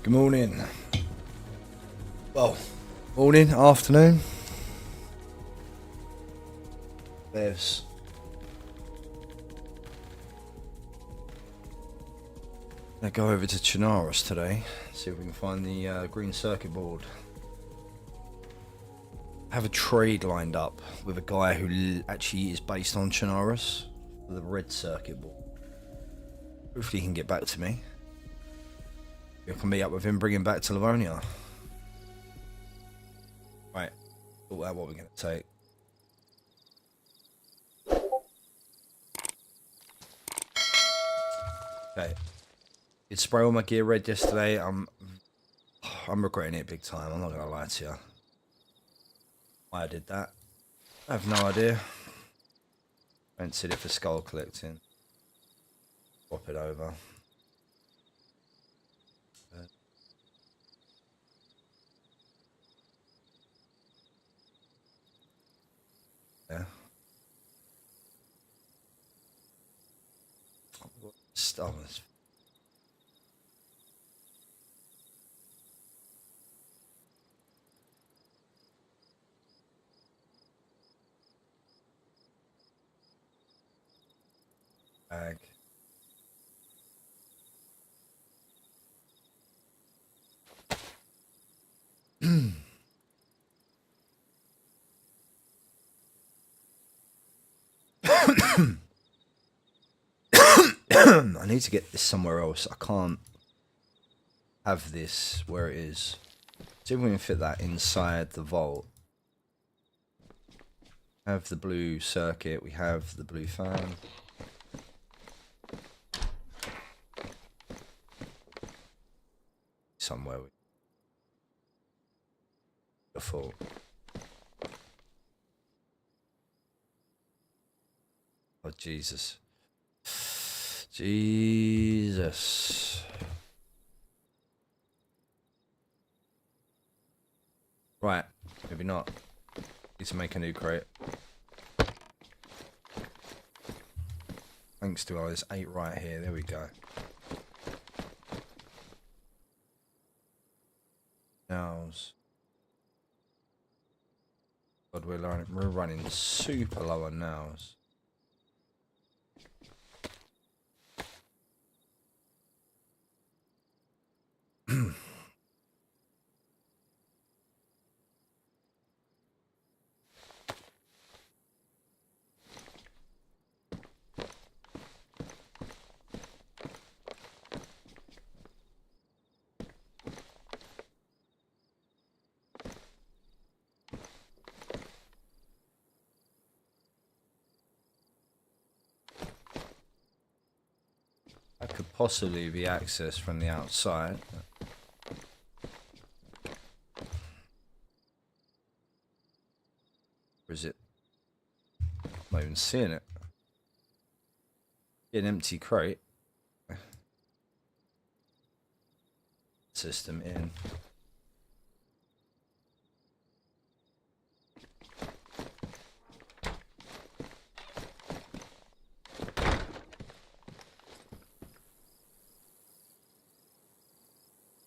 Good morning. Well, morning, afternoon. There's gonna go over to Chinarus today, see if we can find the green circuit board. I have a trade lined up with a guy who actually is based on Chernarus for the red circuit board. Hopefully he can get back to me. I can meet up with him, bring him back to Livonia. Right, sort out what we're going to take. Okay, did spray all my gear red yesterday. I'm regretting it big time. I'm not going to lie to you. Why I did that, I have no idea. Rented it for skull collecting. Swap it over. Yeah. Stuff. Bag. I need to get this somewhere else. I can't have this where it is. See if we can fit that inside the vault. Have the blue circuit, we have the blue fan. Somewhere we default. Oh Jesus. Jesus. Right, maybe not. Need to make a new crate. Thanks to there's 8 right here. There we go. Nows. God, we're running super low on nows. That could possibly be accessed from the outside. Or is it? I'm not even seeing it. An empty crate. System in.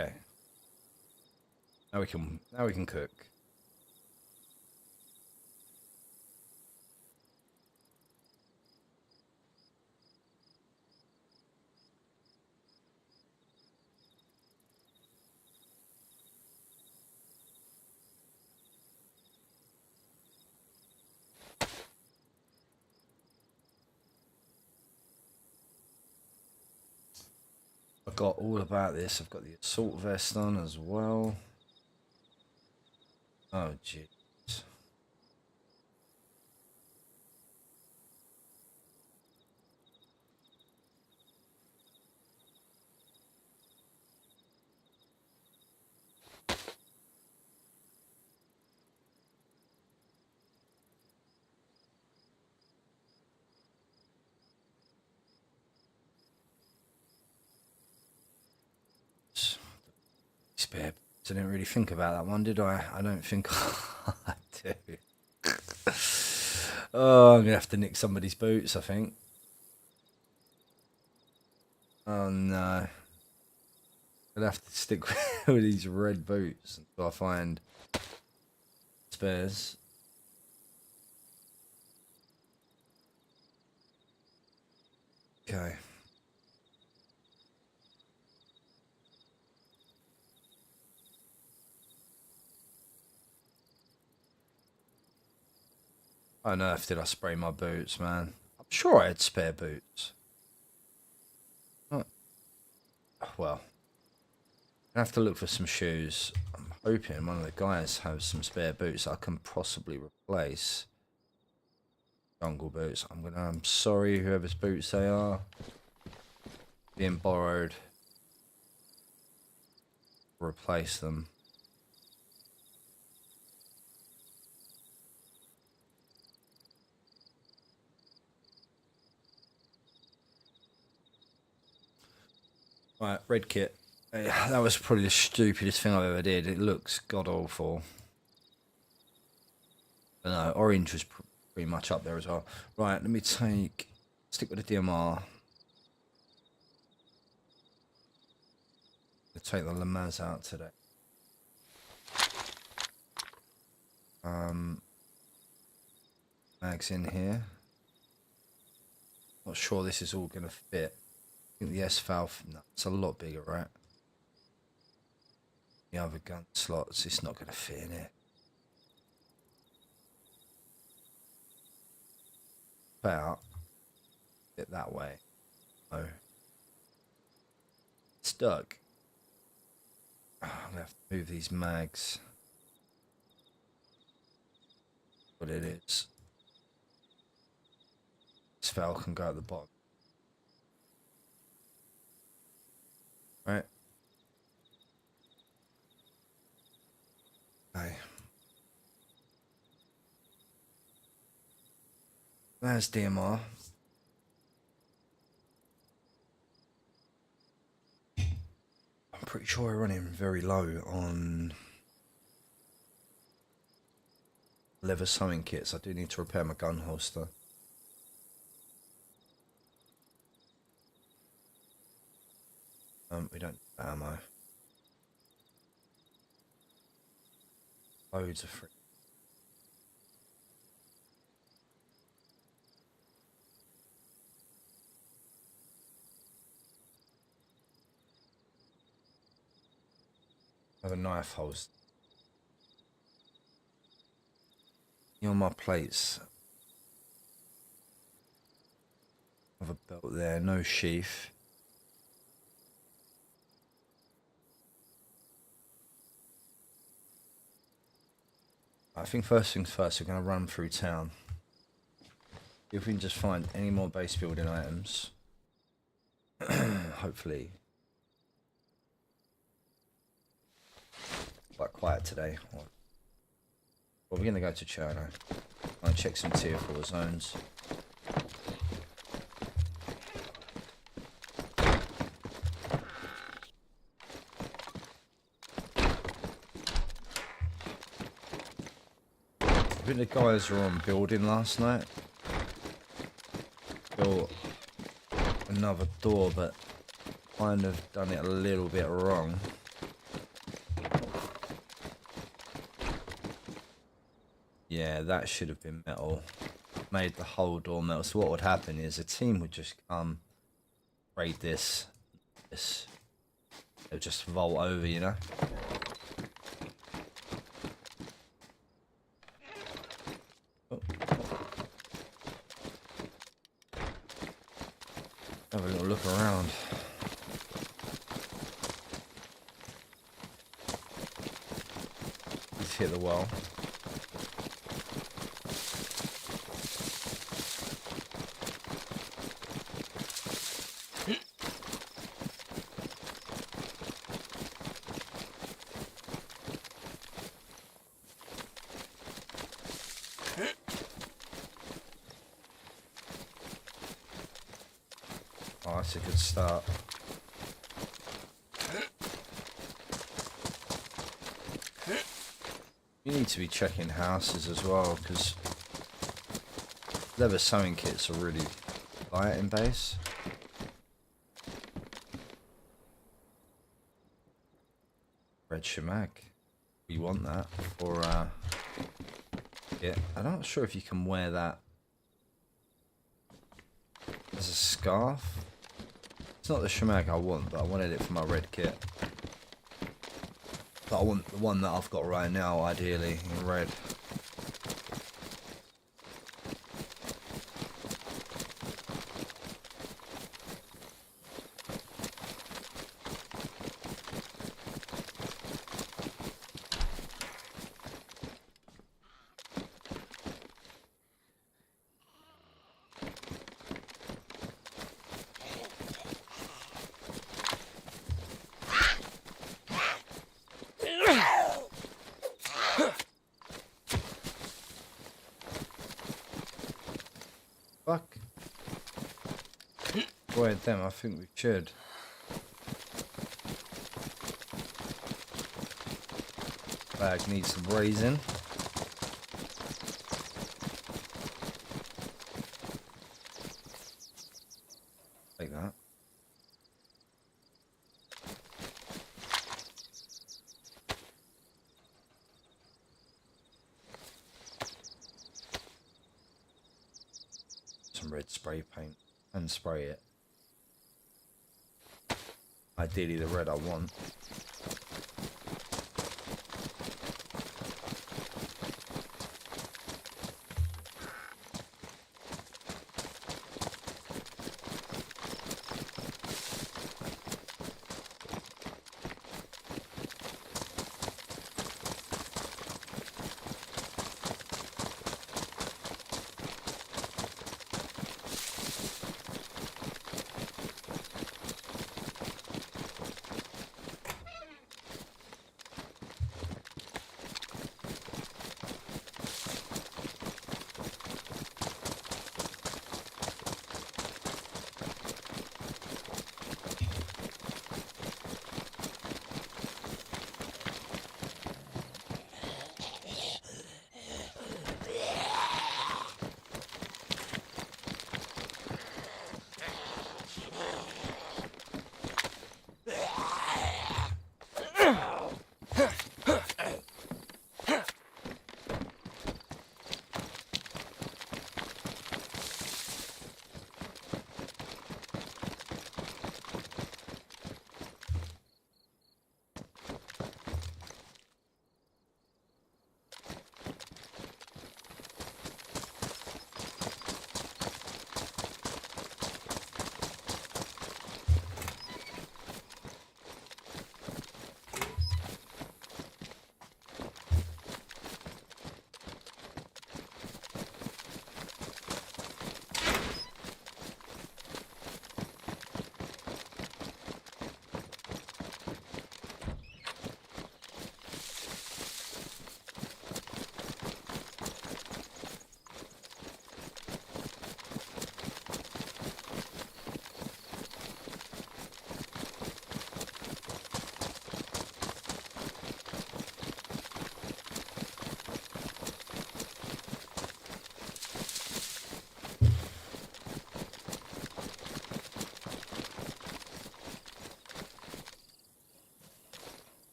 Okay. Now we can cook. forgot all about this. I've got the assault vest on as well. Oh, jeez. Spare. I didn't really think about that one, did I? I don't think I do. Oh, I'm gonna have to nick somebody's boots, I think. Oh no. I'm gonna have to stick with these red boots until I find spares. Okay. On earth did I spray my boots, man? I'm sure I had spare boots. Oh. Well, I have to look for some shoes. I'm hoping one of the guys has some spare boots I can possibly replace. Jungle boots. I'm sorry, whoever's boots they are. Being borrowed. Replace them. Right, red kit. That was probably the stupidest thing I've ever did. It looks god awful. But no, orange was pretty much up there as well. Right, let me stick with the DMR. Take the Lamaz out today. Mags in here. Not sure this is all gonna fit. I think the S valve, no, it's a lot bigger, right? The other gun slots, it's not gonna fit in here. About it that way. Oh, stuck. I'm gonna have to move these mags. What it is. This valve can go at the bottom. Right. Okay. There's DMR. I'm pretty sure we're running very low on leather sewing kits. I do need to repair my gun holster. We don't need ammo. Loads of free. I have a knife holster. On my plates. I have a belt there, no sheath. I think first things first, we're going to run through town. If we can just find any more base building items. Hopefully. Quite quiet today. Well, we're going to go to Chernarus. I'll check some tier 4 zones. I think the guys were on building last night. Built another door, but kind of done it a little bit wrong. Yeah, that should have been metal. Made the whole door metal. So what would happen is a team would just come, raid this. They'll just vault over, you know? Oh. Have a little look around. hit the wall. Oh, that's a good start. You need to be checking houses as well, because leather sewing kits are really light in base. Red shamag. You want that for yeah, I'm not sure if you can wear that as a scarf. It's not the shamag I want, but I wanted it for my red kit. But I want the one that I've got right now, ideally, in red. Fuck. Avoid them, I think we should. Bag needs some raising. Like that. Some red spray paint and spray it. Ideally the red I want.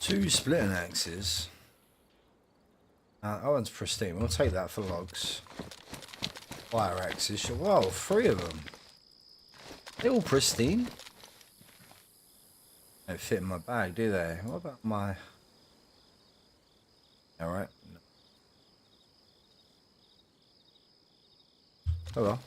2 splitting axes. That one's pristine. We'll take that for logs. Fire axes. Whoa, 3 of them. They're all pristine. Don't fit in my bag, do they? What about my... Alright. No. Oh well.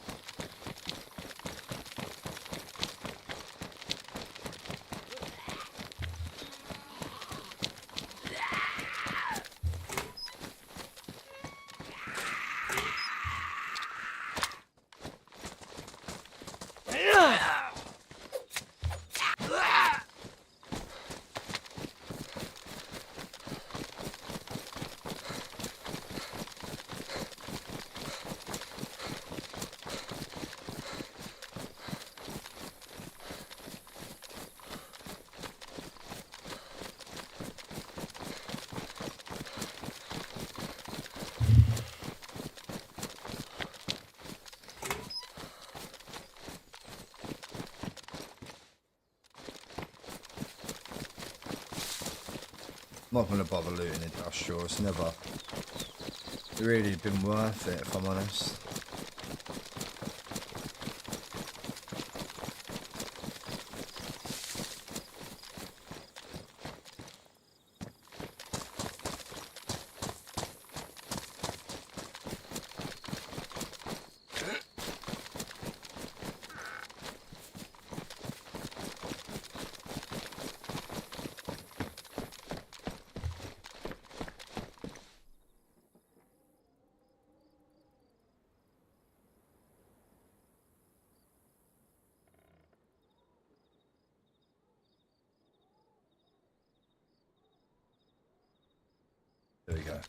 I'm not going to bother looting industrial. It's never really been worth it, if I'm honest. There we go.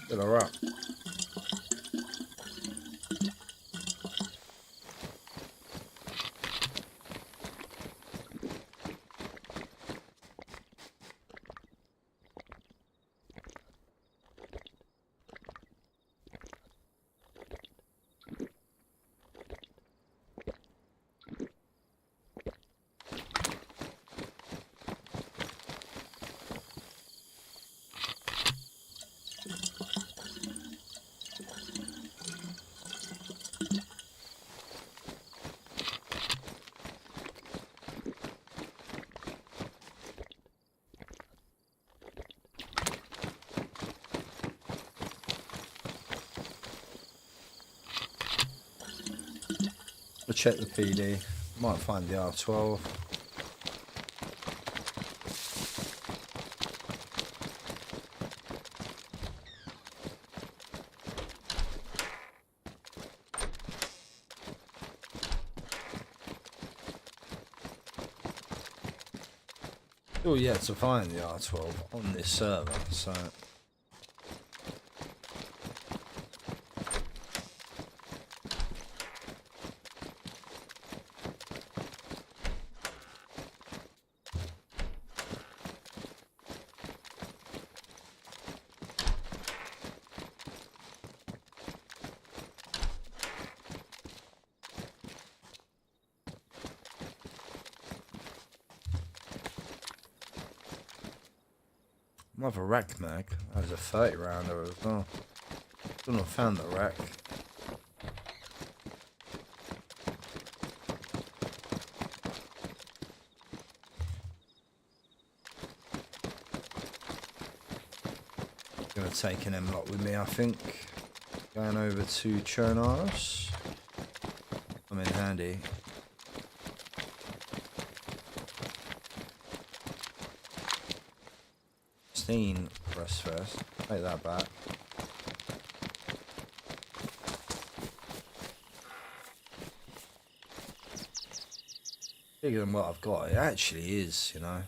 Still alright. We'll check the PD. Might find the R12. Still yet to find the R12 on this server, so... I have a rack mag. That was a 30 rounder as well. Still not found the rack. Gonna take an M-lock with me, I think. Going over to Chernarus. I'm in handy. Rest first. Take that back. bigger than what I've got. It actually is, you know.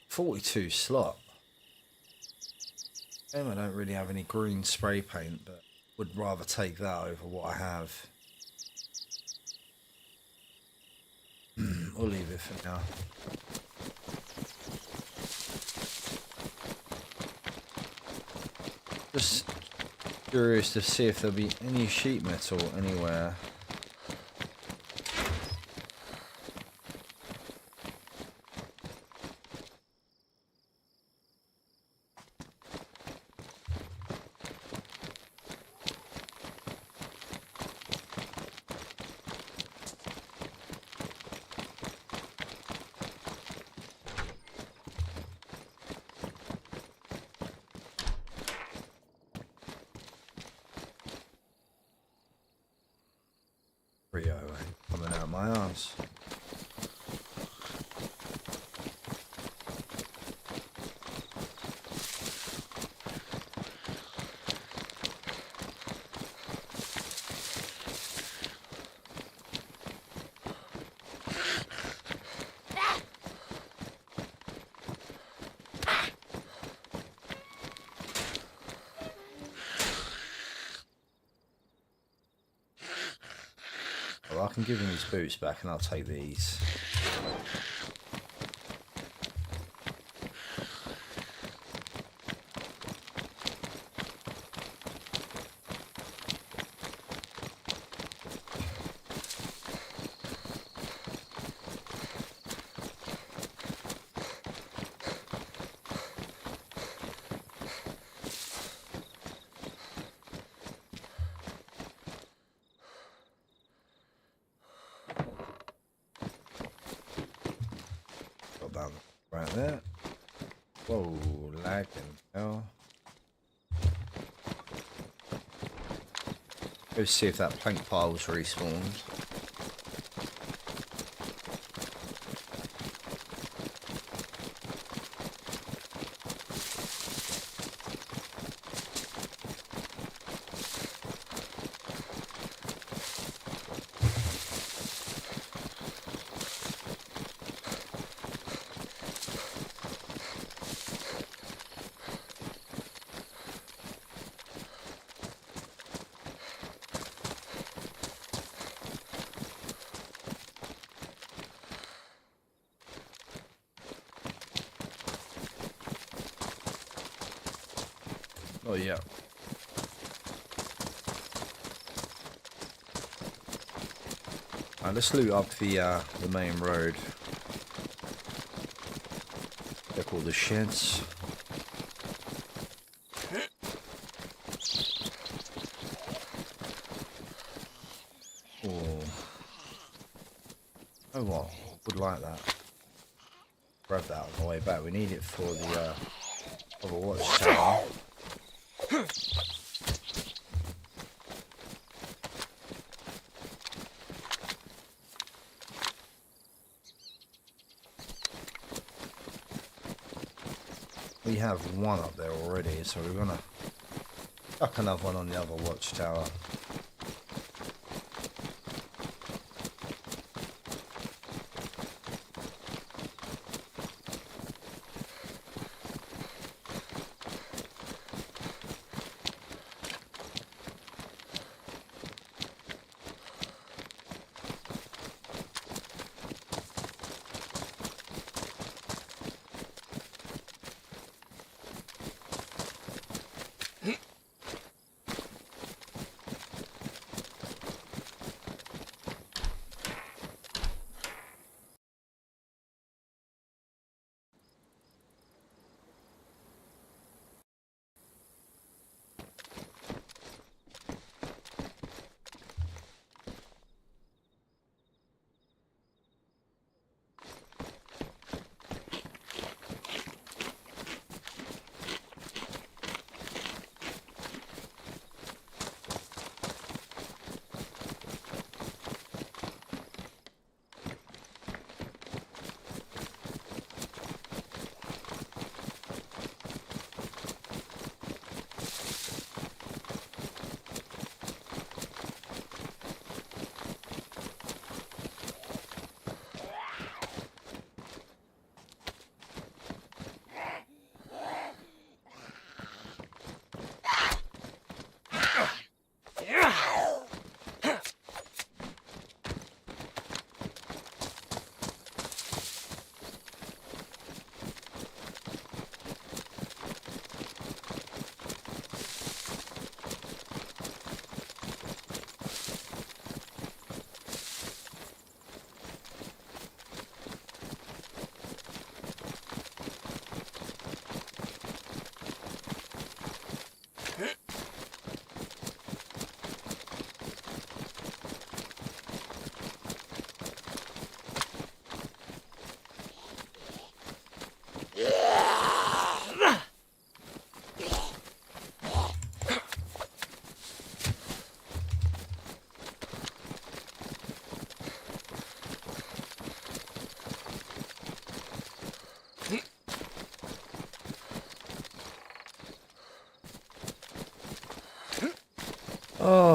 42 slot. I don't really have any green spray paint, but would rather take that over what I have. We'll leave it for now. Just curious to see if there'll be any sheet metal anywhere. Coming out my arse. Well, I can give him his boots back and I'll take these. Right there. Whoa, lag and hell. Let's see if that plank pile's respawned. Oh yeah. Let's loot up the main road. They're called the sheds. Oh what? Would like that. Grab that on the way back. We need it for the other watchtower. We have one up there already, so we're gonna chuck another one on the other watchtower.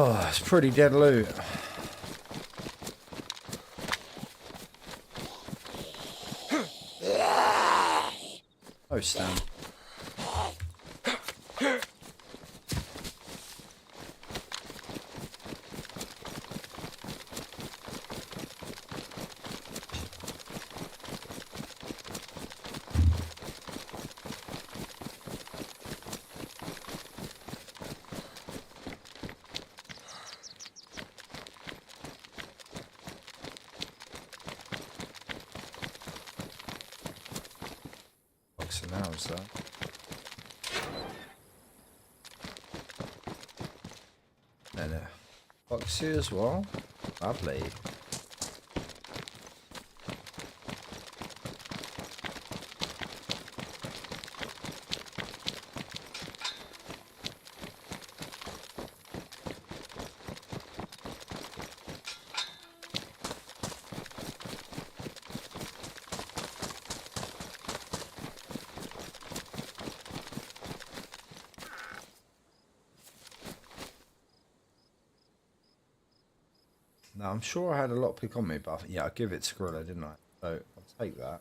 Oh, it's pretty dead loot. Oh, Stan. Box of arrows, though. And a box here as well. Lovely. Now, I'm sure I had a lockpick on me, but yeah, I give it to Gorilla, didn't I? So I'll take that.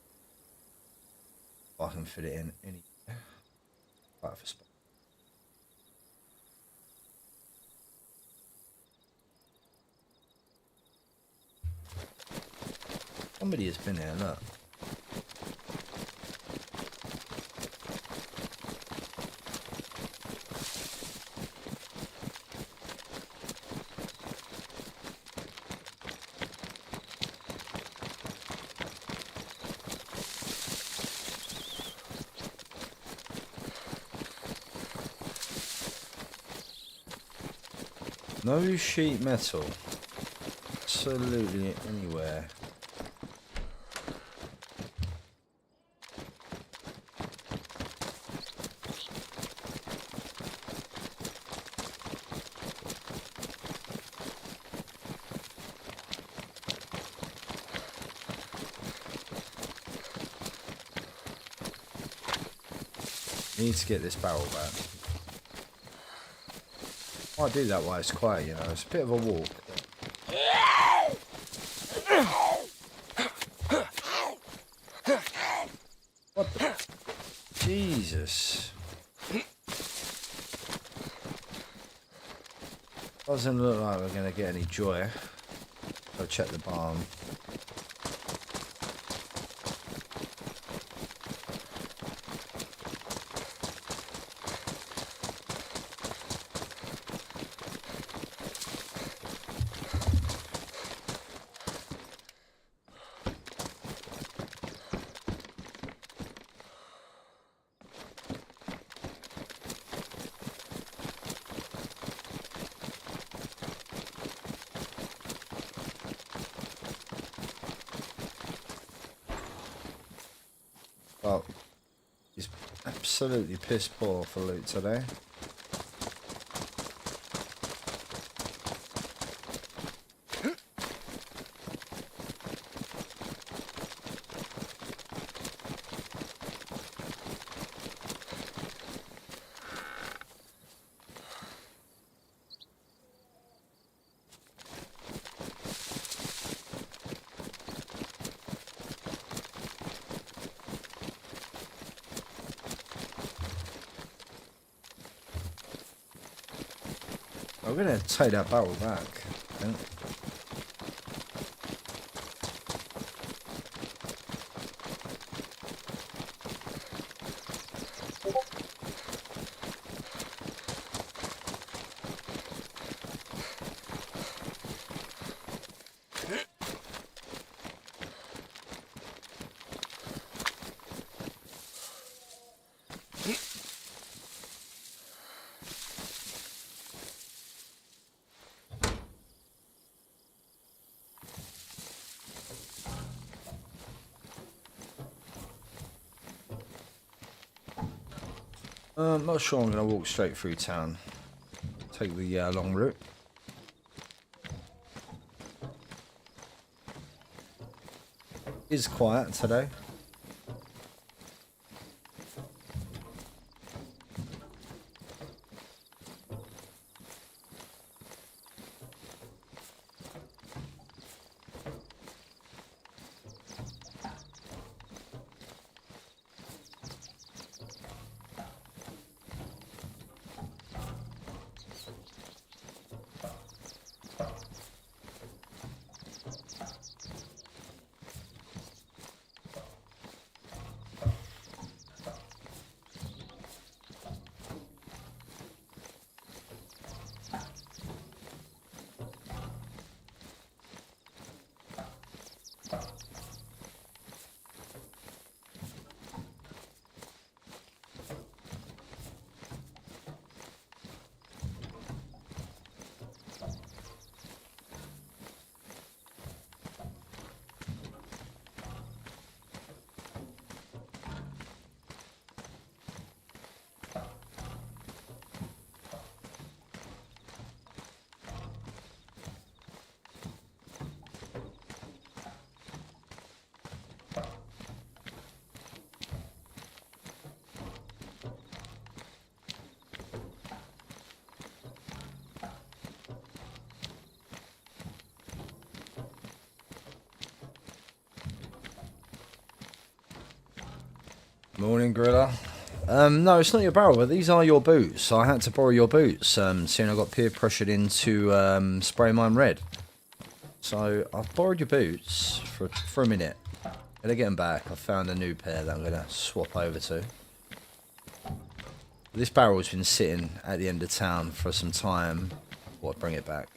If I can fit it in anywhere. Right for spot. Somebody has been here, look. No sheet metal. Absolutely anywhere. Need to get this barrel back. I do that while it's quiet, you know. It's a bit of a walk. What the? Jesus. Doesn't look like we're going to get any joy. Go check the barn. Well, he's absolutely piss poor for loot today. I'm gonna take that barrel back, I think. I'm not sure I'm going to walk straight through town. Take the long route. It's quiet today. Morning, Gorilla. No, it's not your barrel, but these are your boots. I had to borrow your boots, seeing I got peer pressured into spray mine red. So I've borrowed your boots for a minute. Gonna get them back. I found a new pair that I'm gonna swap over to. This barrel's been sitting at the end of town for some time. I'll bring it back.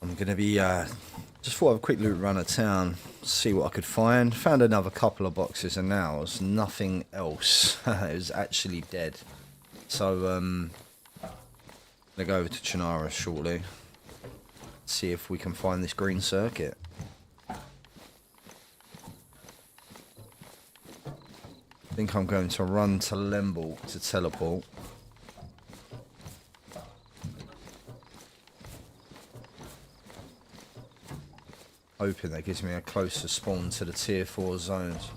I'm gonna be just thought of a quick loot run of town, see what I could find. Found another couple of boxes of nails, nothing else. It was actually dead. So I'm gonna go over to Chinarus shortly. See if we can find this green circuit. I think I'm going to run to Lemble to teleport. Hoping that gives me a closer spawn to the tier 4 zones.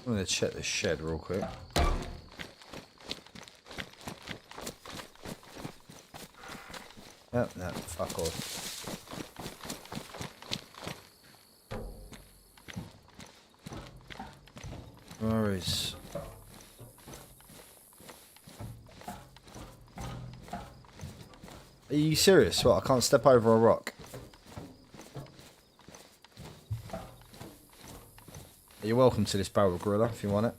I'm going to check this shed real quick. Yep, no, fuck off. Where is... Are you serious? What, I can't step over a rock? You're welcome to this barrel, Gorilla, if you want it.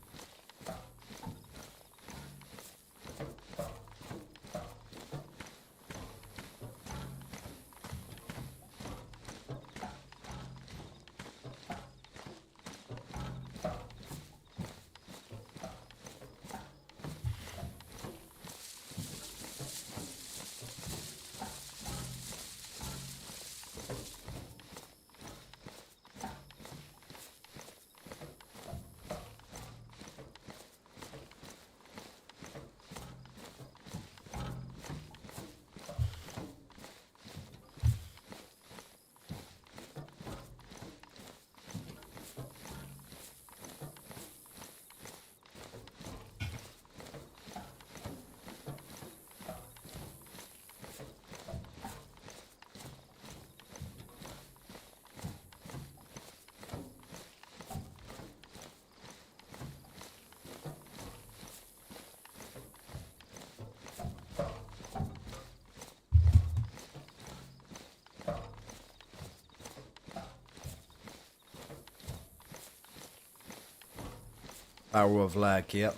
Barrel of lag, yep.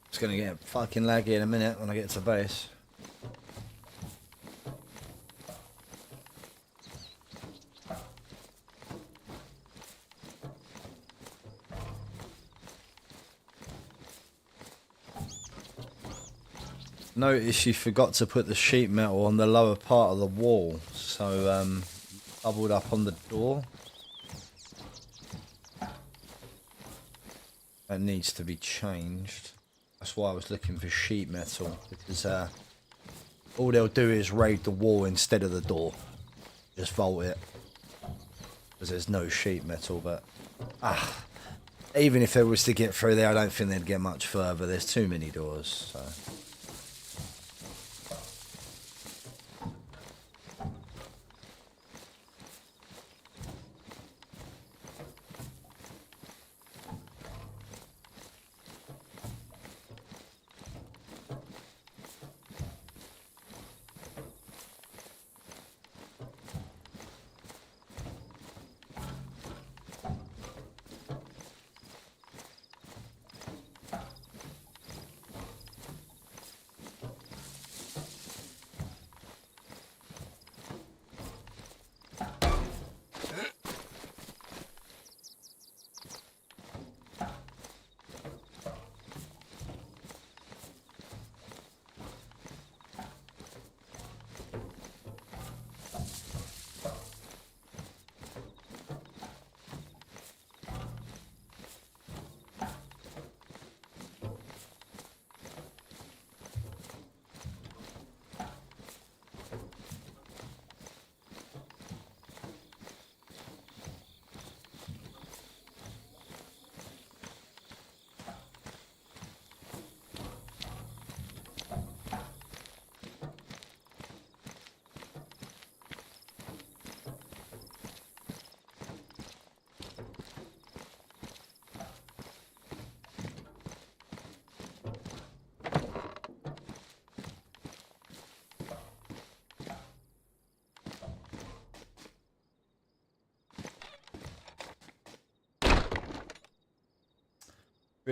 It's gonna get fucking laggy in a minute when I get to base. Notice you forgot to put the sheet metal on the lower part of the wall, so doubled up on the door. That needs to be changed. That's why I was looking for sheet metal, because all they'll do is raid the wall instead of the door. Just vault it. Because there's no sheet metal, but even if they was to get through there, I don't think they'd get much further. There's too many doors, so.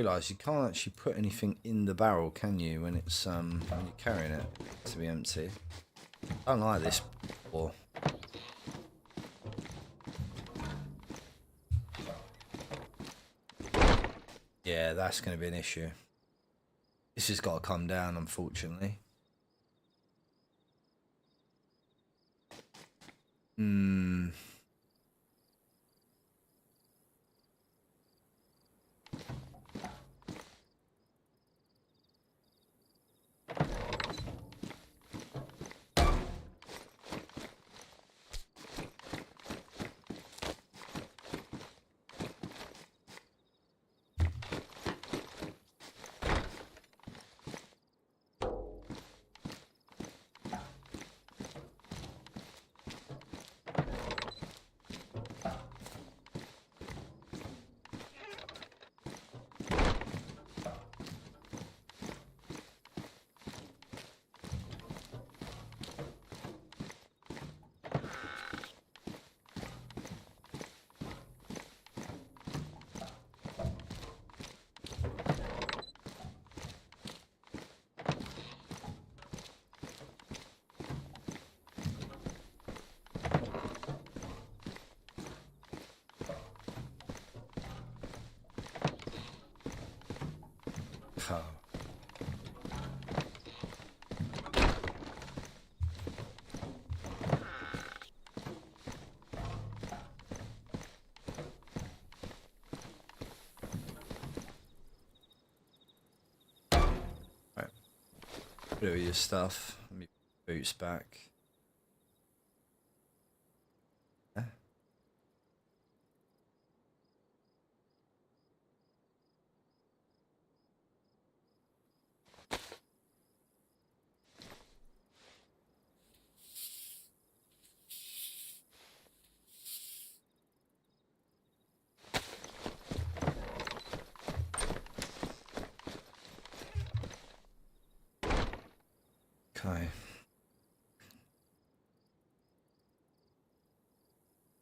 realise you can't actually put anything in the barrel, can you, when it's when you're carrying it to be empty. I don't like this before. Yeah, that's going to be an issue. This has got to come down, unfortunately. Oh. Right. Put all your stuff. Let me put boots back. Yeah. Okay.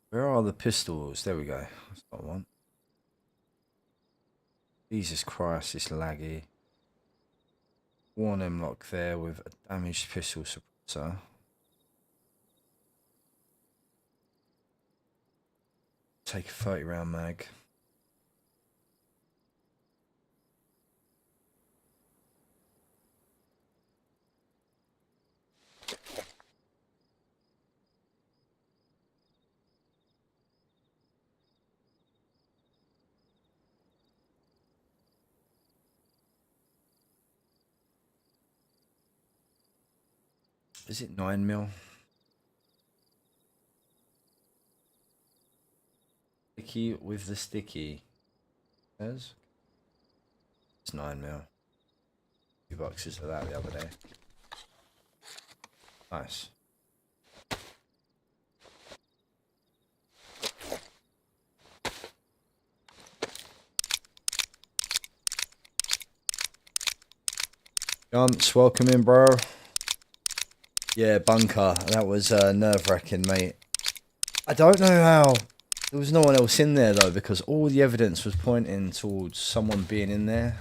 Where are the pistols? There we go. That's what I want. Jesus Christ, it's laggy. One M-lock there with a damaged pistol suppressor. Take a 30 round mag. Is it 9mm? Sticky with the sticky. Yes. It's 9mm. $2 of that the other day. Nice. Gumps, welcome in, bro. Yeah, bunker. That was nerve-wracking, mate. I don't know how. There was no one else in there, though, because all the evidence was pointing towards someone being in there.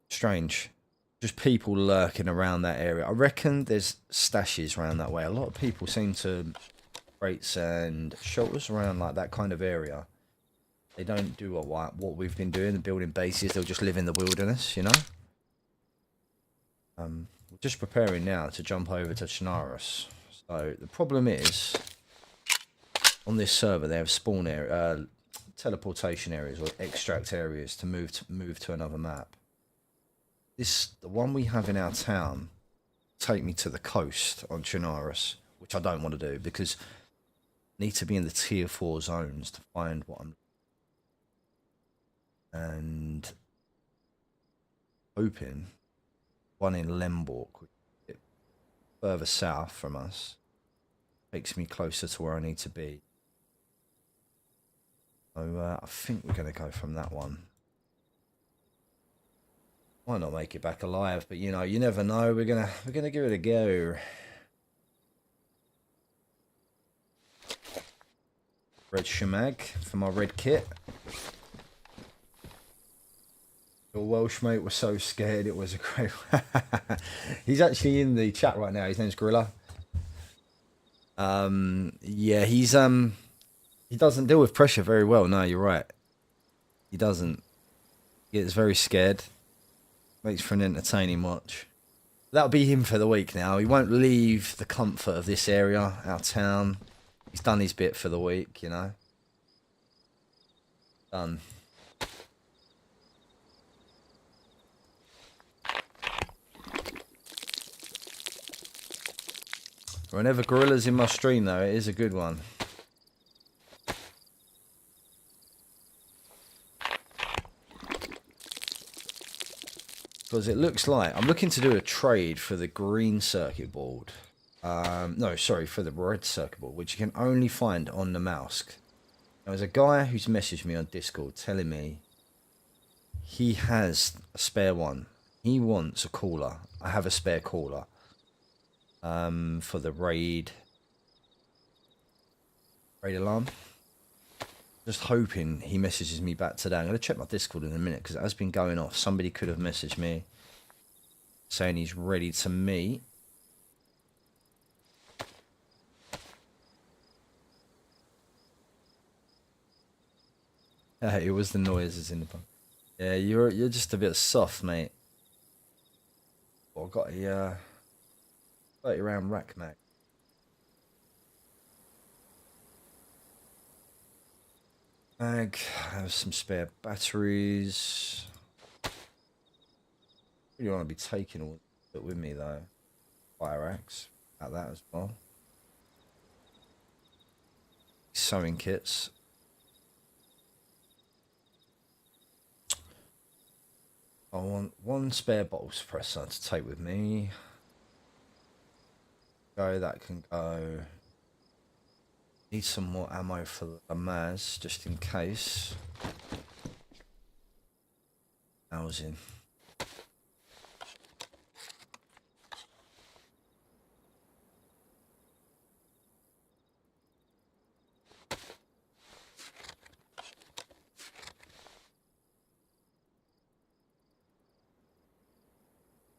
Strange. Just people lurking around that area. I reckon there's stashes around that way. A lot of people seem to crates and shelters around like that kind of area. They don't do what we've been doing, building bases. They'll just live in the wilderness, you know. We're just preparing now to jump over to Chinarus. So the problem is, on this server they have spawn area, teleportation areas or extract areas to move to another map. The one we have in our town take me to the coast on Chernarus, which I don't want to do because I need to be in the tier 4 zones to find what I'm and hoping one in Lemborg, further south from us, takes me closer to where I need to be. So I think we're going to go from that one. Might not make it back alive, but you know, you never know. We're gonna give it a go. Red shemag for my red kit. Your Welsh mate was so scared. It was a great. He's actually in the chat right now. His name's Gorilla. Yeah, he doesn't deal with pressure very well. No, you're right. He doesn't. He gets very scared. Makes for an entertaining watch. That'll be him for the week now. He won't leave the comfort of this area, our town. He's done his bit for the week, you know. Done. Whenever Gorilla's in my stream, though, it is a good one. Because it looks like I'm looking to do a trade for the green circuit board. No, sorry, for the red circuit board, which you can only find on the mouse. Now, there's a guy who's messaged me on Discord telling me he has a spare one. He wants a cooler. I have a spare cooler. For the raid alarm. Just hoping he messages me back today. I'm going to check my Discord in a minute because it has been going off. Somebody could have messaged me saying he's ready to meet. It was the noises in the pub. Yeah, you're just a bit soft, mate. Well, I've got a 30 round rack mag. I have some spare batteries. Really want to be taking all that with me though. Fire axe, at that as well. Sewing kits. I want one spare bottle suppressor to take with me. That can go. Need some more ammo for the Maz, just in case. Housing.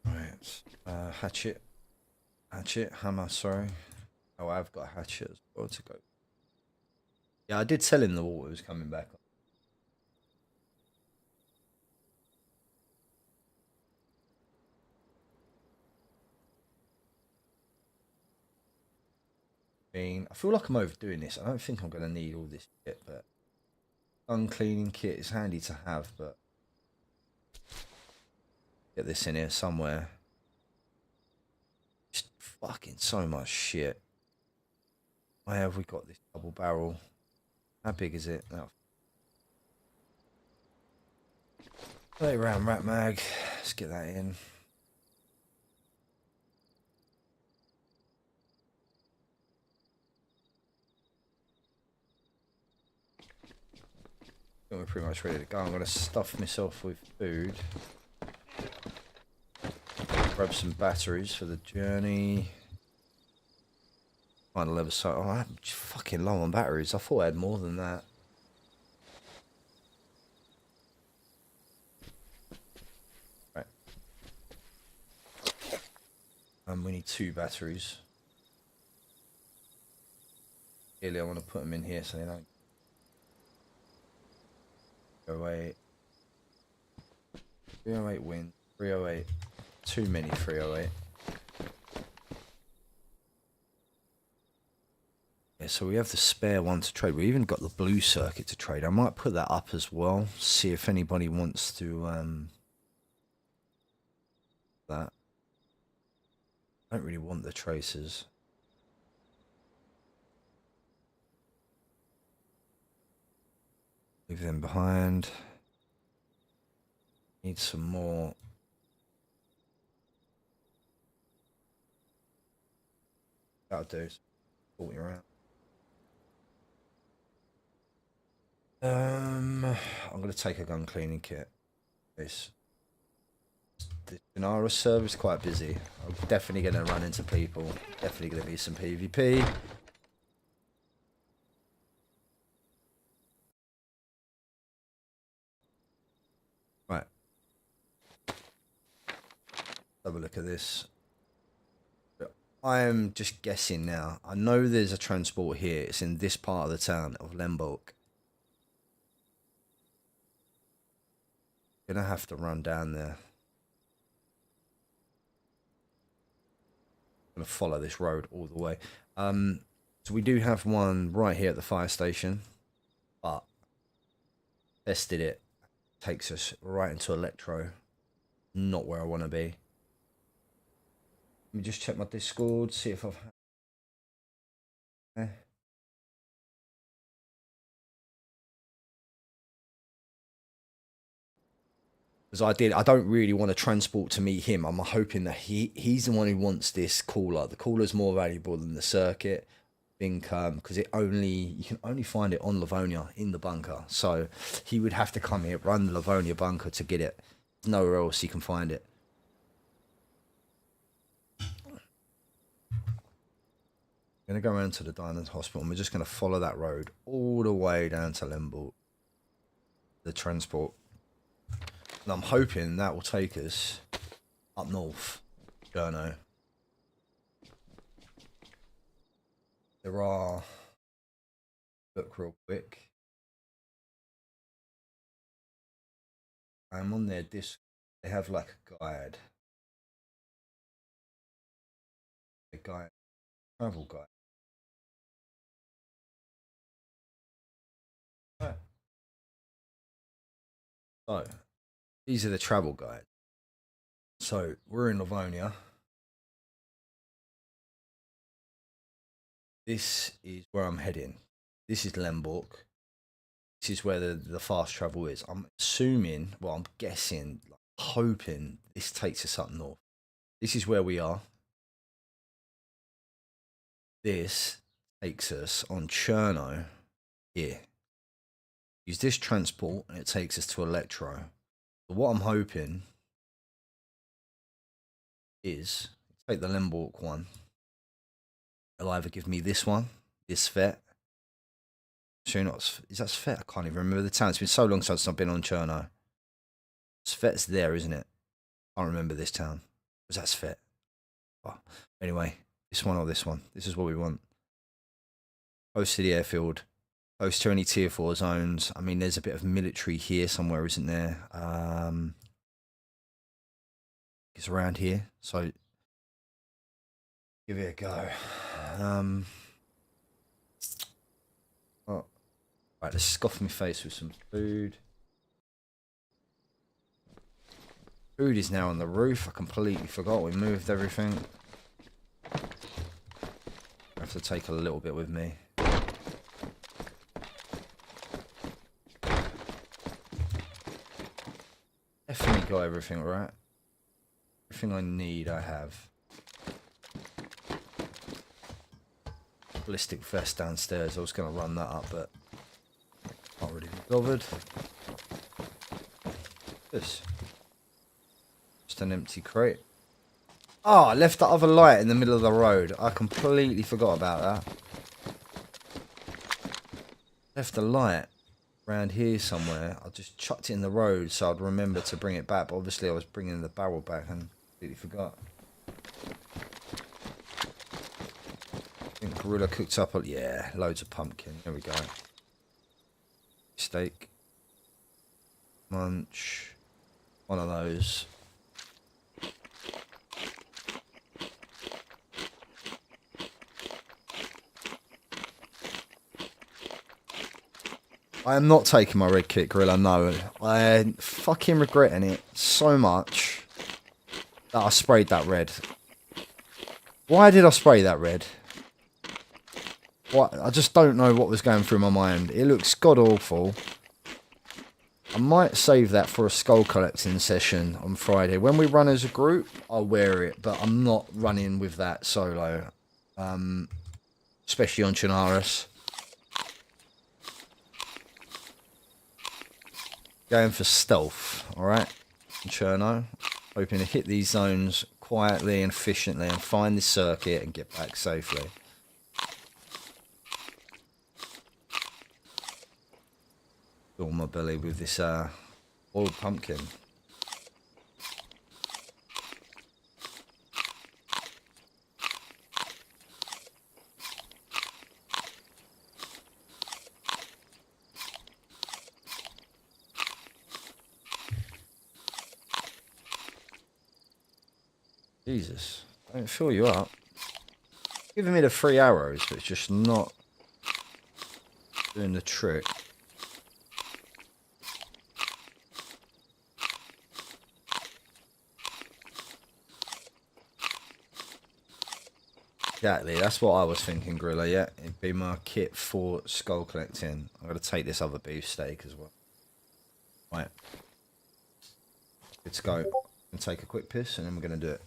Right. Hatchet, hammer, sorry. Oh, I've got a hatchet as well to go. Yeah, I did tell him the water was coming back. I feel like I'm overdoing this. I don't think I'm going to need all this kit, but gun cleaning kit is handy to have, but get this in here somewhere. Just fucking so much shit. Why have we got this double barrel? How big is it? Oh. 30 round rat mag. Let's get that in. We're pretty much ready to go. I'm going to stuff myself with food. Grab some batteries for the journey. Find a leather sight. Oh, I'm fucking low on batteries. I thought I had more than that. Right. We need 2 batteries. Really, I want to put them in here so they don't go away. 308 win. 308. Too many 308. Yeah, so we have the spare one to trade. We even got the blue circuit to trade. I might put that up as well. See if anybody wants to that. I don't really want the tracers. Leave them behind. Need some more. That'll do. 40 around. I'm gonna take a gun cleaning kit. The Chinarus server is quite busy. I'm definitely gonna run into people. Definitely gonna be some PvP. Right. Have a look at this. I am just guessing now. I know there's a transport here. It's in this part of the town of Lemborg. Gonna have to run down there. Gonna follow this road all the way. So we do have one right here at the fire station, but tested it. Takes us right into Electro. Not where I want to be. Let me just check my Discord, see if I've. Because I don't really want to transport to meet him. I'm hoping that he's the one who wants this cooler. The cooler's more valuable than the circuit. I think because you can only find it on Livonia in the bunker. So he would have to come here, run the Livonia bunker to get it. There's nowhere else he can find it. I'm gonna go around to the Diamond Hospital and we're just gonna follow that road all the way down to Lemborg. The transport. And I'm hoping that will take us up north. Don't know. There are. Look real quick. I'm on their Discord. They have like a guide. A guide. Travel guide. Right. So, these are the travel guides. So, we're in Livonia. This is where I'm heading. This is Lemborg. This is where the fast travel is. I'm assuming, well, I'm guessing, hoping this takes us up north. This is where we are. This takes us on Chernarus here. Use this transport and it takes us to Electro. But what I'm hoping is take the Lemborg one. It'll either give me this one, this vet. Chernarus, is that Svet? I can't even remember the town. It's been so long since I've been on Chernarus. Svet's there, isn't it? I can't remember this town. Was that Svet? Oh, anyway, this one or this one. This is what we want. Close to the airfield. Close to any tier 4 zones. I mean, there's a bit of military here somewhere, isn't there? It's around here, so give it a go. Oh, right, let's scoff my face with some food. Food is now on the roof. I completely forgot we moved everything. I have to take a little bit with me. Definitely got everything right. Everything I need, I have. Ballistic vest downstairs. I was going to run that up, but not really bothered. This. Just an empty crate. Oh, I left the other light in the middle of the road. I completely forgot about that. Left the light around here somewhere. I just chucked it in the road so I'd remember to bring it back. But obviously I was bringing the barrel back and completely forgot. I think Gorilla cooked up, yeah, loads of pumpkin. There we go. Steak. Munch. One of those. I am not taking my red kit, Gorilla, no. I'm fucking regretting it so much that I sprayed that red. Why did I spray that red? What? I just don't know what was going through my mind. It looks god-awful. I might save that for a skull collecting session on Friday. When we run as a group, I'll wear it, but I'm not running with that solo. Especially on Chinarus. Going for stealth, alright? Cherno. Hoping to hit these zones quietly and efficiently and find the circuit and get back safely. Fill my belly with this oiled pumpkin. Jesus. I don't fill you up. Giving me the 3 arrows, but it's just not doing the trick. Exactly, that's what I was thinking, Gorilla, yeah. It'd be my kit for skull collecting. I'm going to take this other beef steak as well. Right. Let's go and take a quick piss and then we're going to do it.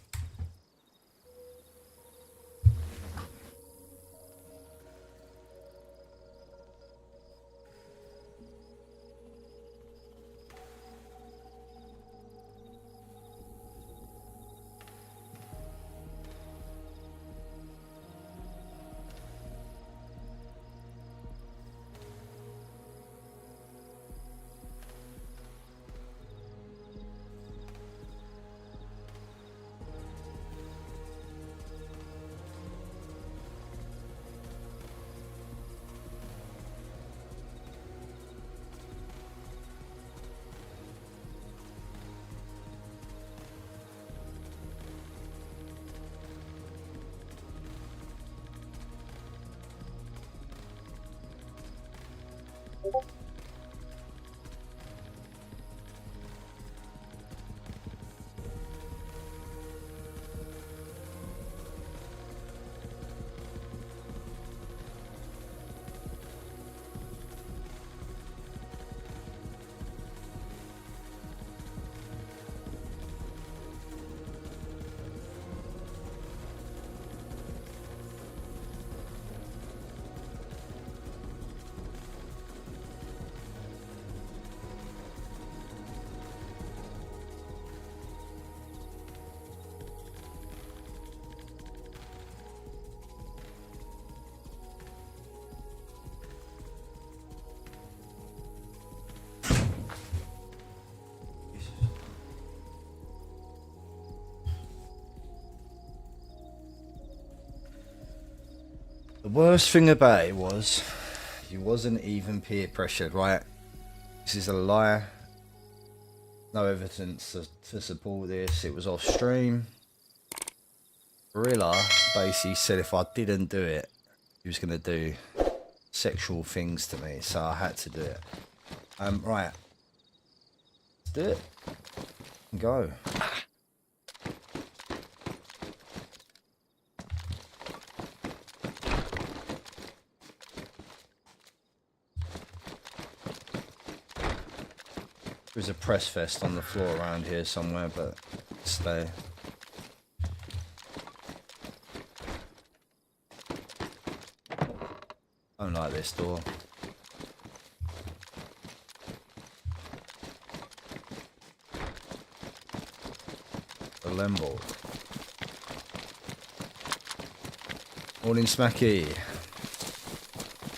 The worst thing about it was, he wasn't even peer pressured, right? This is a lie. No evidence to support this. It was off stream. Gorilla basically said if I didn't do it, he was going to do sexual things to me, so I had to do it. Right. Let's do it. Go. There's a press vest on the floor around here somewhere, but stay. I don't like this door. A lembo. Morning, Smacky.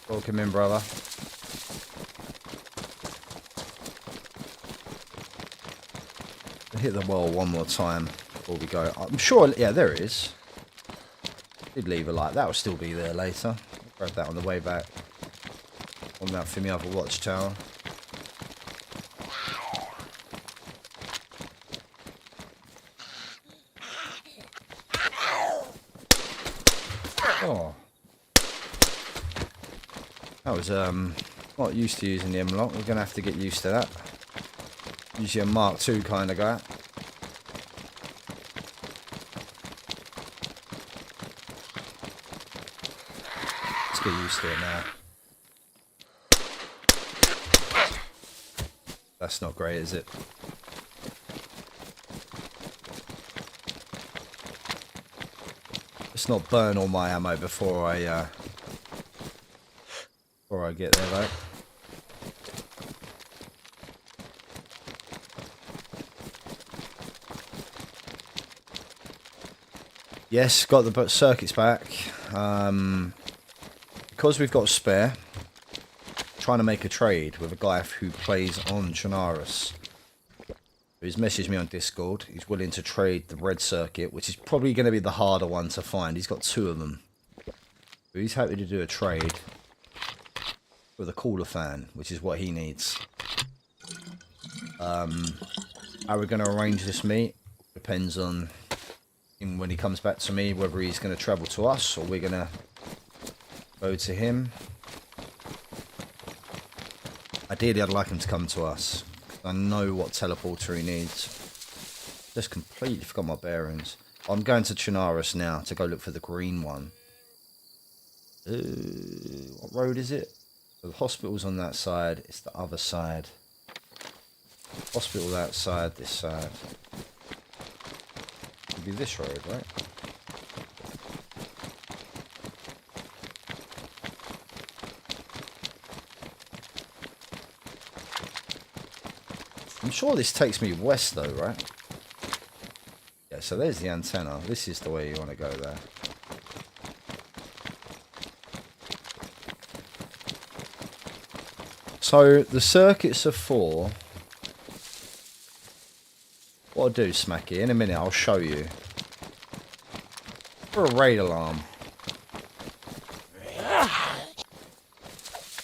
Welcome in, brother. Hit the wall one more time before we go. I'm sure, yeah, there it is. Did leave a light. That will still be there later. Grab that on the way back. On that for me other watchtower. Oh. That was not used to using the M-lock. We're gonna have to get used to that. Usually a Mark II kind of guy. Let's get used to it now. That's not great, is it? Let's not burn all my ammo before I get there, though. Yes, got the circuits back. Because we've got a spare, trying to make a trade with a guy who plays on Chinarus. He's messaged me on Discord. He's willing to trade the red circuit, which is probably going to be the harder one to find. He's got 2 of them. But he's happy to do a trade with a cooler fan, which is what he needs. How we're going to arrange this meet depends on And when he comes back to me, whether he's going to travel to us or we're going to go to him. Ideally, I'd like him to come to us. I know what teleporter he needs. Just completely forgot my bearings. I'm going to Chinarus now to go look for the green one. What road is it? So the hospital's on that side. It's the other side. Hospital that side, this side. It'll be this road, right? I'm sure this takes me west though, right? Yeah, so there's the antenna. This is the way you want to go there. So the circuits are 4. What I'll do, Smacky, in a minute I'll show you. For a raid alarm.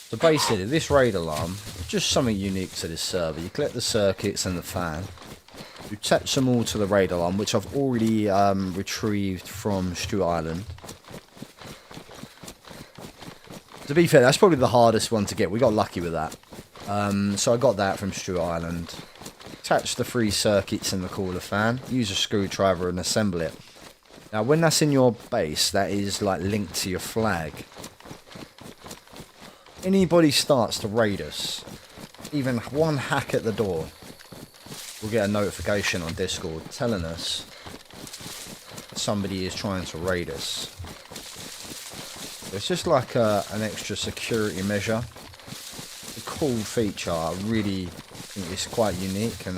So basically, this raid alarm is just something unique to this server. You collect the circuits and the fan. You attach them all to the raid alarm, which I've already retrieved from Stewart Island. To be fair, that's probably the hardest one to get. We got lucky with that. So I got that from Stewart Island. Attach the 3 circuits in the cooler fan. Use a screwdriver and assemble it. Now, when that's in your base, that is like linked to your flag. Anybody starts to raid us, even one hack at the door, we'll get a notification on Discord telling us somebody is trying to raid us. It's just like an extra security measure. A cool feature. I really think it's quite unique, and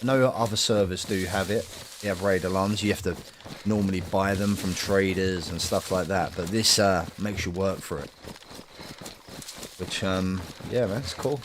no other servers do have it. You have raid alarms. You have to normally buy them from traders and stuff like that, but this makes you work for it. Which, yeah, man, it's cool.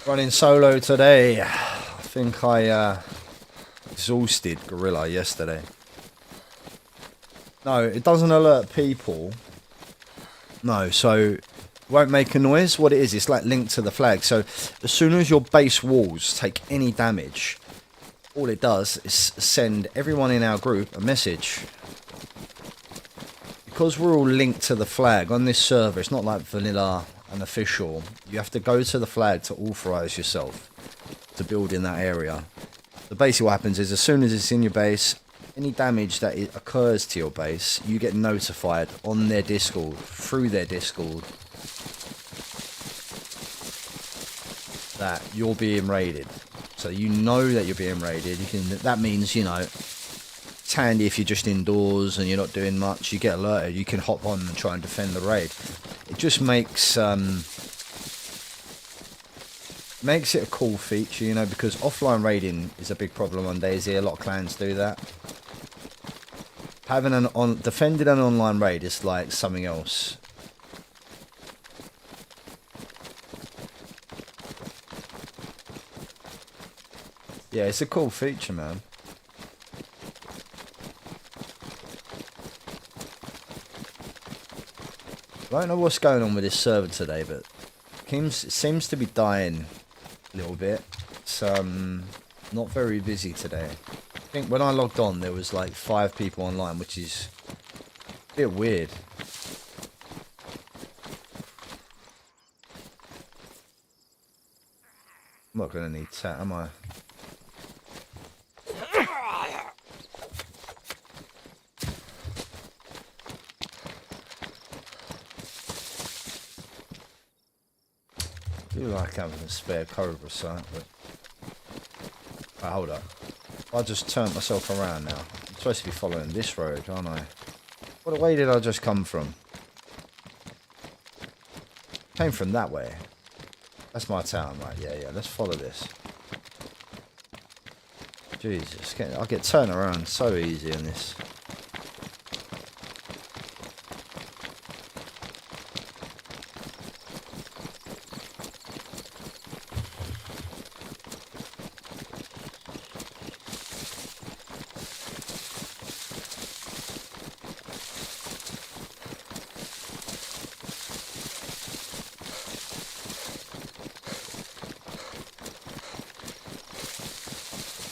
Running solo today. I think I exhausted Gorilla yesterday. No, it doesn't alert people. No, so it won't make a noise. What it is, it's like linked to the flag. So as soon as your base walls take any damage, all it does is send everyone in our group a message. Because we're all linked to the flag on this server, it's not like vanilla and official. You have to go to the flag to authorize yourself to build in that area. So basically what happens is, as soon as it's in your base, any damage that occurs to your base, you get notified on their Discord, through their Discord, that you're being raided. So you know that you're being raided. That means, you know, it's handy if you're just indoors and you're not doing much. You get alerted. You can hop on and try and defend the raid. It just makes it a cool feature, you know, because offline raiding is a big problem on DayZ. A lot of clans do that. Having defending an online raid is like something else. Yeah, it's a cool feature, man. I don't know what's going on with this server today, but it seems to be dying a little bit. It's not very busy today. I think when I logged on, there was like 5 people online, which is a bit weird. I'm not going to need that, am I? I do like having a spare Cobra sight, but... Oh, hold up. I just turned myself around now. I'm supposed to be following this road, aren't I? What way did I just come from? Came from that way. That's my town, right? Yeah. Let's follow this. Jesus, I get turned around so easy in this.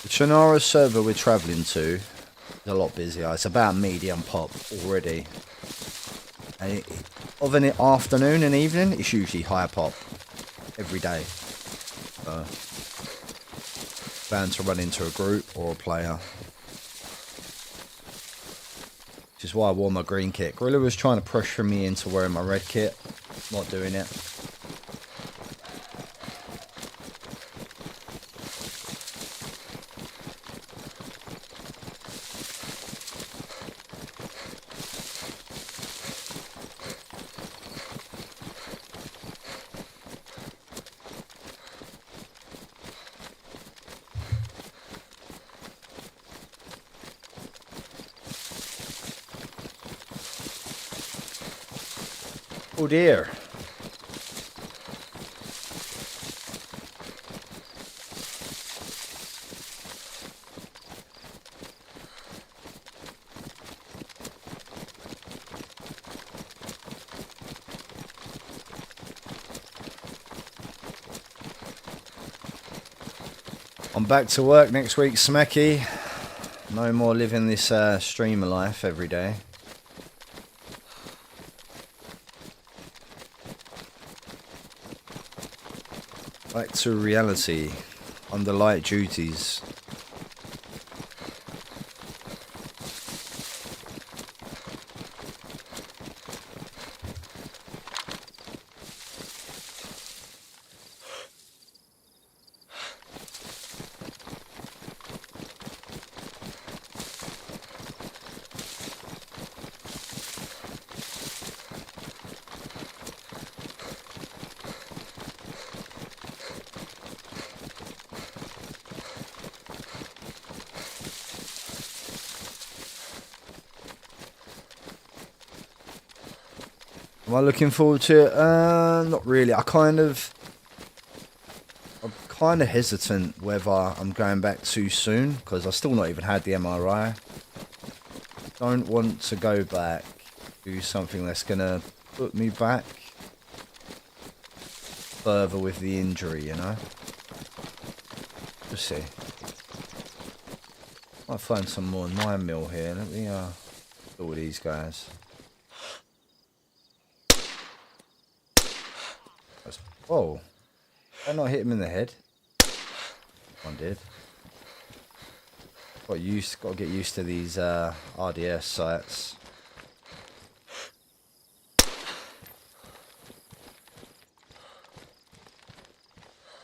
The Chernarus server we're travelling to is a lot busier. It's about medium pop already. And of an afternoon and evening, it's usually higher pop every day. Bound to run into a group or a player. Which is why I wore my green kit. Gorilla was trying to pressure me into wearing my red kit. Not doing it. Oh dear. I'm back to work next week, Smecky. No more living this streamer life every day. Back to reality, under light duties. Am I looking forward to it? Not really. I'm kind of hesitant whether I'm going back too soon because I've still not even had the MRI. Don't want to go back, do something that's gonna put me back further with the injury, you know. Let's see. Might find some more 9mm here. Let me deal with these guys. Whoa. Did I not hit him in the head? One did. Got to get used to these RDS sights.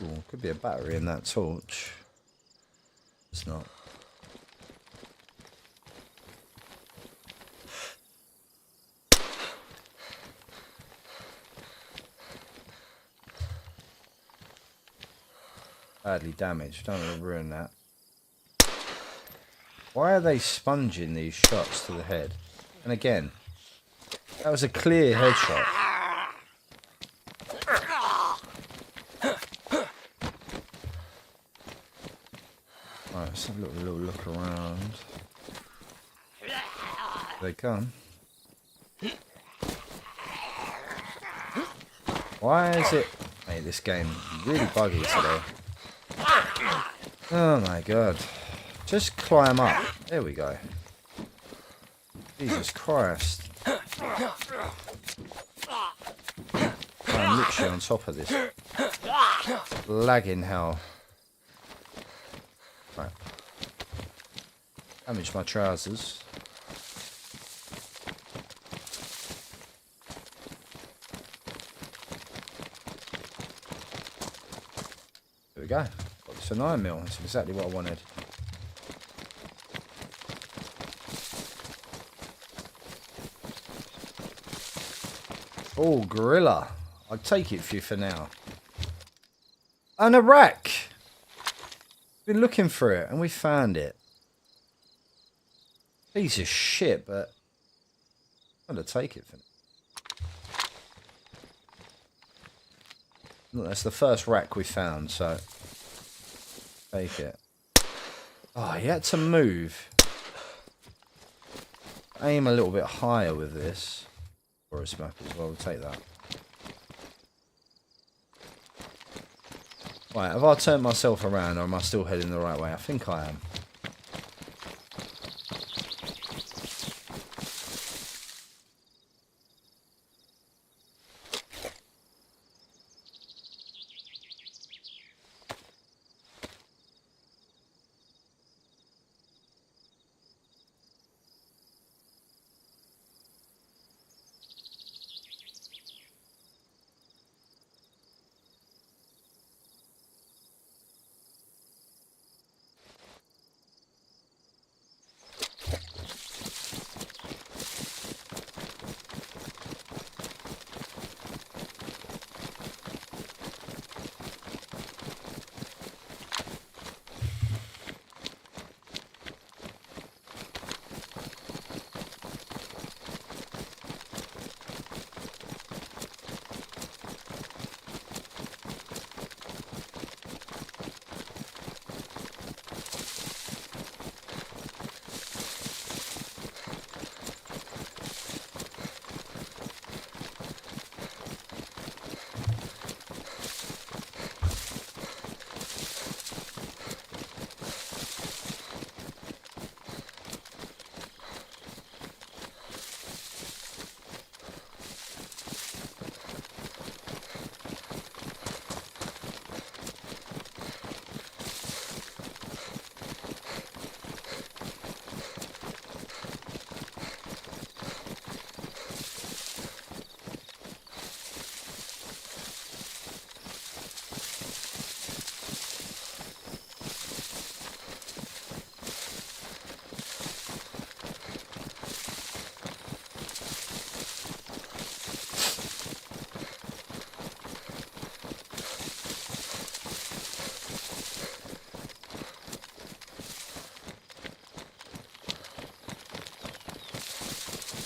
Ooh, could be a battery in that torch. It's not. Badly damaged. Don't want to ruin that. Why are they sponging these shots to the head? And again, that was a clear headshot. Alright, let's have a little look around. Here they come. Why is it... Mate, this game really buggy today. Oh my god. Just climb up. There we go. Jesus Christ. I'm literally on top of this. Lagging hell. Right. Damage my trousers. There we go. It's a 9mm. That's exactly what I wanted. Oh, gorilla. I'll take it for you for now. And a rack. Been looking for it and we found it. Piece of shit, but I'm gonna take it for now. That's the first rack we found, so take it. Oh, he had to move. Aim a little bit higher with this. Forest map as well, we'll take that. Right, have I turned myself around or am I still heading the right way? I think I am.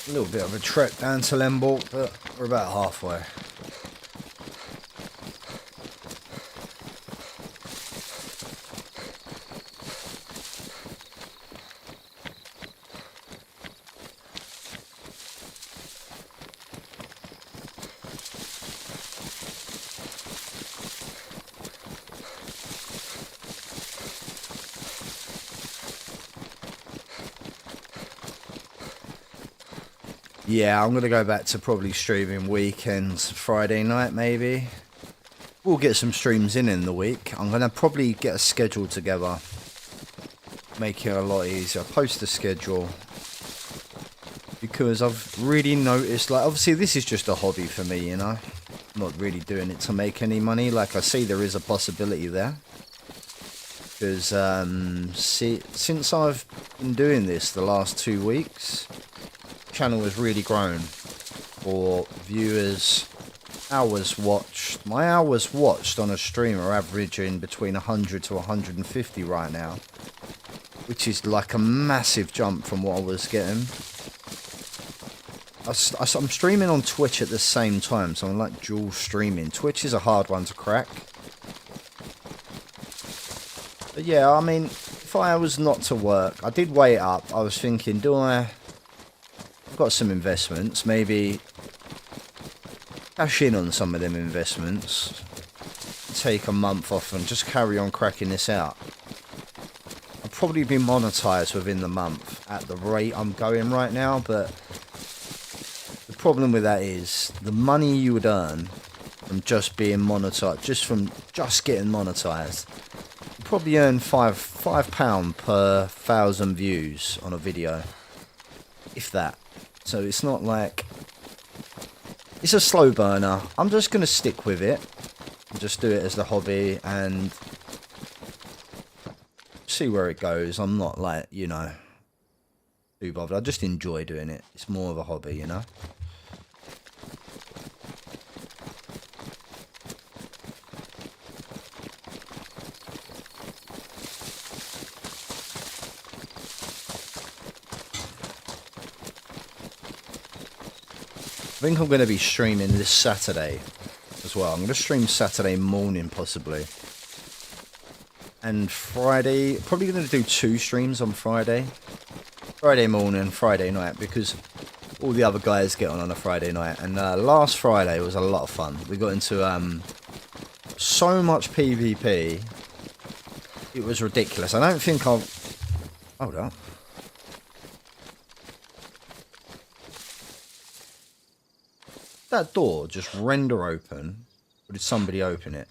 A little bit of a trek down to Lemborg, but we're about halfway. Yeah, I'm going to go back to probably streaming weekends, Friday night maybe. We'll get some streams in the week. I'm going to probably get a schedule together. Make it a lot easier. Post a schedule. Because I've really noticed, like, obviously this is just a hobby for me, you know. I'm not really doing it to make any money. Like I see there is a possibility there. Because, since I've been doing this the last 2 weeks... channel has really grown for viewers, hours watched. My hours watched on a stream are averaging between 100 to 150 right now, which is like a massive jump from what I was getting. I'm streaming on Twitch at the same time, so I'm like dual streaming. Twitch is a hard one to crack. But yeah, I mean, if I was not to work, I did weigh it up. I was thinking, I've got some investments, maybe cash in on some of them investments, take a month off and just carry on cracking this out. I'll probably be monetized within the month at the rate I'm going right now, but the problem with that is the money you would earn from just being monetized, just getting monetized, you probably earn £5 per 1,000 views on a video, if that. So it's not like... it's a slow burner. I'm just going to stick with it. Just do it as the hobby and see where it goes. I'm not like, you know, too bothered. I just enjoy doing it. It's more of a hobby, you know. I think I'm going to be streaming this Saturday as well. I'm going to stream Saturday morning possibly. And Friday, probably going to do 2 streams on Friday. Friday morning, Friday night, because all the other guys get on a Friday night. And last Friday was a lot of fun. We got into so much PvP. It was ridiculous. I don't think I'll... Hold up. That door just render open, or did somebody open it?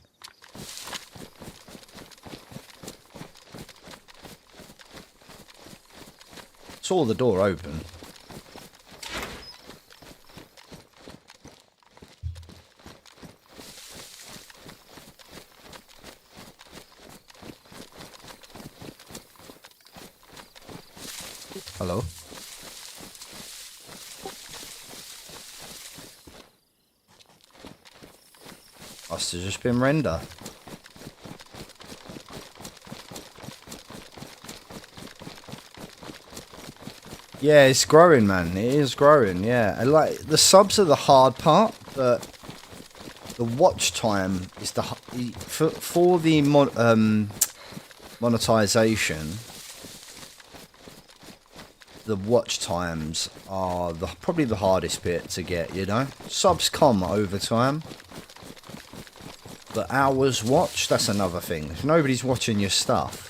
Saw the door open. Hello? Must have just been render. Yeah, it's growing, man. It is growing, yeah. And like, the subs are the hard part, but the watch time is the... For the monetization, the watch times are probably the hardest bit to get, you know? Subs come over time. But hours watched, that's another thing. If nobody's watching your stuff.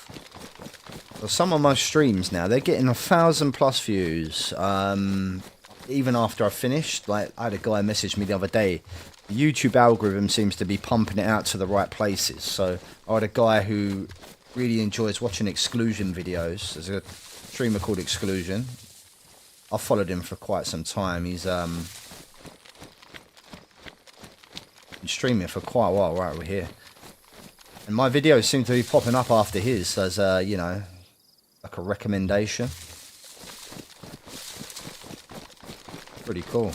Well, some of my streams now, they're getting 1,000+ views. Even after I finished, like, I had a guy message me the other day. The YouTube algorithm seems to be pumping it out to the right places. So I had a guy who really enjoys watching exclusion videos. There's a streamer called Exclusion. I've followed him for quite some time. He's been streaming for quite a while right over here. And my videos seem to be popping up after his as, you know, like a recommendation. Pretty cool.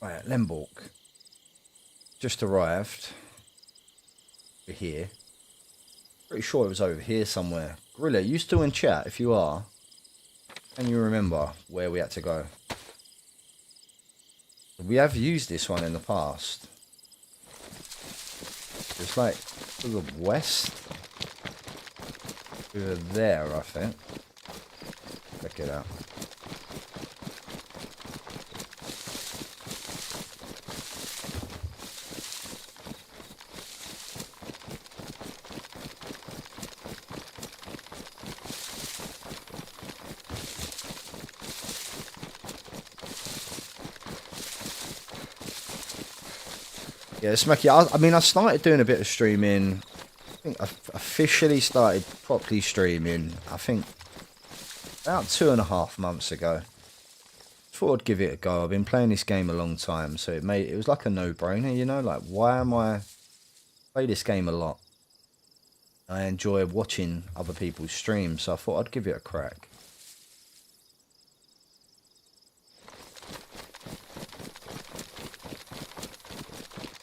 Right, Lemborg. Just arrived. We're here. Pretty sure it was over here somewhere. Gorilla, you still in chat? If you are, can you remember where we had to go? We have used this one in the past. It's like to the west. Over there, I think. Check it out. Yeah, Smacky, I mean, I started doing a bit of streaming. I think I officially started properly streaming, I think, about 2.5 months ago. Thought I'd give it a go. I've been playing this game a long time, so it was like a no-brainer, you know? Like, why am I... play this game a lot. I enjoy watching other people's streams, so I thought I'd give it a crack.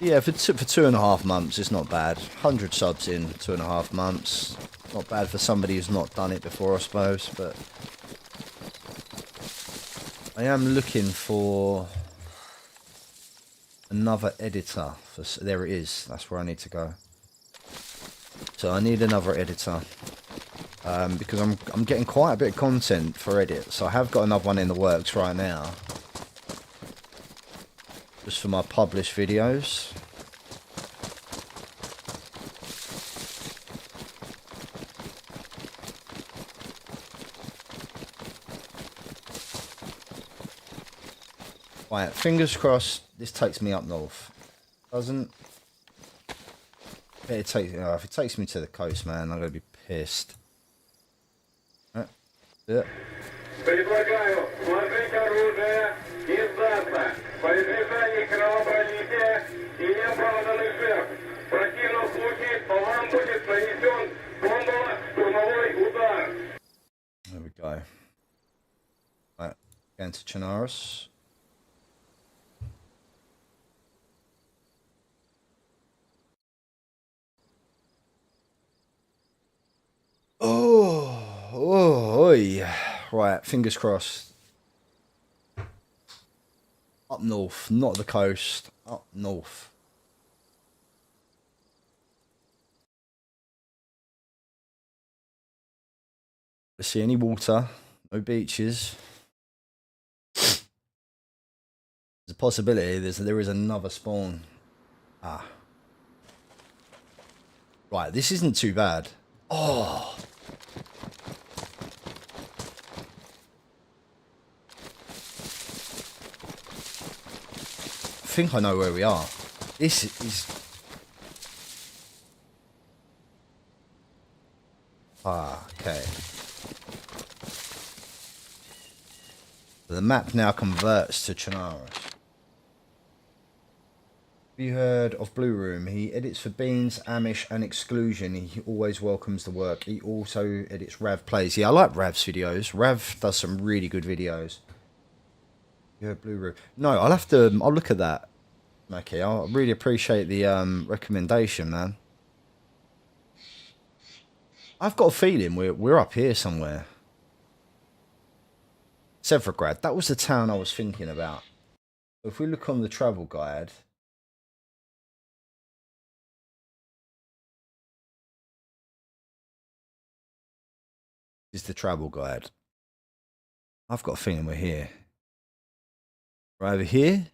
Yeah, for 2.5 months, it's not bad. 100 subs in 2.5 months. Not bad for somebody who's not done it before, I suppose, but... I am looking for... another editor. There it is. That's where I need to go. So I need another editor. Because I'm getting quite a bit of content for edit. So I have got another one in the works right now. Just for my published videos. Right, fingers crossed this takes me up north. Doesn't. If it takes me to the coast, man, I'm gonna be pissed. Right. Yeah. Предлагаю сложить оружие и сдаться. По избежанию кровопролития и неоправданных жертв. В противном случае по вам будет нанесен бомбово-штурмовой удар. There we go. Right, going to Chinarus. Oh, Oi. Right, fingers crossed. Up north, not the coast. Up north. Let's see any water. No beaches. There's a possibility there is another spawn. Ah. Right, this isn't too bad. Oh. I think I know where we are. This is... Ah, okay. The map now converts to Chernarus. Have you heard of Blue Room? He edits for Beans, Amish and Exclusion. He always welcomes the work. He also edits Rav Plays. Yeah, I like Rav's videos. Rav does some really good videos. You heard Blue Room? No, I'll look at that, Mackie. I really appreciate the recommendation, man. I've got a feeling we're up here somewhere. Severograd, that was the town I was thinking about. If we look on the travel guide, this is the travel guide. I've got a feeling we're here. We're over here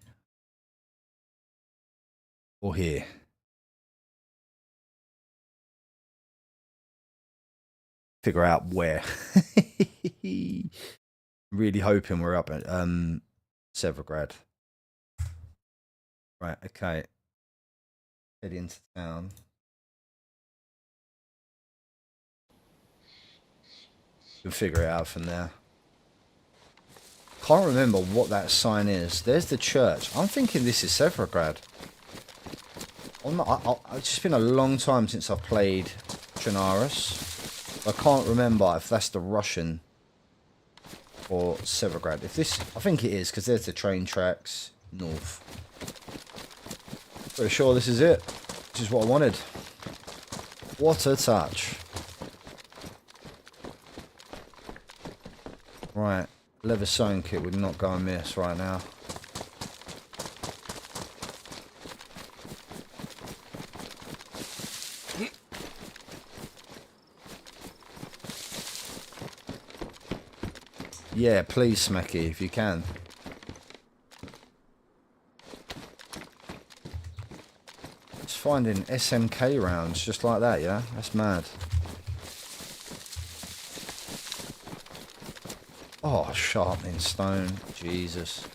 or here. Figure out where. Really hoping we're up at Severograd. Right, okay. Head into town. We'll figure it out from there. Can't remember what that sign is. There's the church. I'm thinking this is Severograd. It's just been a long time since I've played Chinarus. I can't remember if that's the Russian or Severograd. If this, I think it is, because there's the train tracks north. Pretty sure this is it. This is what I wanted. What a touch. Right, leather sewing kit would not go amiss right now. Yeah, please, Smacky, if you can. Just finding SMK rounds just like that, yeah? That's mad. Oh, sharpening stone. Jesus.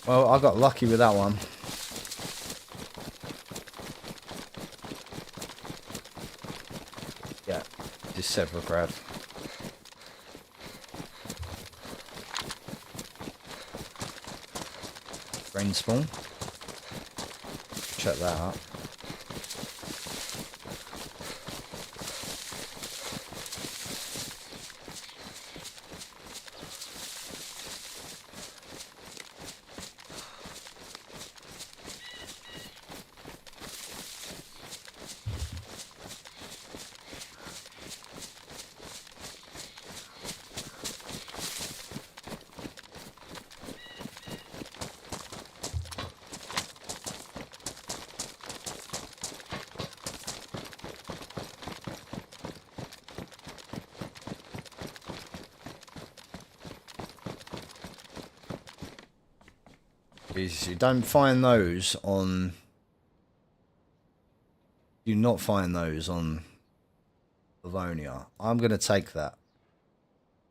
Well, I got lucky with that one. Yeah, just Severograd. Rain spawn. Check that out. You don't find those on... Do not find those on Livonia. I'm going to take that.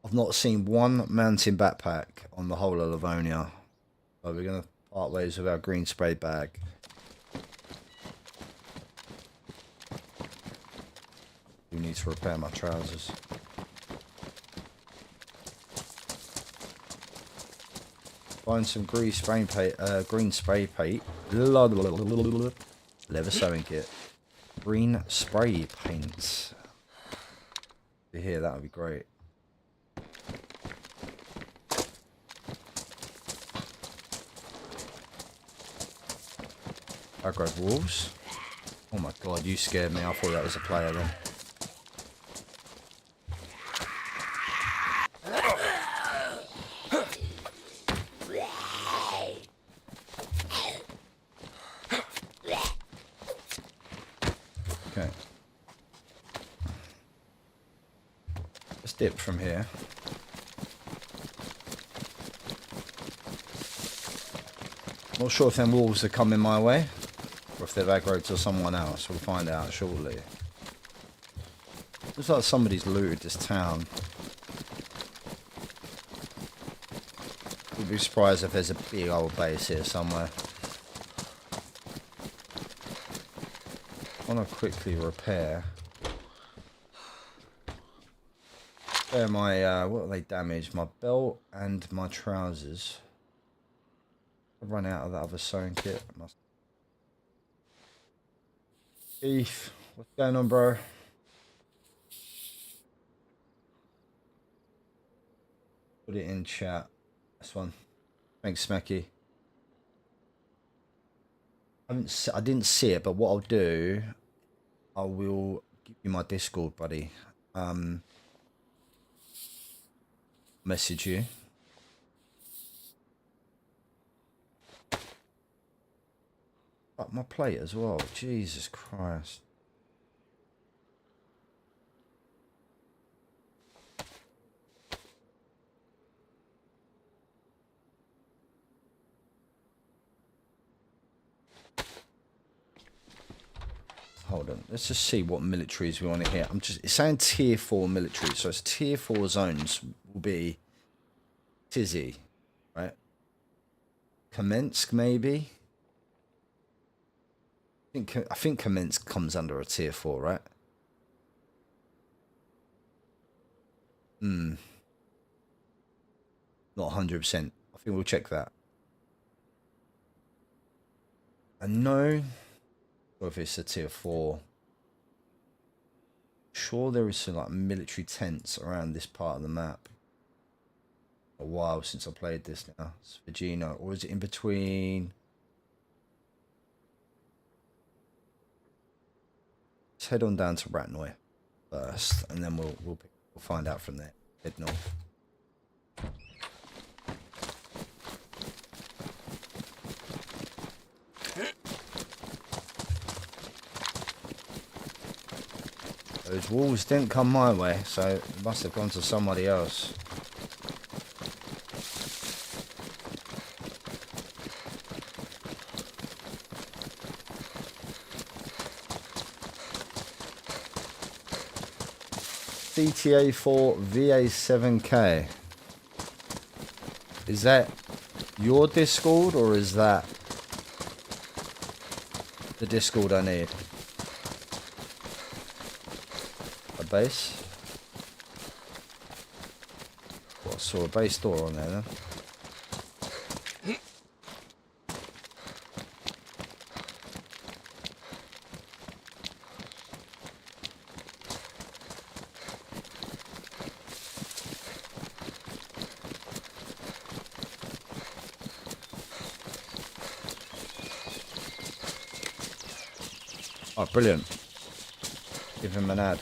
I've not seen one mountain backpack on the whole of Livonia. So we're going to part ways with our green spray bag. Do need to repair my trousers. Find some green spray paint. Leather sewing kit. Green spray paints. To hear that would be great. Aggro wolves. Oh my god, you scared me. I thought that was a player then. Okay. Let's dip from here. Not sure if them wolves are coming my way, or if they've aggroed to someone else. We'll find out shortly. Looks like somebody's looted this town. Wouldn't be surprised if there's a big old base here somewhere. I want to quickly repair. Repair my, what are they damaged? My belt and my trousers. I've run out of that other sewing kit. Beef, what's going on, bro? Put it in chat. This one. Thanks, Smacky. I didn't see it, but what I'll do, I will give you my Discord, buddy. Message you. Up my plate as well. Jesus Christ. Hold on. Let's just see what militaries we want to hit. It's saying tier 4 military, so it's tier 4 zones will be Tizzy, right? Kamensk maybe. I think Kamensk comes under a tier 4, right? Not 100%. I think we'll check that. I know if it's a tier 4. Sure there is some like military tents around this part of the map. A while since I played this now. It's Virginia, or is it in between? Let's head on down to Ratnoy first, and then we'll find out from there. Head north. Those wolves didn't come my way, so it must have gone to somebody else. CTA for VA7K. Is that your Discord, or is that the Discord I need? A base? Well, I saw a base door on there then. Oh, brilliant. Give him an ad.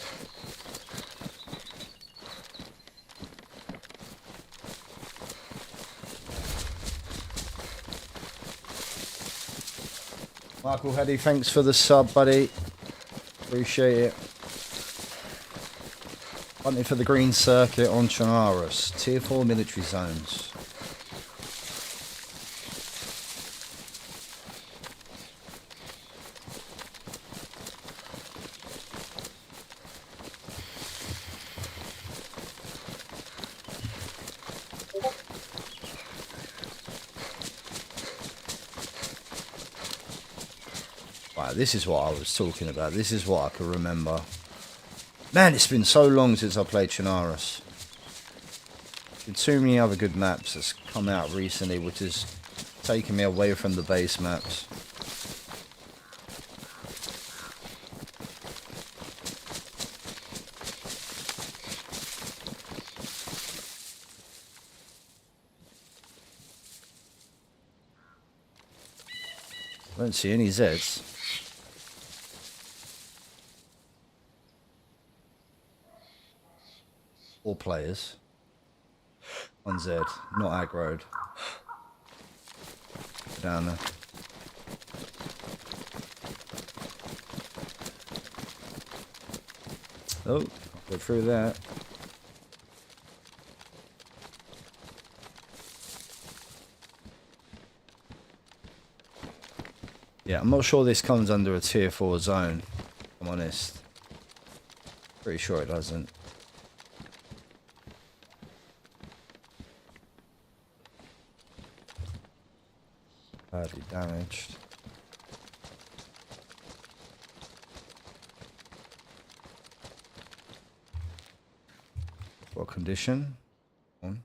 Michael Heddy, thanks for the sub, buddy. Appreciate it. Hunting for the green circuit on Chernarus. Tier 4 military zones. This is what I was talking about. This is what I can remember. Man, it's been so long since I played Chinarus. There's too many other good maps that's come out recently, which has taken me away from the base maps. don't see any Zs. All players. On Z, not aggroed. Down there. Oh, go through that. Yeah, I'm not sure this comes under a tier 4 zone, if I'm honest. Pretty sure it doesn't. Badly damaged. What condition? On.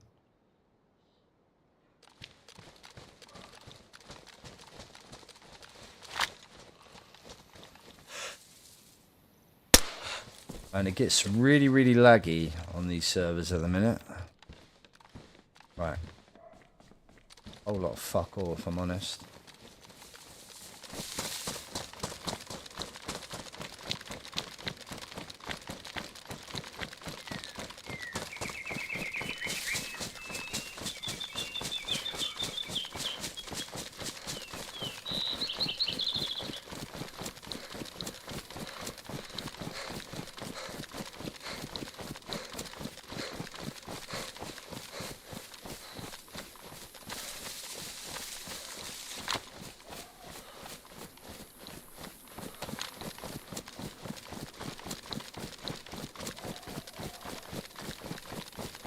And it gets really, really laggy on these servers at the minute. Right. A whole lot of fuck all, if I'm honest.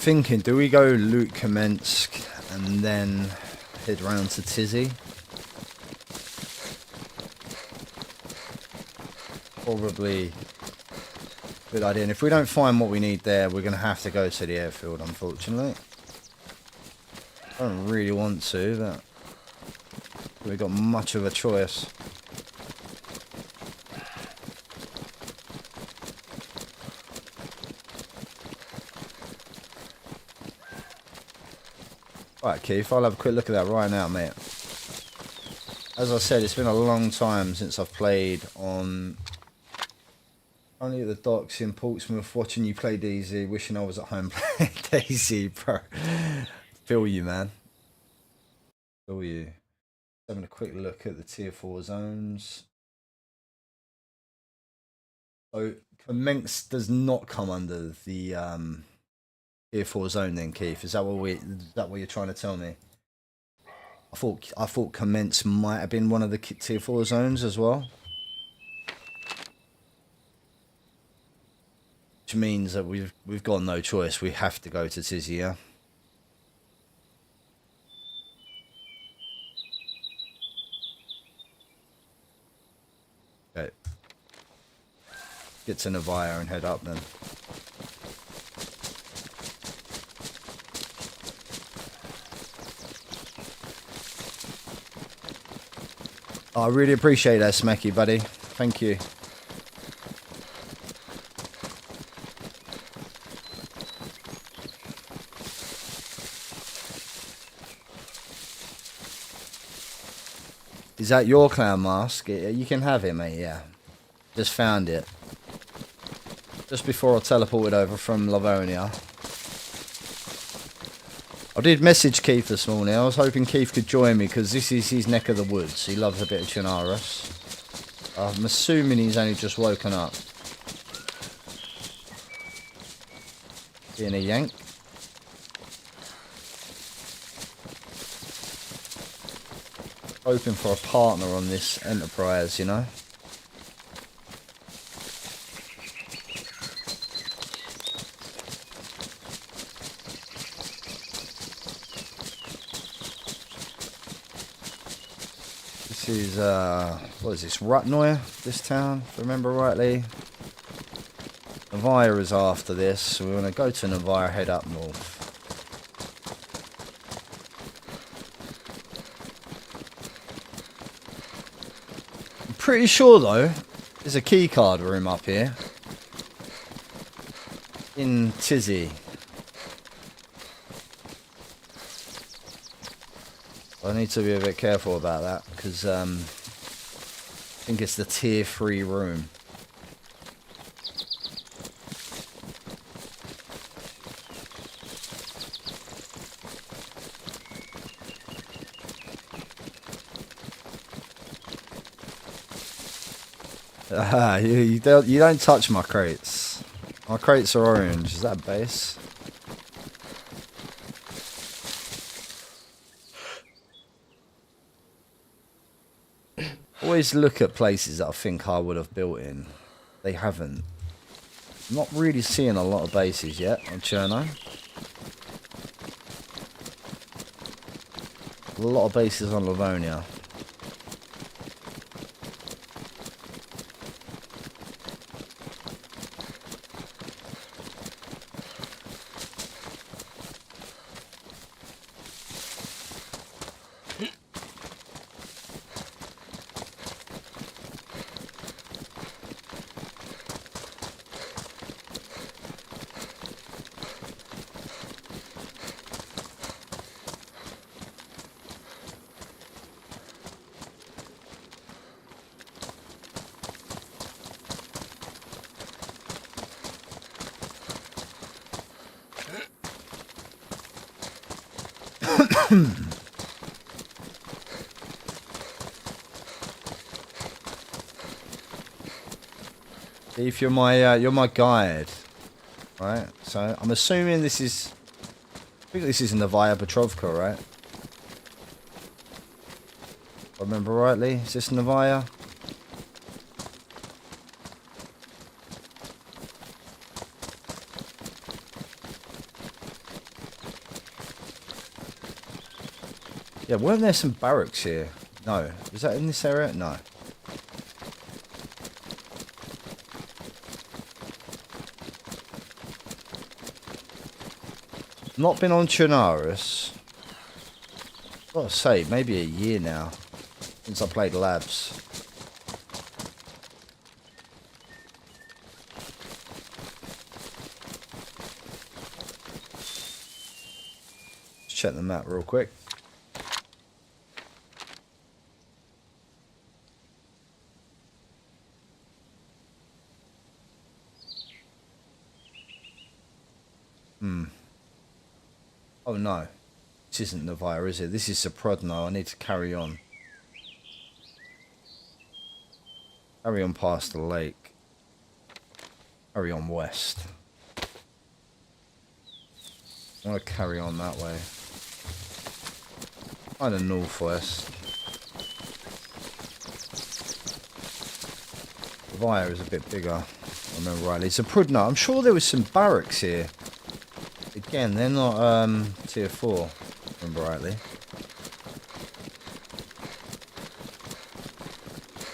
Thinking, do we go loot Kamensk and then head round to Tizzy? Probably a good idea. And if we don't find what we need there, we're going to have to go to the airfield, unfortunately. I don't really want to, but we've got much of a choice. Right, Keith, I'll have a quick look at that right now, mate. As I said, it's been a long time since I've played on... Only at the docks in Portsmouth, watching you play DayZ, wishing I was at home playing DayZ, bro. Feel you, man. Feel you. Having a quick look at the tier 4 zones. So, Kamensk does not come under the... tier 4 zone then, Keith. Is that what you're trying to tell me? I thought Commence might have been one of the tier 4 zones as well. Which means that we've got no choice. We have to go to Tizzy, yeah? Okay. Get to Novaya and head up then. I really appreciate that, Smacky, buddy. Thank you. Is that your clown mask? You can have it, mate, yeah. Just found it. Just before I teleported over from Livonia. I did message Keith this morning. I was hoping Keith could join me because this is his neck of the woods. He loves a bit of Chinarus. I'm assuming he's only just woken up. Being a yank. Hoping for a partner on this enterprise, you know. This is, what is this, Rutnoy, this town, if I remember rightly. Novaya is after this, so we're going to go to Novaya, head up north. I'm pretty sure, though, there's a keycard room up here. In Tizzy. I need to be a bit careful about that, because think it's the tier 3 room. You don't touch my crates. My crates are orange. Is that a base? Always look at places that I think I would have built in. They haven't. I'm not really seeing a lot of bases yet on Cherno. A lot of bases on Livonia. If you're my guide, right? So I'm assuming this is. I think this is in the Via Petrovka, right? If I remember rightly, is this Novaya? Yeah, weren't there some barracks here? No. Was that in this area? No. Not been on Chernarus. Gotta say, maybe a year now since I played Labs. Let's check the map real quick. Oh no, this isn't Novaya, is it? This is Soprodno. I need to carry on. Carry on past the lake. Carry on west. I want to carry on that way. Kind of northwest. Novaya is a bit bigger, if I remember rightly. Soprodno. I'm sure there was some barracks here. Again, they're not tier 4, if I remember rightly.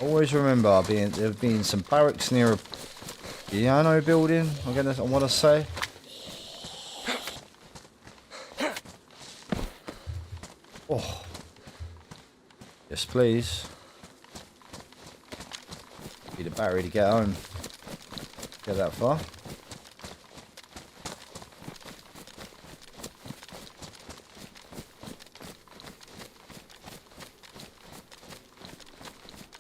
Always remember there being some barracks near a piano building, I want to say. Oh. Yes, please. Need a battery to get home. Get that far.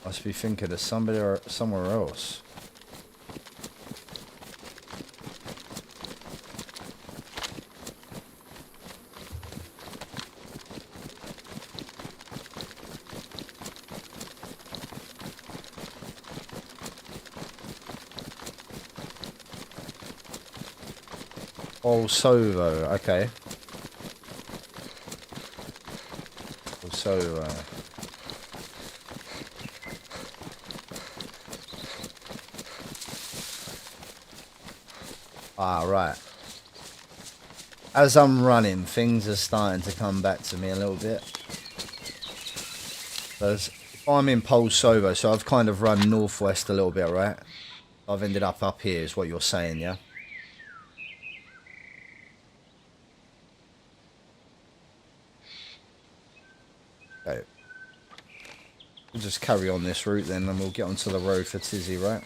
Must be thinking of somebody or somewhere else. Bolsovo, okay. Bolsovo. Ah, right. As I'm running, things are starting to come back to me a little bit. So if I'm in Bolsovo, so I've kind of run northwest a little bit, right? I've ended up here, is what you're saying, yeah? Okay. We'll just carry on this route then, and we'll get onto the road for Tizzy, right?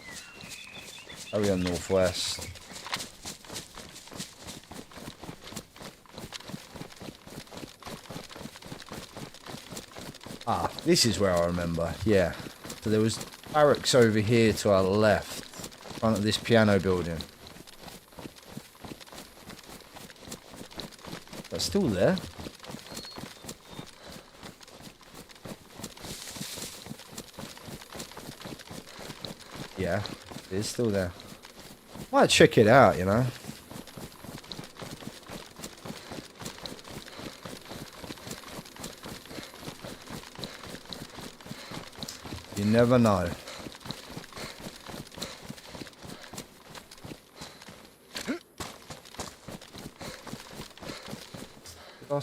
Carry on northwest. Ah, this is where I remember. Yeah. So there was barracks over here to our left, in front of this piano building. That's still there. Yeah, it is still there. Might check it out, you know. You never know. I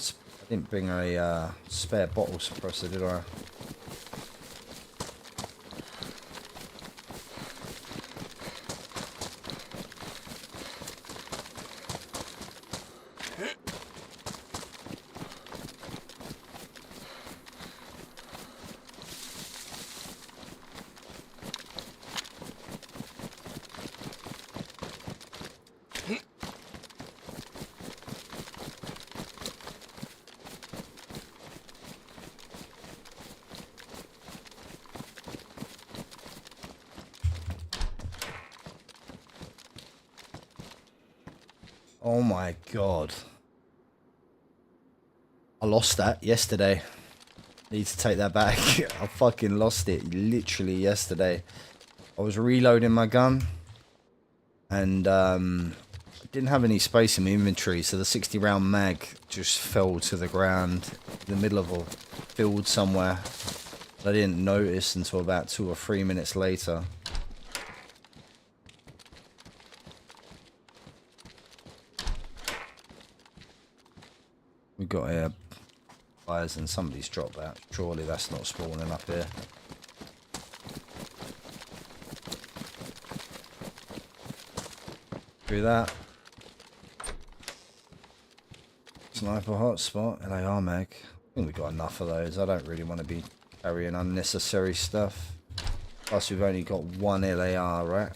didn't bring a spare bottle suppressor, did I? Oh my god. I lost that yesterday. Need to take that back. I fucking lost it literally yesterday. I was reloading my gun and didn't have any space in my inventory, so the 60 round mag just fell to the ground in the middle of a field somewhere. I didn't notice until about 2 or 3 minutes later. We got here fires and somebody's dropped that. Surely that's not spawning up here. Do that. Sniper hotspot, LAR mag. I think we got enough of those. I don't really want to be carrying unnecessary stuff. Plus we've only got one LAR, right?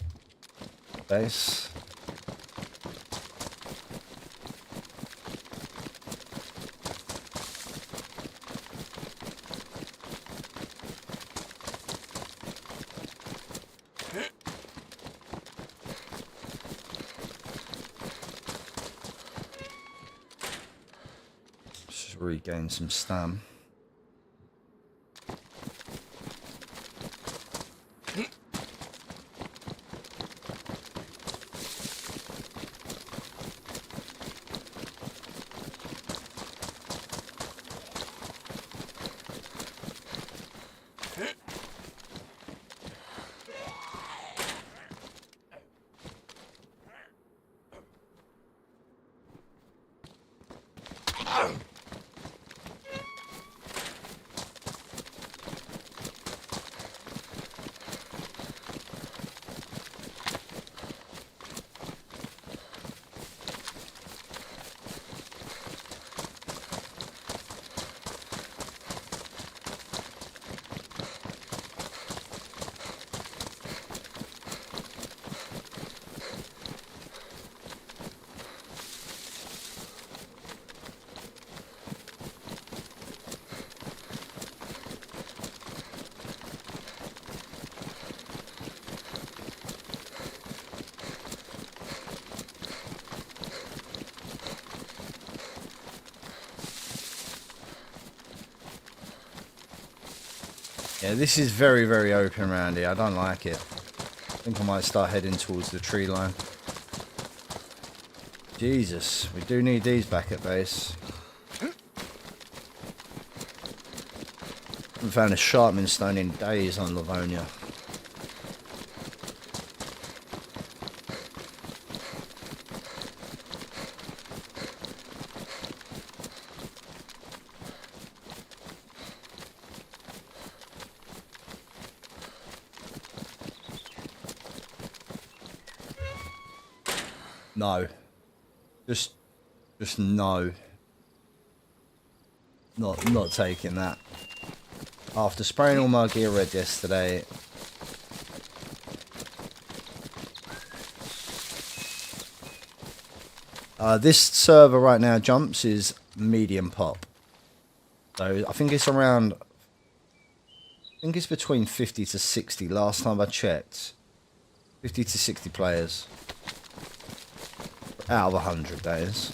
Base. Regain some stam. Yeah, this is very, very open around here. I don't like it. I think I might start heading towards the tree line. Jesus, we do need these back at base. I haven't found a sharpening stone in days on Livonia. No. Just no. Not taking that. After spraying all my gear red yesterday. This server right now jumps is medium pop. So I think it's around think it's between 50 to 60. Last time I checked, 50 to 60 players. Out of 100, that is.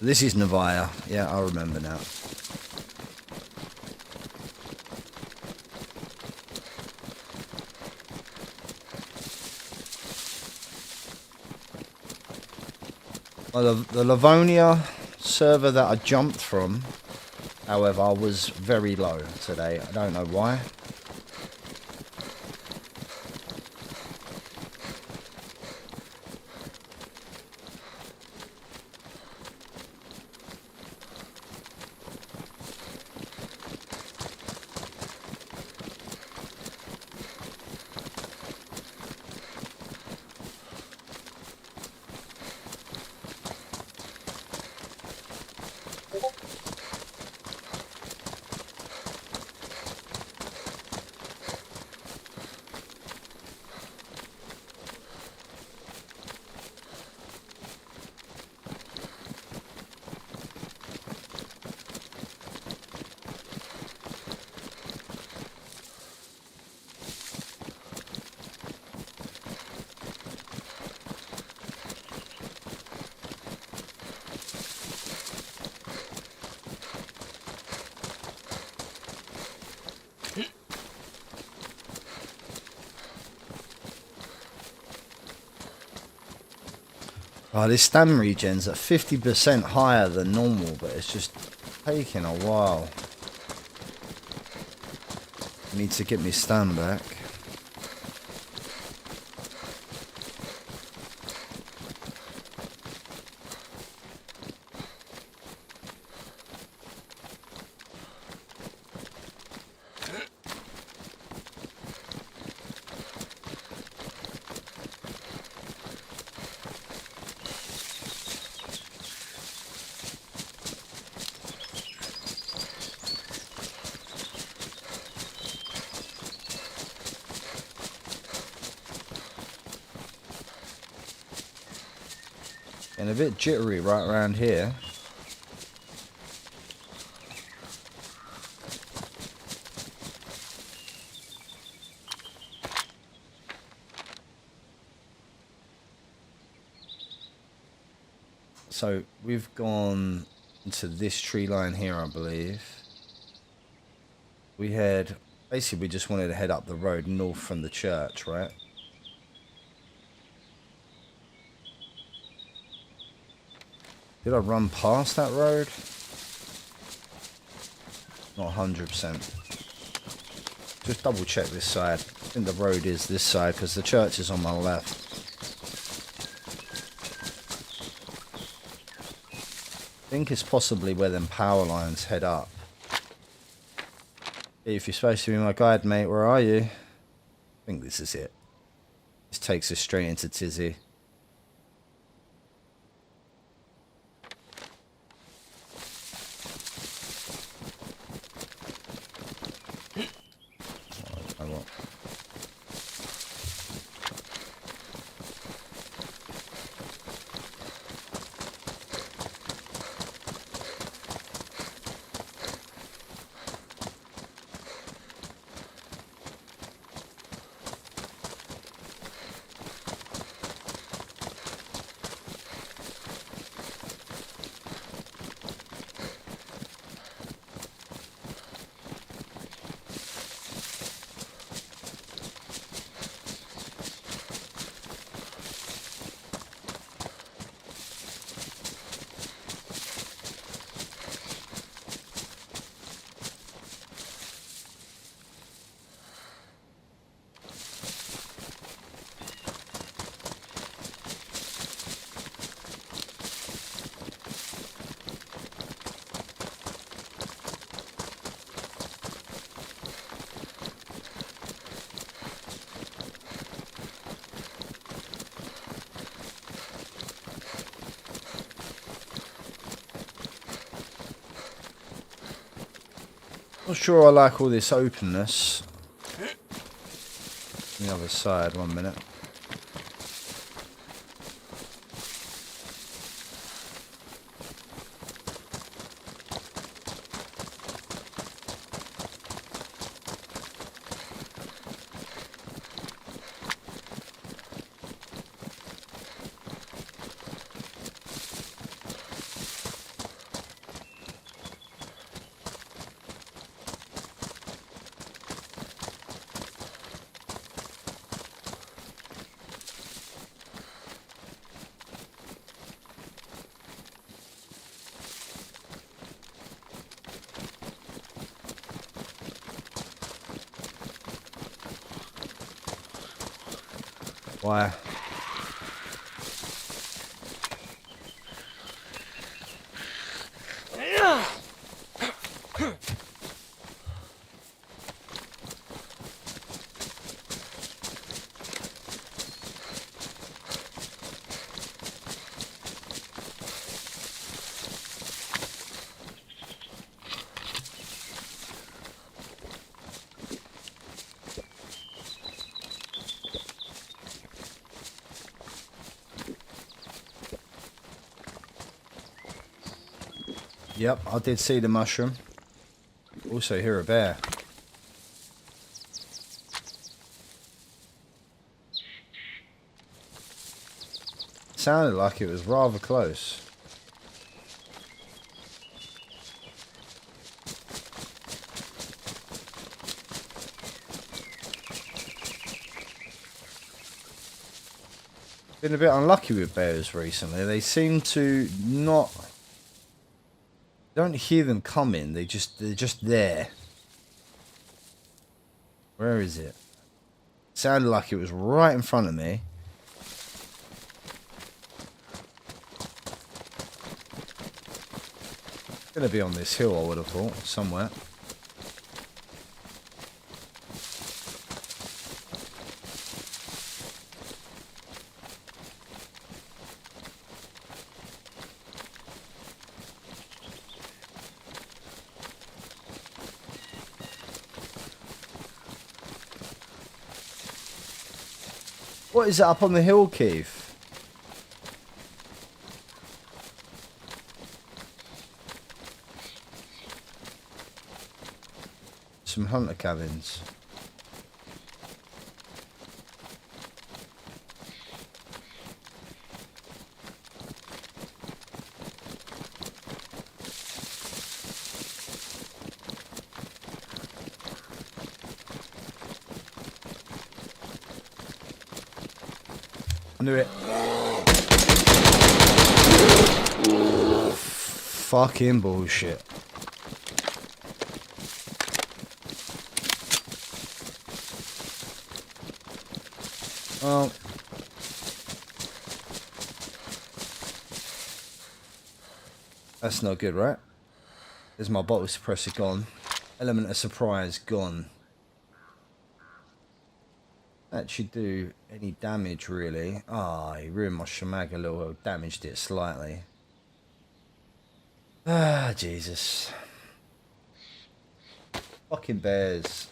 This is Livonia. Yeah, I remember now. Well, the Livonia server that I jumped from, however, was very low today. I don't know why. Oh, this stam regen's at 50% higher than normal, but it's just taking a while. I need to get my stam back. And a bit jittery right around here. So we've gone into this tree line here, I believe. Basically we just wanted to head up the road north from the church, right? Did I run past that road? Not 100%. Just double check this side. I think the road is this side because the church is on my left. I think it's possibly where them power lines head up. If you're supposed to be my guide, mate, where are you? I think this is it. This takes us straight into Tizzy. Not sure I like all this openness. On the other side, 1 minute. Why? Yep, I did see the mushroom. Also hear a bear. Sounded like it was rather close. Been a bit unlucky with bears recently. They seem to not... Don't hear them coming. They're just there. Where is it? Sounded like it was right in front of me. It's gonna be on this hill, I would have thought, somewhere. What is it up on the hill, Keith? Some hunter cabins. I knew it. Fucking bullshit. Well, that's not good, right? There's my bottle suppressor gone. Element of surprise gone. That should do any damage, really. Ah, he ruined my shemag a little, damaged it slightly. Ah, Jesus. Fucking bears.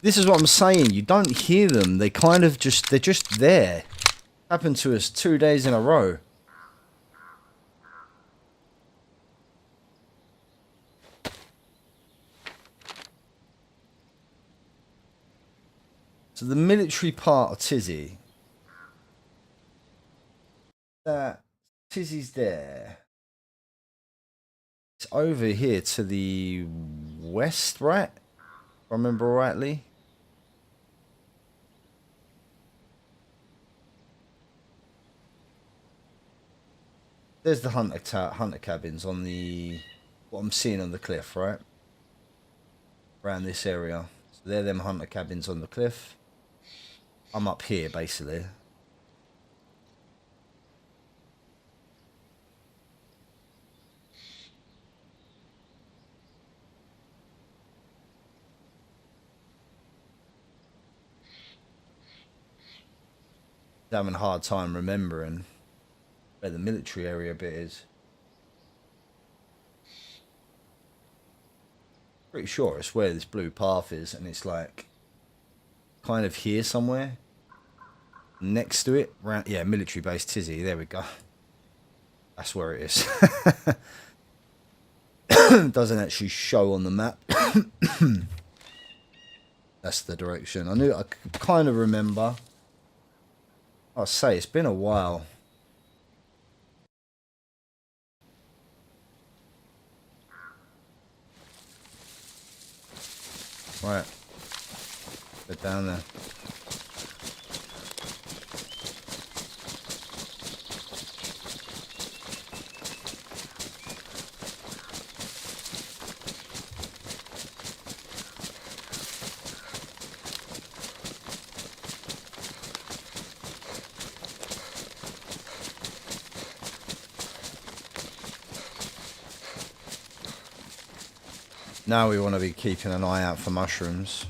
This is what I'm saying, you don't hear them, they kind of just, they're just there. Happened to us 2 days in a row. So the military part of Tizzy, that Tizzy's there. It's over here to the west, right? If I remember rightly. There's the hunter cabins on the, what I'm seeing on the cliff, right? Around this area. So they're them hunter cabins on the cliff. I'm up here, basically. Having a hard time remembering where the military area bit is. Pretty sure it's where this blue path is, and it's like kind of here somewhere. Next to it, round, yeah, military base Tizzy. There we go. That's where it is. Doesn't actually show on the map. That's the direction. I knew, I could kind of remember. I'll say it's been a while. Right. Get down there. Now we want to be keeping an eye out for mushrooms.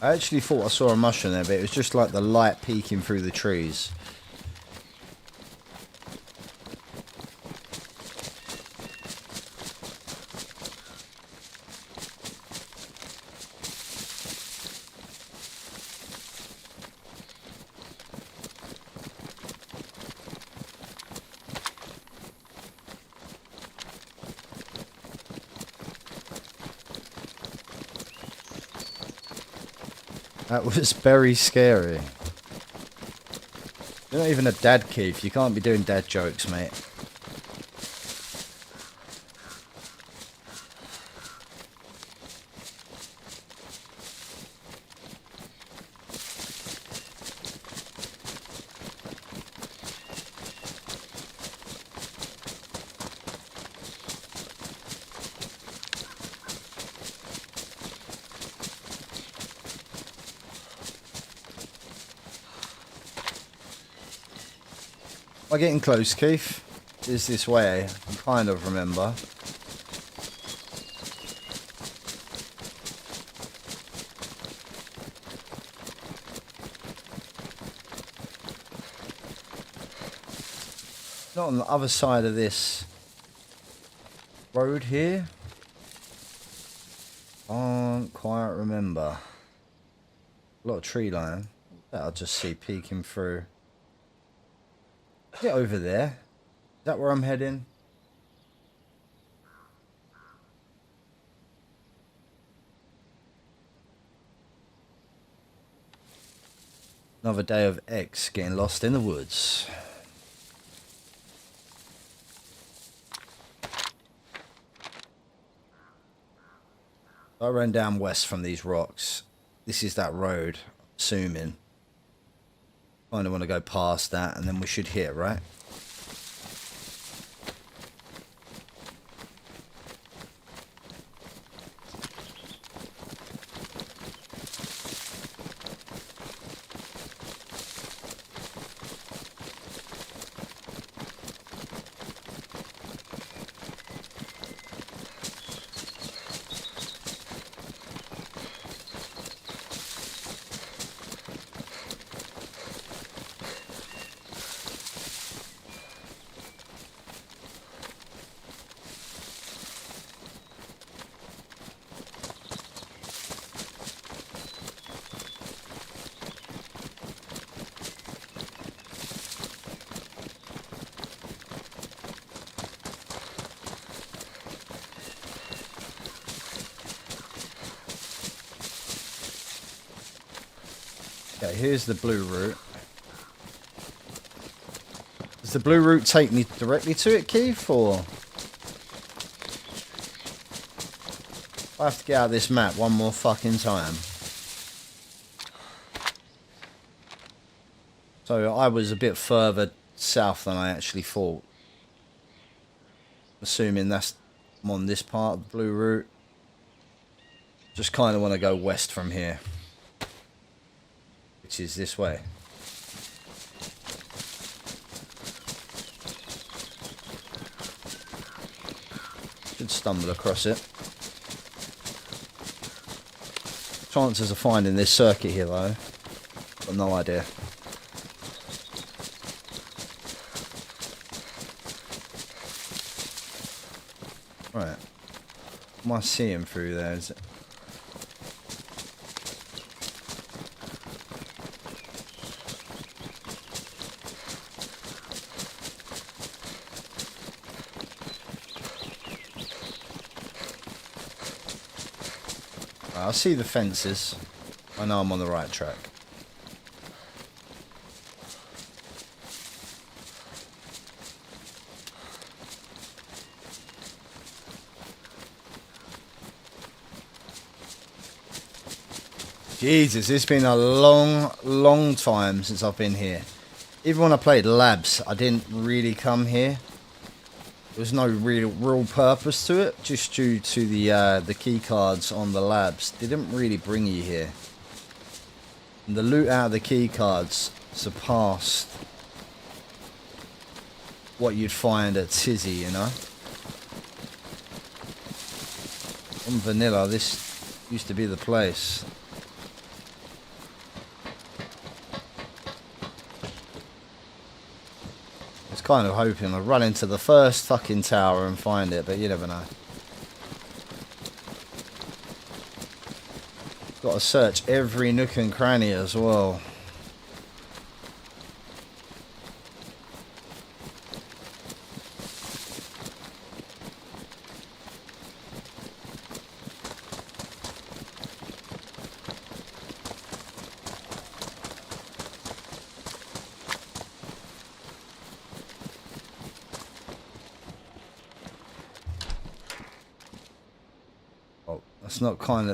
I actually thought I saw a mushroom there, but it was just like the light peeking through the trees. That was very scary. You're not even a dad, Keith. You can't be doing dad jokes, mate. Am I getting close, Keith? Is this way? I kind of remember. Not on the other side of this road here. Can't quite remember. A lot of tree line. That I'll just see peeking through. Get over there. Is that where I'm heading? Another day of X getting lost in the woods. I ran down west from these rocks. This is that road, assuming. Kind of want to go past that and then we should hit, right? Okay, here's the blue route. Does the blue route take me directly to it, Keith, or I have to get out of this map one more fucking time? So I was a bit further south than I actually thought. Assuming I'm on this part of the blue route. Just kind of want to go west from here. Which is this way. Should stumble across it. Chances of finding this circuit here though. Got no idea. Right. Am I seeing through there? Is it? I see the fences. I know I'm on the right track. Jesus, it's been a long time since I've been here. Even when I played labs, I didn't really come here. There was no real purpose to it, just due to the key cards on the labs. They didn't really bring you here. And the loot out of the key cards surpassed what you'd find at Tizzy, you know. On vanilla, this used to be the place. I was kind of hoping I'd run into the first fucking tower and find it, but you never know. Got to search every nook and cranny as well.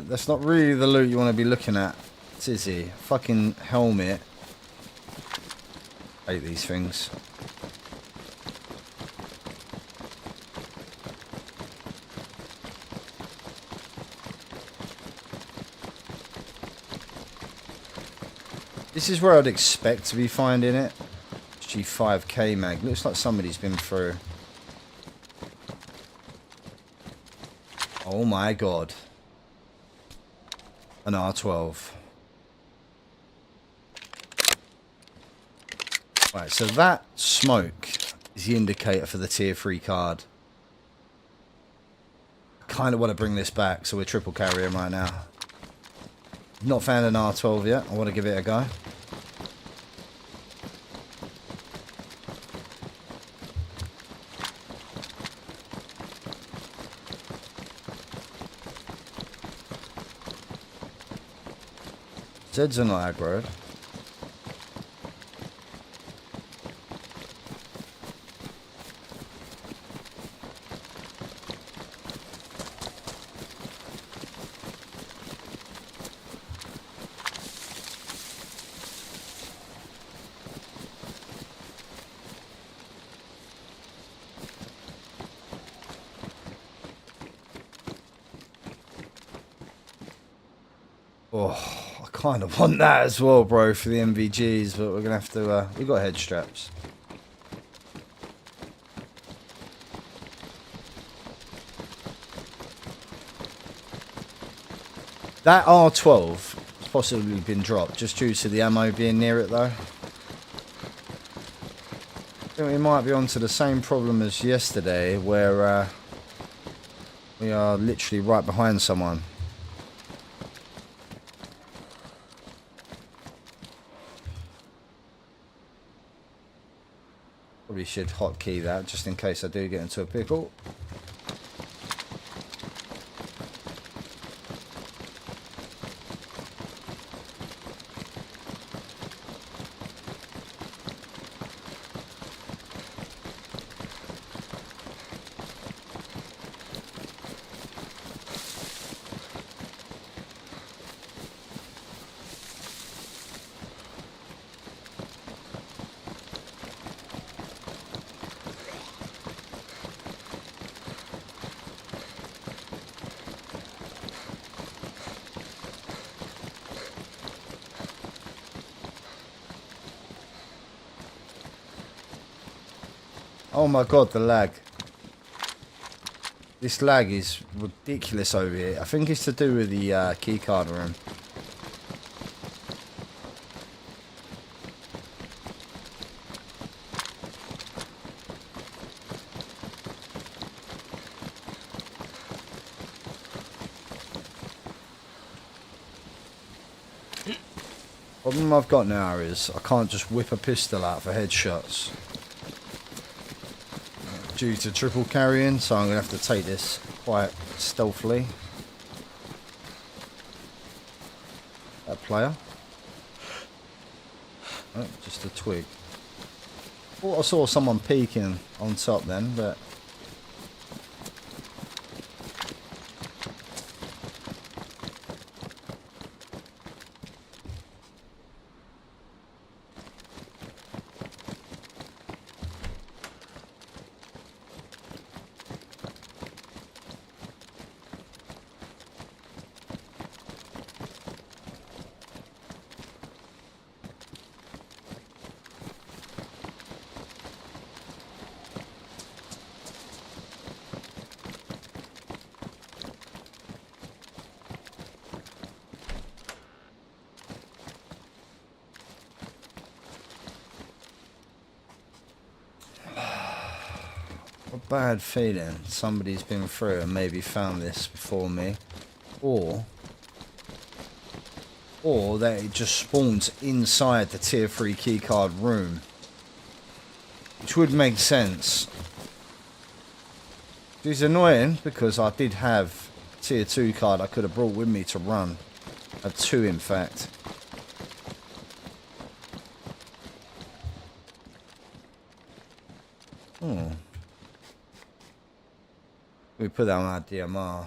That's not really the loot you want to be looking at, Tizzy. Fucking helmet. I hate these things. This is where I'd expect to be finding it. G5K mag. Looks like somebody's been through. Oh my god. An R12. Right, so that smoke is the indicator for the tier 3 card. I kind of want to bring this back, so we're triple carrying right now. Not found an R12 yet. I want to give it a go. Zeds are not aggroed. Oh. Kind of want that as well, bro, for the MVGs, but we're gonna have to. We got head straps. That R12 has possibly been dropped just due to the ammo being near it, though. I think we might be onto the same problem as yesterday, where we are literally right behind someone. Probably should hotkey that just in case I do get into a pickle. Oh my god, the lag. This lag is ridiculous over here. I think it's to do with the keycard room. Problem I've got now is I can't just whip a pistol out for headshots. Due to triple carrying, so I'm going to have to take this quite stealthily. That player. Oh, just a twig. Thought I saw someone peeking on top then, but... A bad feeling somebody's been through and maybe found this before me, or that it just spawns inside the tier 3 keycard room, which would make sense. It's annoying because I did have tier 2 card I could have brought with me to run. I had 2 in fact. Oh. We put that on our DMR.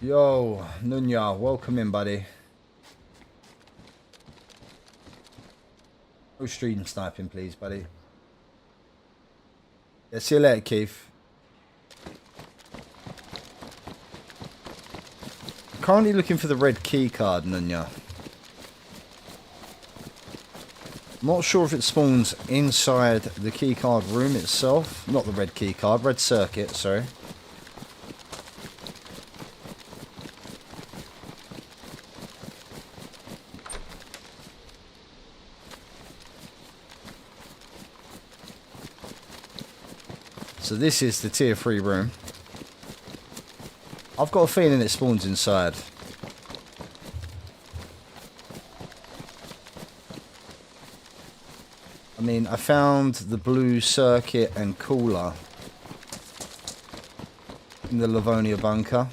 Yo, Nunya, welcome in, buddy. No stream sniping, please, buddy. Yeah, see you later, Keith. I'm currently looking for the red key card, Nunya. I'm not sure if it spawns inside the key card room itself. Not the red key card, red circuit, sorry. So this is the tier 3 room. I've got a feeling it spawns inside. I mean, I found the blue circuit and cooler in the Livonia bunker.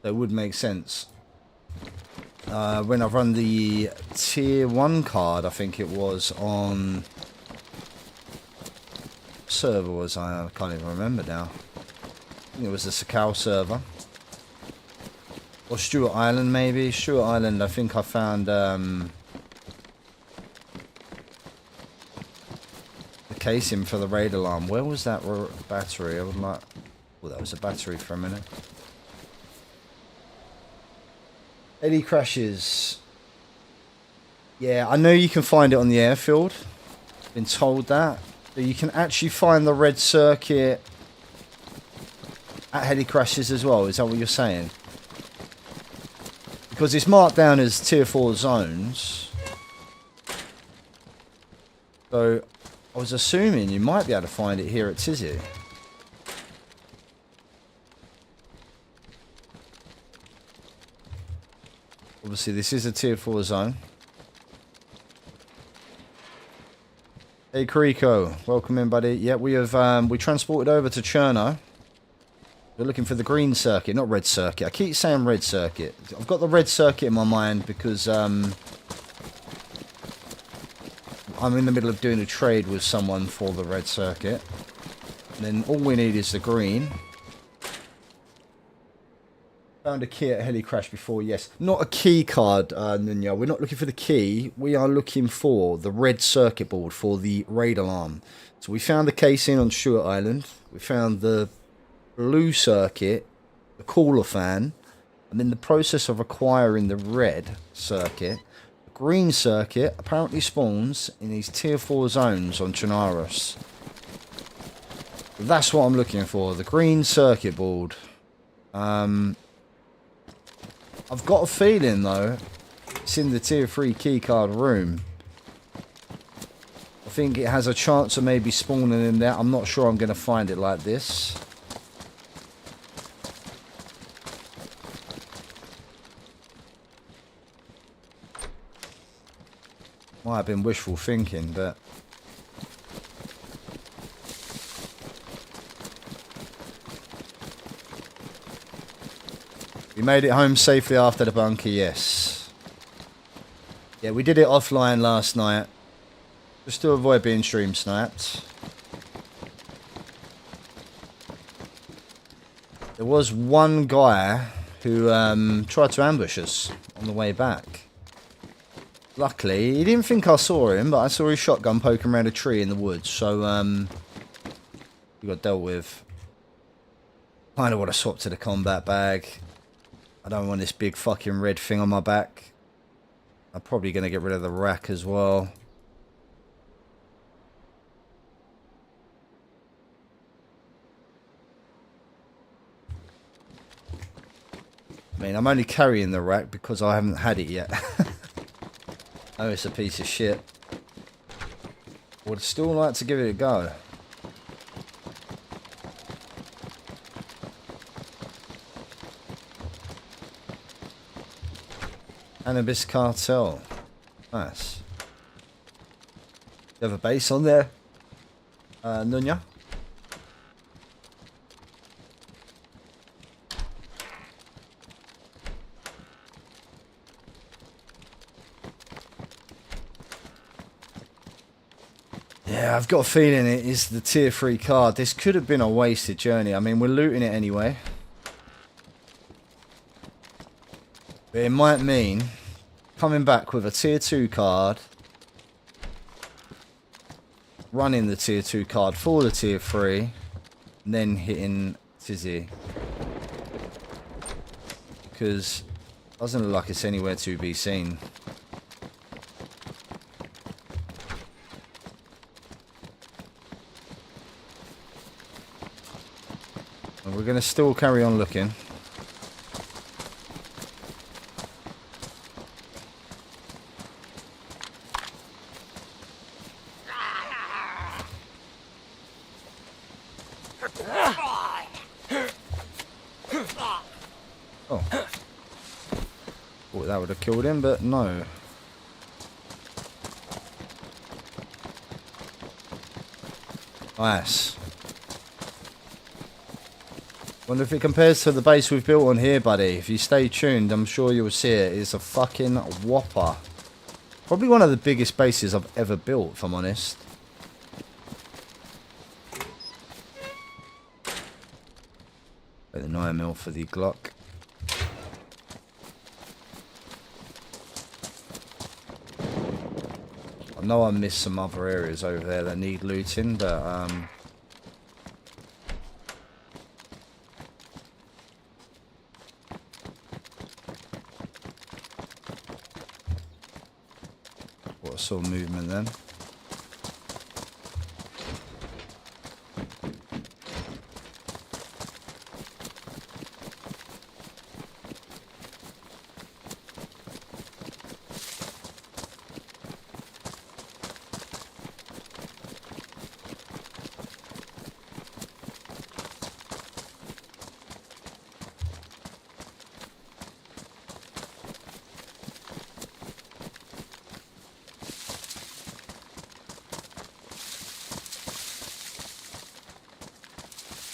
That would make sense. When I run the tier 1 card, I think it was on... server was I can't even remember now. I think it was the Sakau server. Or Stewart Island maybe. Stewart Island, I think I found the casing for the raid alarm. Where was that battery? I would like... oh, that was a battery for a minute. Heli crashes. Yeah, I know you can find it on the airfield. Been told that. But you can actually find the red circuit at heli crashes as well. Is that what you're saying? Because it's marked down as tier 4 zones. So I was assuming you might be able to find it here at Tizzy. Obviously this is a tier 4 zone. Hey Kriko, welcome in, buddy. Yeah, we have we transported over to Cherno. We're looking for the green circuit, not red circuit. I keep saying red circuit. I've got the red circuit in my mind because I'm in the middle of doing a trade with someone for the red circuit. And then all we need is the green. Found a key at heli crash before, yes. Not a key card, Nunya. We're not looking for the key. We are looking for the red circuit board for the raid alarm. So we found the casing on Stewart Island. We found the blue circuit, the cooler fan. I'm in the process of acquiring the red circuit. The green circuit apparently spawns in these tier 4 zones on Chinarus. That's what I'm looking for. The green circuit board. I've got a feeling, though, it's in the tier 3 keycard room. I think it has a chance of maybe spawning in there. I'm not sure I'm going to find it like this. Might have been wishful thinking, but... we made it home safely after the bunker, yes. Yeah, we did it offline last night. Just to avoid being stream sniped. There was one guy who tried to ambush us on the way back. Luckily, he didn't think I saw him, but I saw his shotgun poking around a tree in the woods, so we got dealt with. Kinda want to swap to the combat bag. I don't want this big fucking red thing on my back. I'm probably going to get rid of the rack as well. I mean, I'm only carrying the rack because I haven't had it yet. Oh, it's a piece of shit. Would still like to give it a go. Cannabis Cartel. Nice. You have a base on there, Nunya? Yeah, I've got a feeling it is the tier 3 card. This could have been a wasted journey. I mean, we're looting it anyway. But it might mean coming back with a tier 2 card, running the tier 2 card for the tier 3, and then hitting Tizzy. Because it doesn't look like it's anywhere to be seen. And we're going to still carry on looking. Oh. Thought that would have killed him, but no. Nice. Wonder if it compares to the base we've built on here, buddy. If you stay tuned, I'm sure you'll see it. It's a fucking whopper. Probably one of the biggest bases I've ever built, if I'm honest. The 9mm for the Glock. I know I missed some other areas over there that need looting, but what sort of movement then?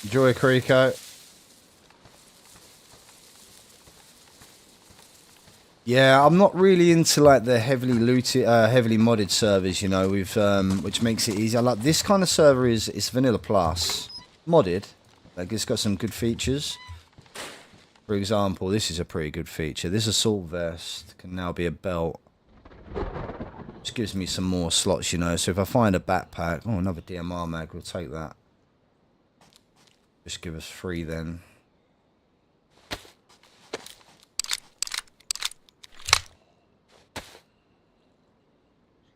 Enjoy, Kriko. Yeah, I'm not really into like the heavily looted, heavily modded servers, you know, with which makes it easier. Like this kind of server is vanilla plus modded. Like it's got some good features. For example, this is a pretty good feature. This assault vest can now be a belt. Which gives me some more slots, you know. So if I find a backpack, oh, another DMR mag, we'll take that. Just give us 3 then.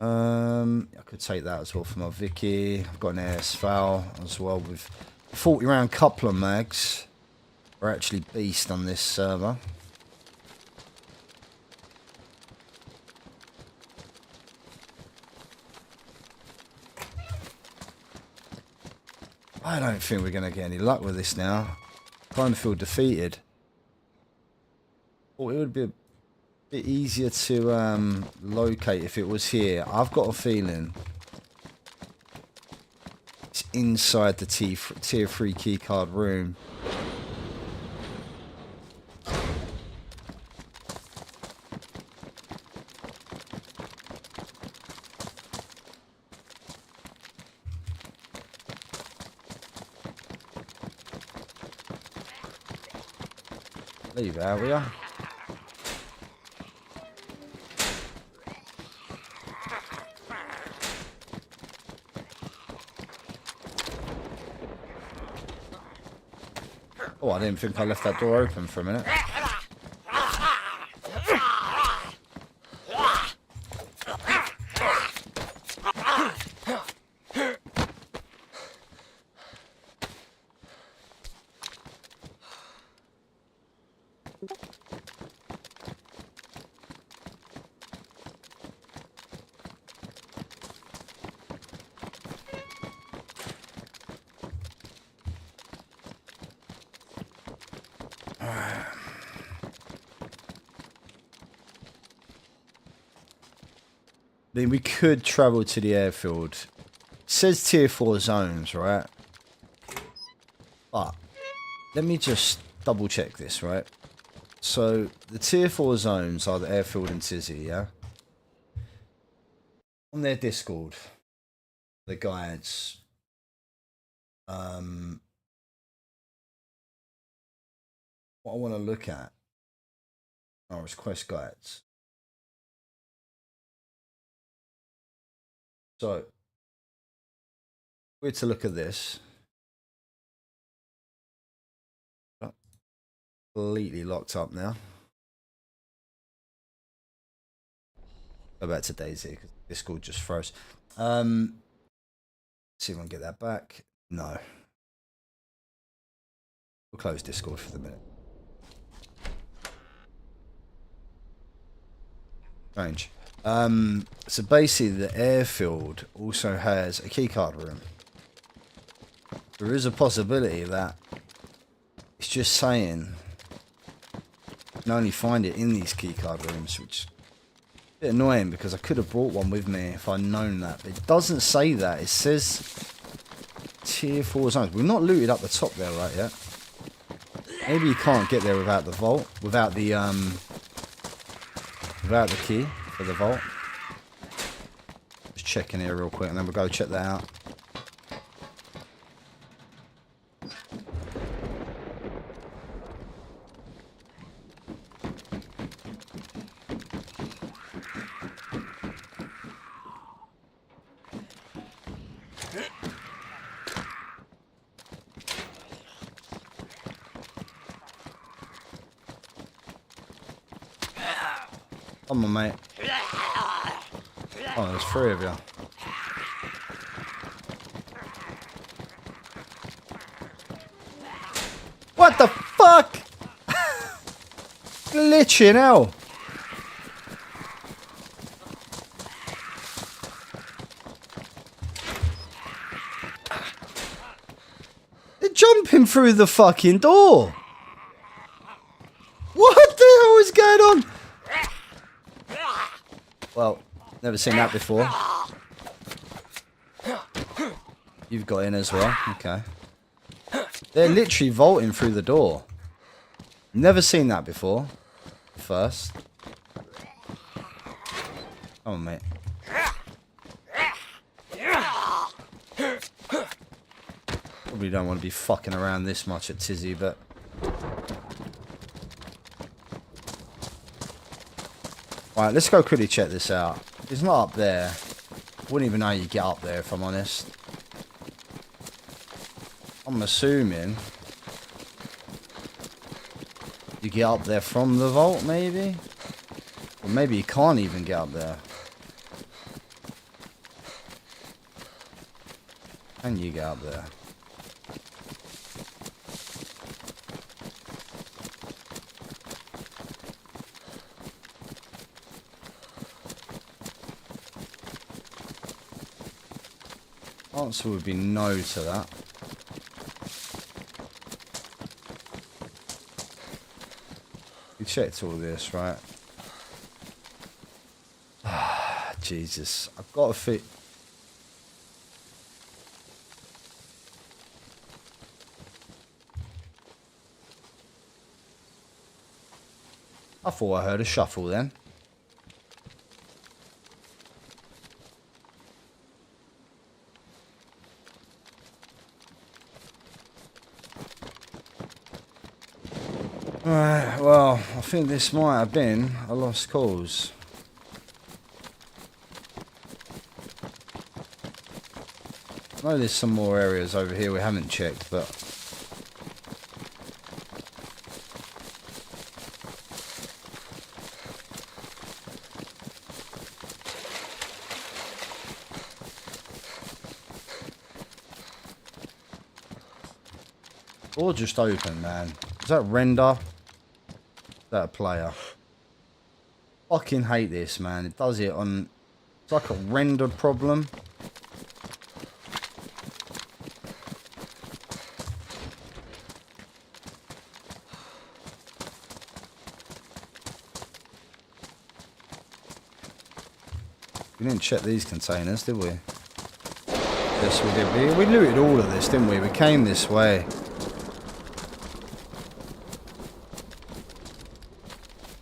I could take that as well for my Vicky. I've got an ASFAL as well with 40 round coupler mags. We're actually beast on this server. I don't think we're going to get any luck with this now. I kind of feel defeated. Oh, it would be a bit easier to locate if it was here. I've got a feeling it's inside the tier 3 keycard room. Leave it out, will ya? Oh, I didn't think I left that door open for a minute. I mean, we could travel to the airfield. It says tier 4 zones, right? But let me just double check this, right? So the tier 4 zones are the airfield and Tizzy, yeah? On their Discord, the guides, what I want to look at are quest guides. So we're to look at this. Completely locked up now. Go back to DayZ because Discord just froze. See if I can get that back. No. We'll close Discord for the minute. Strange. So basically the airfield also has a keycard room. There is a possibility that it's just saying you can only find it in these keycard rooms, which is a bit annoying because I could have brought one with me if I'd known that. But it doesn't say that. It says tier 4 zones. We're not looted up the top there right yet. Maybe you can't get there without the vault, without the key for the vault. Just checking here real quick and then we'll go check that out. Come on, mate. Oh, there's 3 of you. What the fuck? Glitching hell. They're jumping through the fucking door. What the hell is going on? Well, never seen that before. You've got in as well. Okay. They're literally vaulting through the door. Never seen that before. First. Come on, mate. Probably don't want to be fucking around this much at Tizzy, but... Right, let's go quickly check this out. It's not up there. Wouldn't even know you get up there, if I'm honest. I'm assuming you get up there from the vault, maybe? Or maybe you can't even get up there. Can you get up there? Answer would be no to that. We checked all this, right? Ah, Jesus. I've got to fit. I thought I heard a shuffle then. Right, well, I think this might have been a lost cause. I know there's some more areas over here we haven't checked, but... Or just open, man. Is that render? Is that a player? Fucking hate this, man. It does it on... It's like a render problem. We didn't check these containers, did we? Yes, we did. We looted all of this, didn't we? We came this way.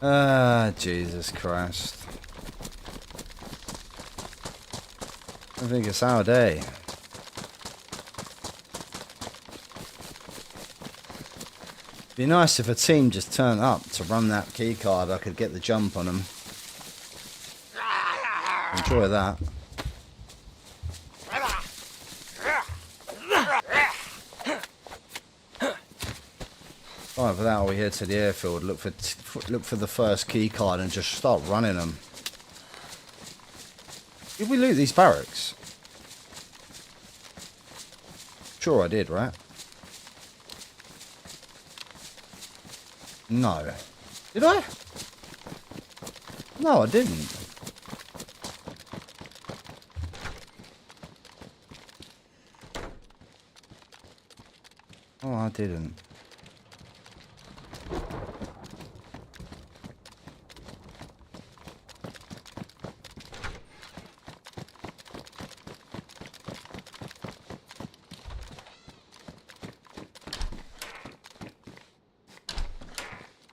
Ah, Jesus Christ. I think it's our day. Be nice if a team just turned up to run that key card. I could get the jump on them. Enjoy that. Alright, for that, we're here to the airfield. Look for the first key card and just start running them. Did we loot these barracks? Sure I did, right? No. Did I? No, I didn't. Oh, I didn't.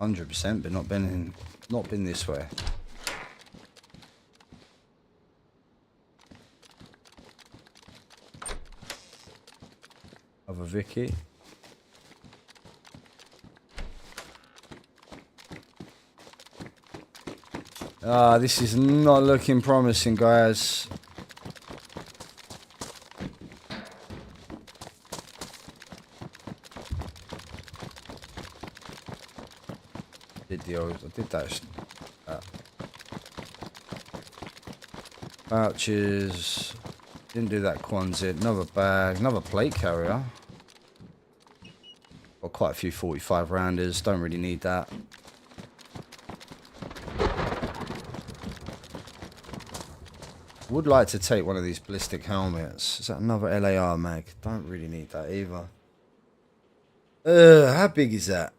%, but not been this way. Of a Vicky. Ah, this is not looking promising, guys. I did that. Pouches. Didn't do that Quonset. Another bag. Another plate carrier. Got quite a few 45 rounders. Don't really need that. Would like to take one of these ballistic helmets. Is that another LAR mag? Don't really need that either. How big is that?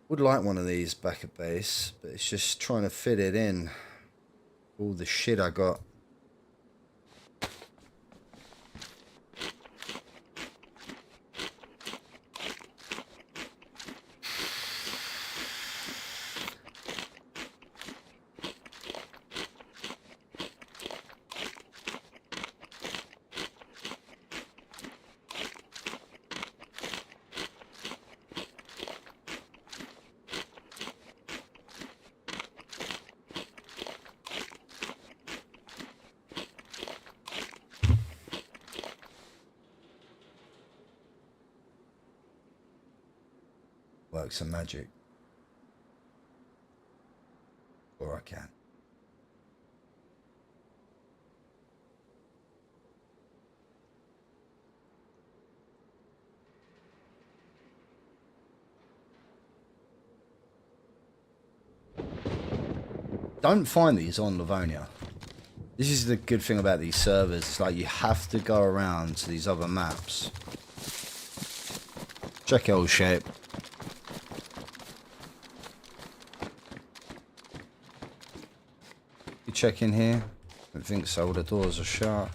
Would like one of these back at base, but it's just trying to fit it in. All the shit I got. Work some magic. Or I can. Don't find these on Livonia. This is the good thing about these servers. It's like you have to go around to these other maps. Check L shape. You check in here? I don't think so. All the doors are shut.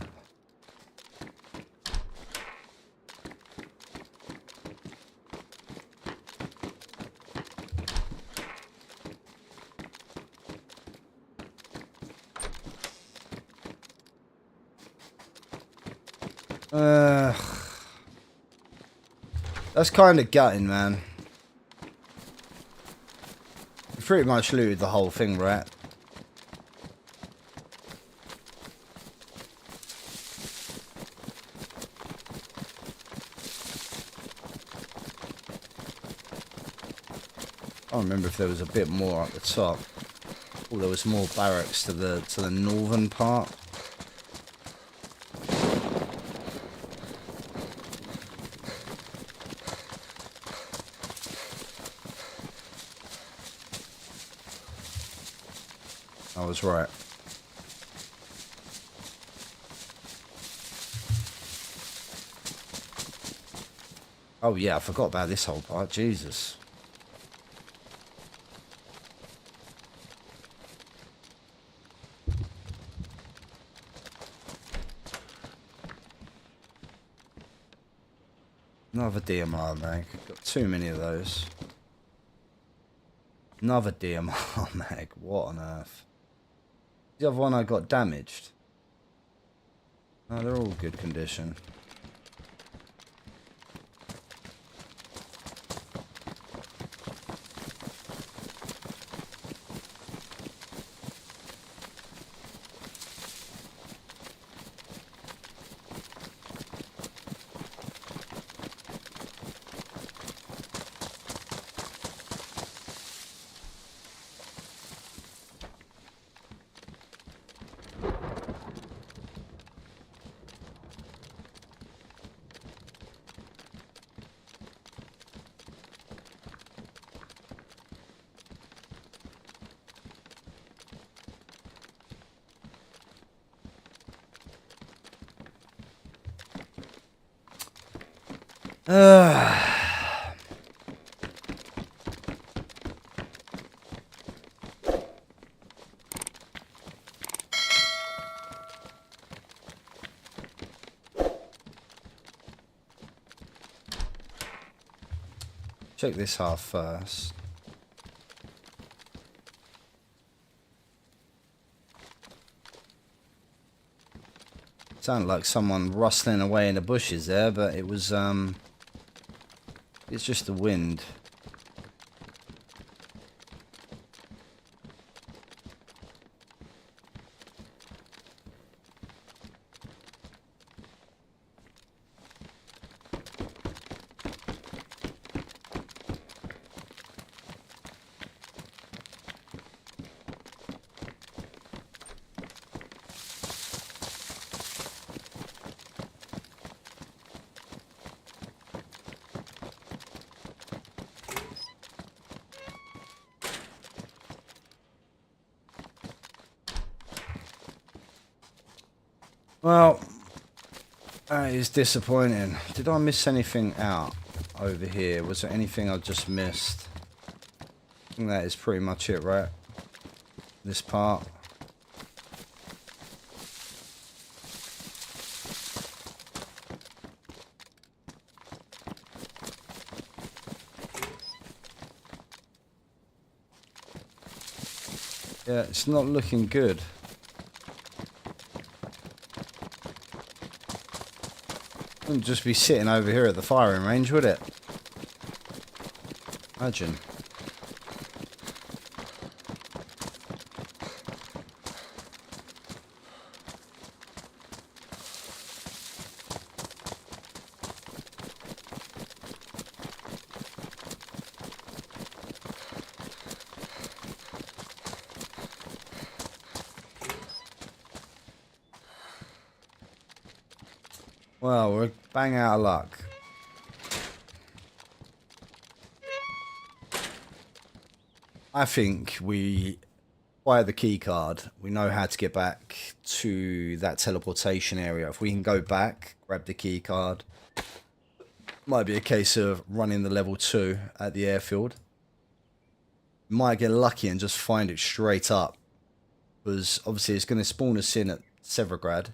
That's kind of gutting, man. We pretty much looted the whole thing, right? I don't remember if there was a bit more at the top. Oh, there was more barracks to the northern part. I was right. Oh yeah, I forgot about this whole part. Jesus. Another DMR mag. Got too many of those. Another DMR mag. What on earth? The other one I got damaged. Oh, they're all good condition. Check this half first. Sounded like someone rustling away in the bushes there, but it was it's just the wind. Well, that is disappointing. Did I miss anything out over here? Was there anything I just missed? I think that is pretty much it, right? This part. Yeah, it's not looking good. Wouldn't just be sitting over here at the firing range, would it? Imagine. Well, we're bang out of luck. I think we acquire the key card. We know how to get back to that teleportation area. If we can go back, grab the key card. Might be a case of running the level 2 at the airfield. Might get lucky and just find it straight up. Because obviously it's going to spawn us in at Severgrad.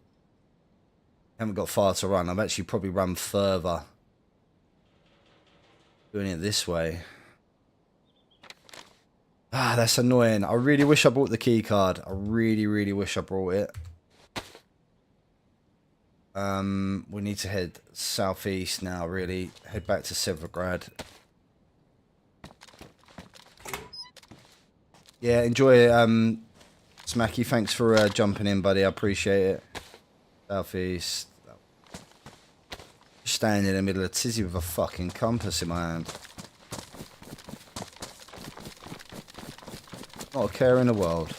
Haven't got far to run. I've actually probably run further doing it this way. Ah, that's annoying. I really wish I brought the key card. I really wish I brought it. We need to head southeast now, really. Head back to Severgrad. Yeah, enjoy it. Smacky, thanks for jumping in, buddy. I appreciate it. Southeast. Standing in the middle of Tizzy with a fucking compass in my hand. Not a care in the world.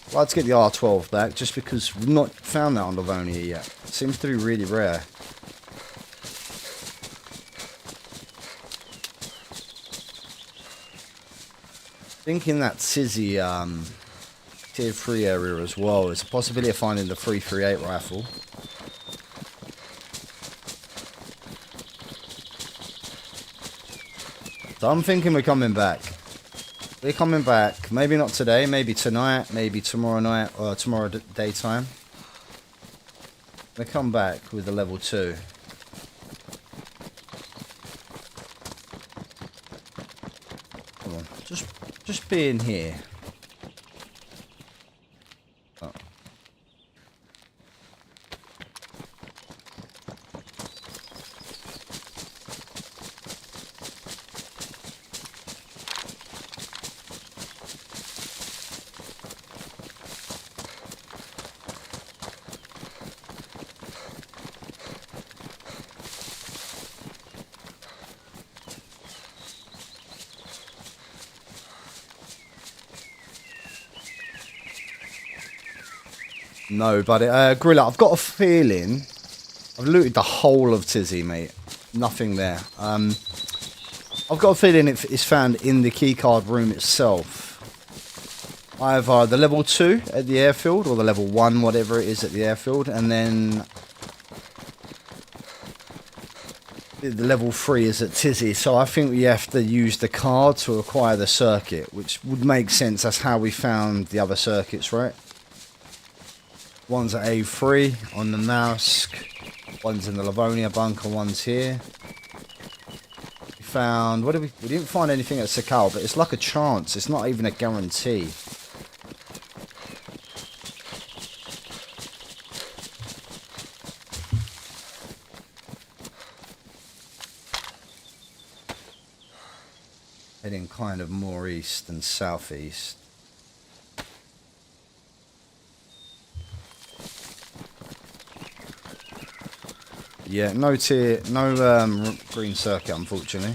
I'd like to get the R12 back just because we've not found that on Livonia yet. It seems to be really rare. Thinking that Tizzy tier 3 area as well. There's a possibility of finding the 338 rifle. So I'm thinking we're coming back. We're coming back. Maybe not today. Maybe tonight. Maybe tomorrow night or tomorrow daytime. I'm gonna come back with the level 2. Come on, just be in here. Oh. No, buddy. Gorilla, I've got a feeling I've looted the whole of Tizzy, mate. Nothing there. I've got a feeling it's found in the keycard room itself. Either the level 2 at the airfield or the level 1, whatever it is at the airfield, and then the level 3 is at Tizzy. So I think we have to use the card to acquire the circuit, which would make sense. That's how we found the other circuits, right? One's at A3 on the mouse, one's in the Livonia bunker, one's here. We found, what did we didn't find anything at Sakal, but it's like a chance, it's not even a guarantee. Heading kind of more east than southeast. Yeah, no green circuit, unfortunately.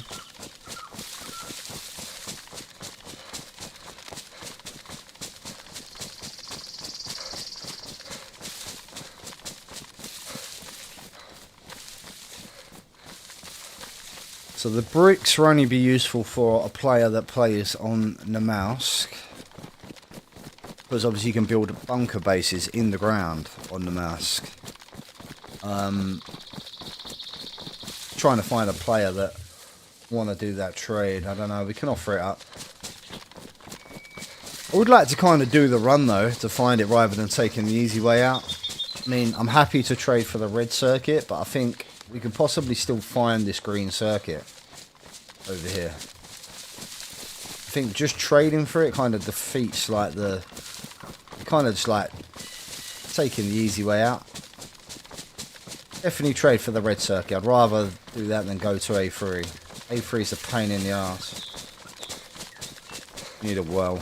So the bricks will only be useful for a player that plays on the mouse, because obviously you can build bunker bases in the ground on the mouse. Trying to find a player that want to do that trade. I don't know, we can offer it up. I would like to kind of do the run though to find it rather than taking the easy way out. I mean, I'm happy to trade for the red circuit, but I think we could possibly still find this green circuit over here. I think just trading for it kind of defeats like the kind of just like taking the easy way out. Definitely trade for the red circuit. I'd rather do that than go to A3. A3 is a pain in the arse. Need a well.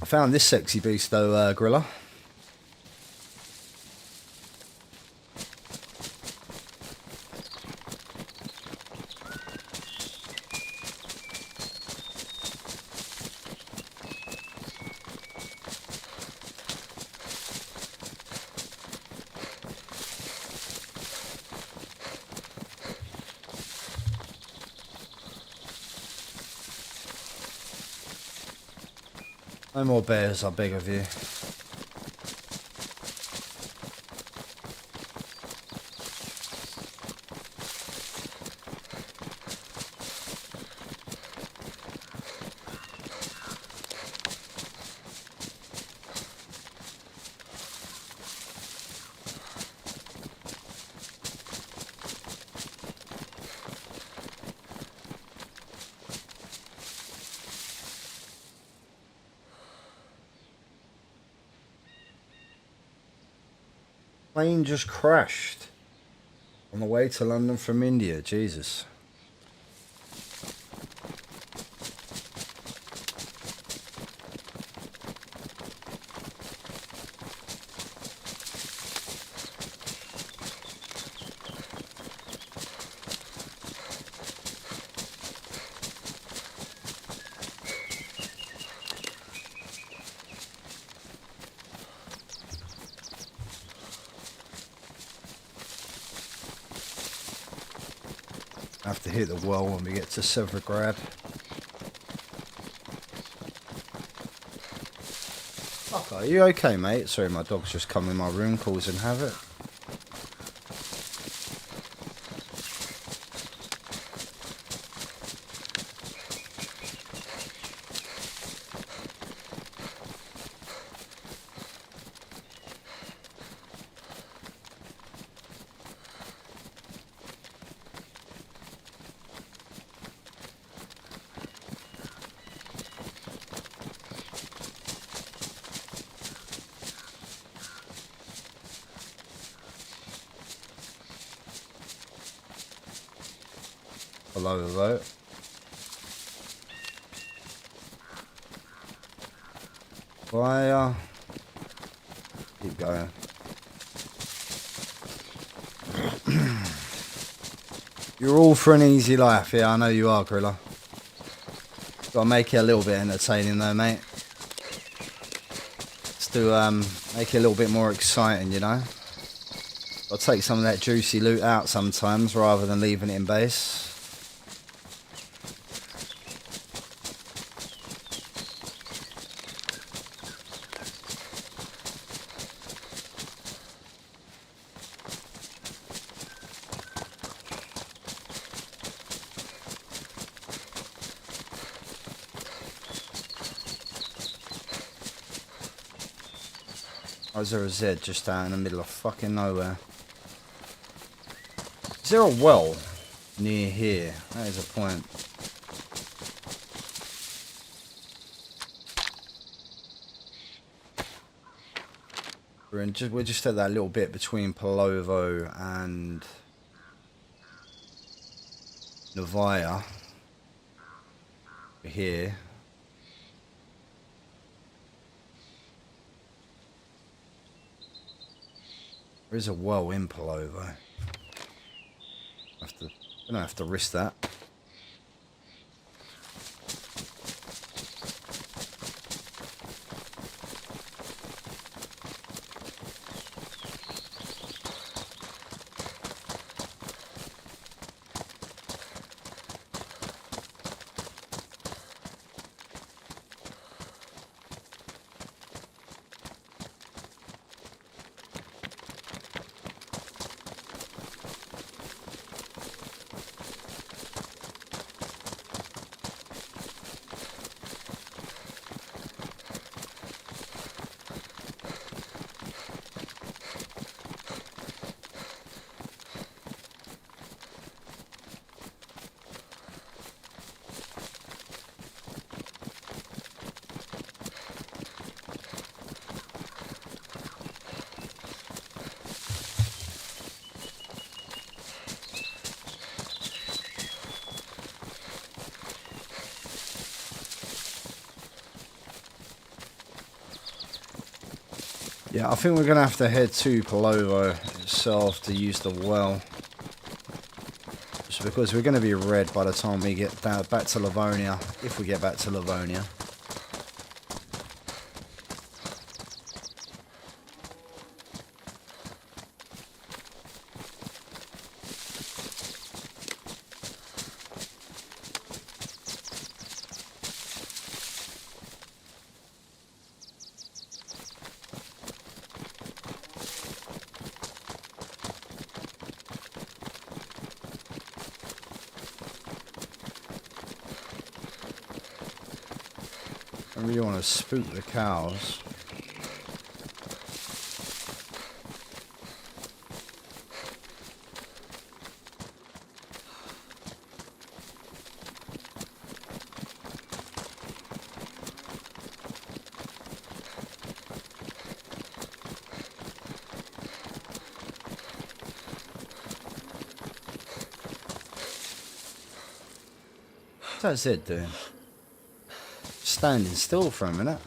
I found this sexy beast though, Gorilla. No more bears, I beg of you. Plane just crashed on the way to London from India. Jesus. Have to hit the well when we get to Severgrad. Fuck, are you okay, mate? Sorry, my dog's just come in my room causing havoc. Polovo. Fire. Keep going. You're all for an easy life. Yeah, I know you are, Grilla. Gotta make it a little bit entertaining though, mate. Just to make it a little bit more exciting, you know. Gotta take some of that juicy loot out sometimes rather than leaving it in base. Or is there a Z just out in the middle of fucking nowhere? Is there a well near here? That is a point. We're just at that little bit between Polovo and Novaya. We're here. There is a well in Polovo. I don't have to risk that. Yeah, I think we're going to have to head to Polovo itself to use the well. Just because we're going to be red by the time we get back to Livonia, if we get back to Livonia. I really want to spook the cows. What's that Z doing? Standing still for a minute.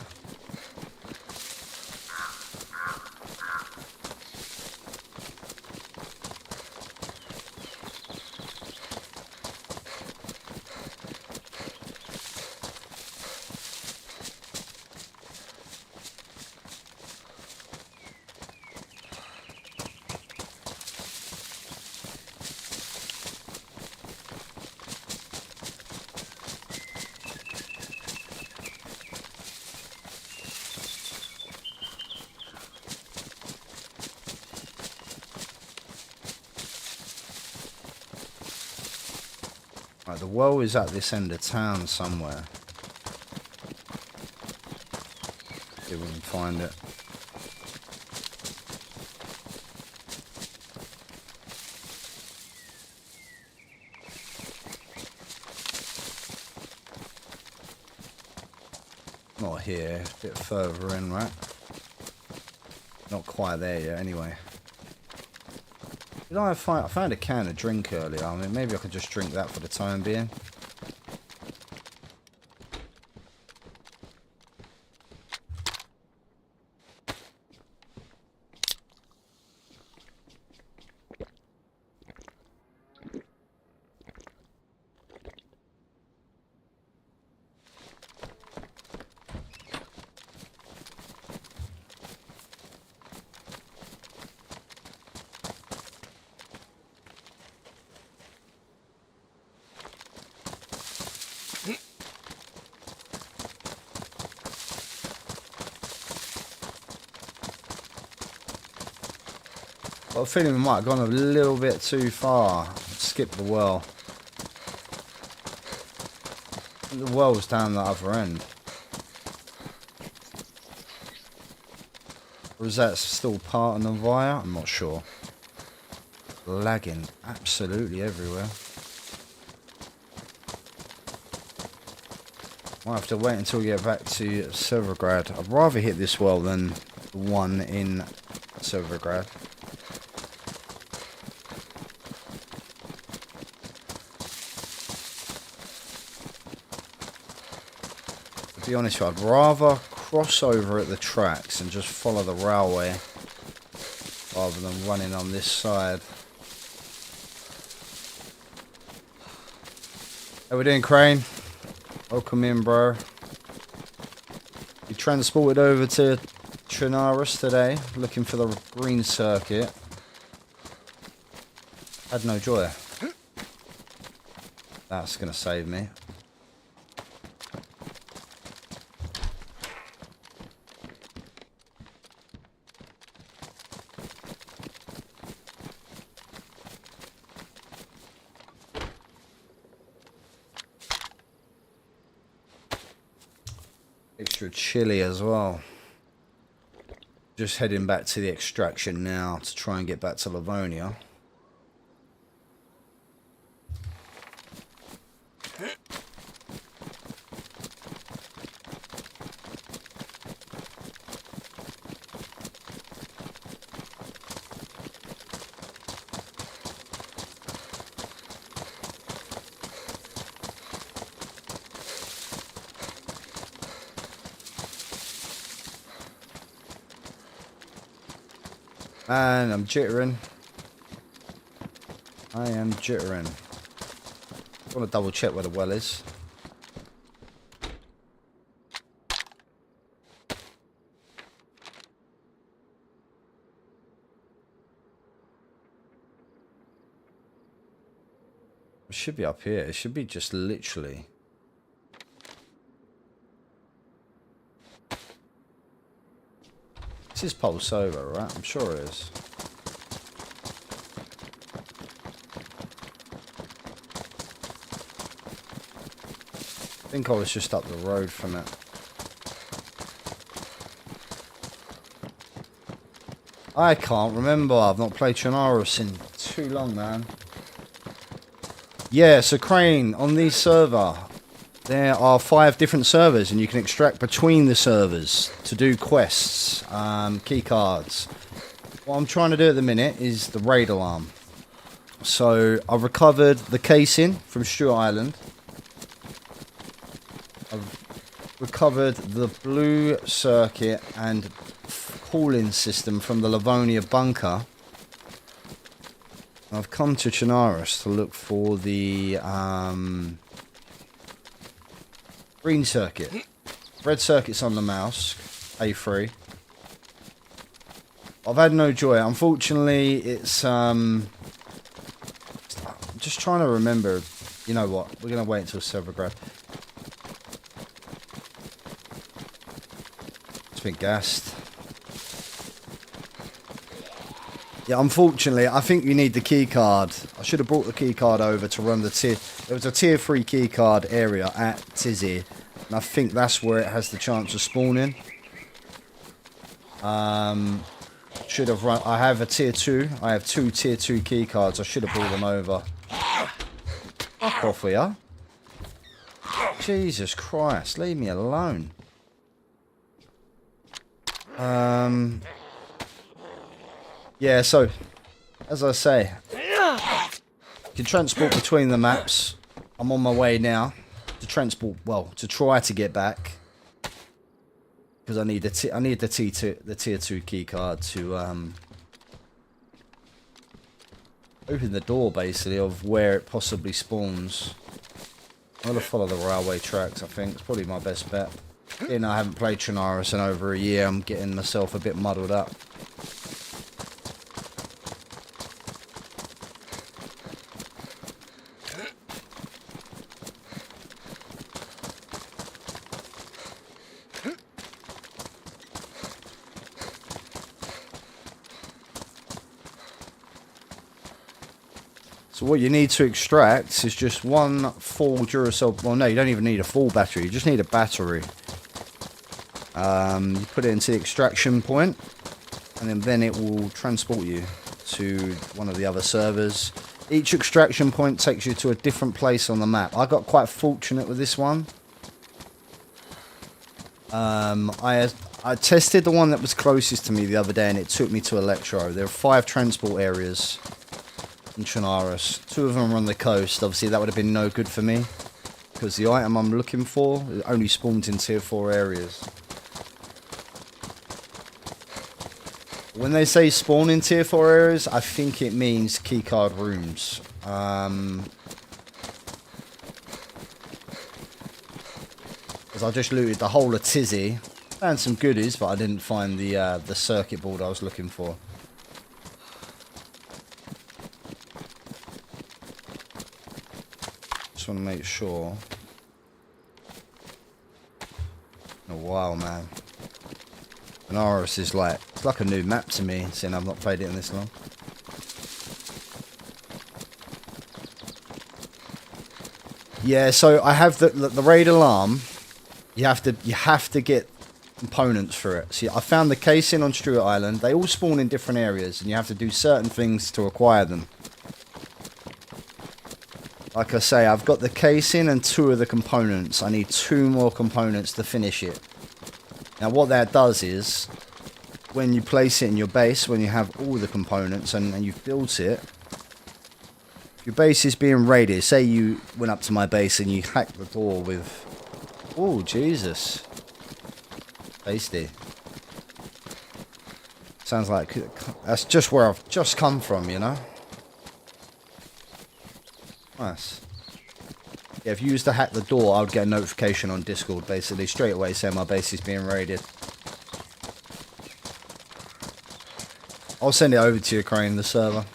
Right, the well is at this end of town somewhere. See if we can find it. Not here, a bit further in, right? Not quite there yet, anyway. Did I found a can of drink earlier. I mean, maybe I could just drink that for the time being. Got a feeling we might have gone a little bit too far. Skipped the well. The well's down the other end. Or is that still part of the via? I'm not sure. Lagging absolutely everywhere. Might have to wait until we get back to Severograd. I'd rather hit this well than the one in Severograd. To be honest, I'd rather cross over at the tracks and just follow the railway rather than running on this side. How we doing, Crane? Welcome in, bro. We transported over to Chernarus today, looking for the green circuit. Had no joy. That's gonna save me. Extra chilly as well. Just heading back to the extraction now to try and get back to Livonia. And I'm jittering. I am jittering. I want to double check where the well is. It should be up here. It should be just literally. This is pulse over, right? I'm sure it is. I think I was just up the road from it. I can't remember. I've not played Chinarus in too long, man. Yeah, so Crane, on the server, there are 5 different servers, and you can extract between the servers to do quests, key cards. What I'm trying to do at the minute is the raid alarm. So I've recovered the casing from Stewart Island. I've recovered the blue circuit and cooling system from the Livonia bunker. I've come to Chernarus to look for the green circuit. Red circuit's on the mouse, A3. I've had no joy. Unfortunately, it's I'm just trying to remember. You know what? We're gonna wait until Severograd. It's been gassed. Yeah, unfortunately, I think you need the key card. I should have brought the key card over to run the tier. There was a tier 3 key card area at DayZ, and I think that's where it has the chance of spawning. Should have run. I have a tier 2. I have 2 tier 2 key cards. I should have brought them over. Fuck off here. Jesus Christ, leave me alone. Yeah, so as I say, you can transport between the maps. I'm on my way now to transport. Well, to try to get back because I need the tier 2 key card to open the door basically of where it possibly spawns. I'm gonna follow the railway tracks. I think it's probably my best bet. You know, I haven't played Chernarus in over a year. I'm getting myself a bit muddled up. So what you need to extract is just one full Duracell. Well, no, you don't even need a full battery. You just need a battery. You put it into the extraction point, and then it will transport you to one of the other servers. Each extraction point takes you to a different place on the map. I got quite fortunate with this one. I tested the one that was closest to me the other day, and it took me to Electro. There are 5 transport areas in Chinarus. 2 of them are on the coast. Obviously, that would have been no good for me because the item I'm looking for only spawns in tier 4 areas. When they say spawn in tier 4 areas, I think it means keycard rooms. Because I just looted the whole of Tizzy. Found some goodies, but I didn't find the circuit board I was looking for. Just want to make sure. Oh wow, man. Chernarus is like, it's like a new map to me, seeing I've not played it in this long. Yeah, so I have the raid alarm. You have to get components for it. See, I found the casing on Stewart Island. They all spawn in different areas, and you have to do certain things to acquire them. Like I say, I've got the casing and 2 of the components. I need 2 more components to finish it. Now what that does is, when you place it in your base, when you have all the components and you've built it, your base is being raided. Say you went up to my base and you hacked the door with... Oh, Jesus. Tasty. Sounds like... That's just where I've just come from, you know? Nice. Yeah, if you used to hack the door, I would get a notification on Discord, basically, straight away saying my base is being raided. I'll send it over to you, Crane, the server.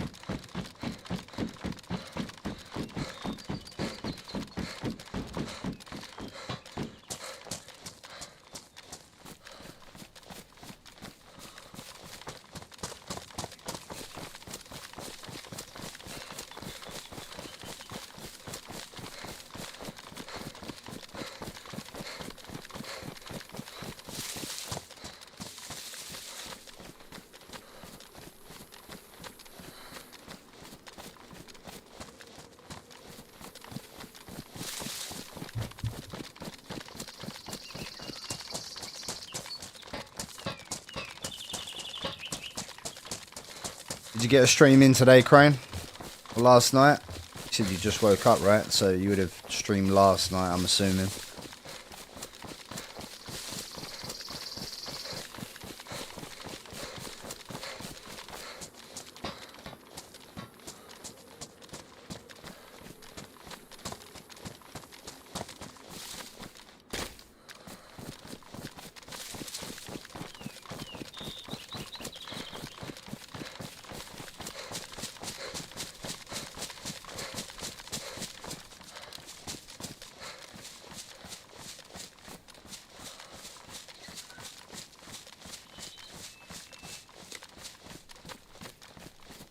Did you get a stream in today, Crane? Or last night? You said you just woke up, right? So you would have streamed last night, I'm assuming.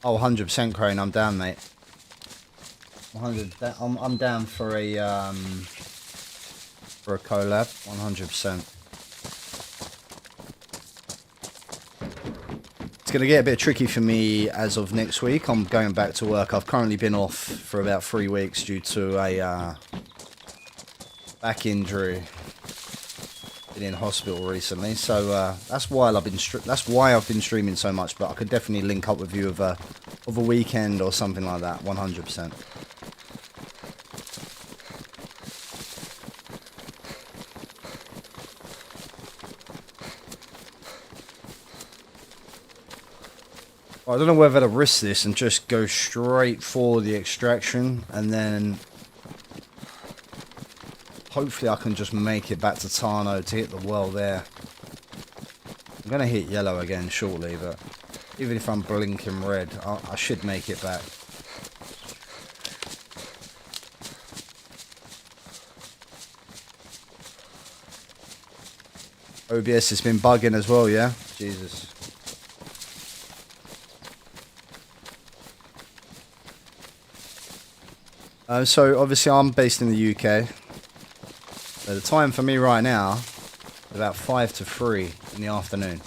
Oh, 100% Crane, I'm down, mate. 100. I'm down for a collab. 100%. It's gonna get a bit tricky for me as of next week. I'm going back to work. I've currently been off for about 3 weeks due to a back injury. Been in hospital recently, so that's why I've been streaming so much. But I could definitely link up with you with of a weekend or something like that, 100%. I don't know whether to risk this and just go straight for the extraction and then hopefully I can just make it back to Tano to hit the well there. I'm going to hit yellow again shortly, but even if I'm blinking red, I should make it back. OBS has been bugging as well, yeah? Jesus. So obviously I'm based in the UK. So the time for me right now is about 5 to 3 in the afternoon.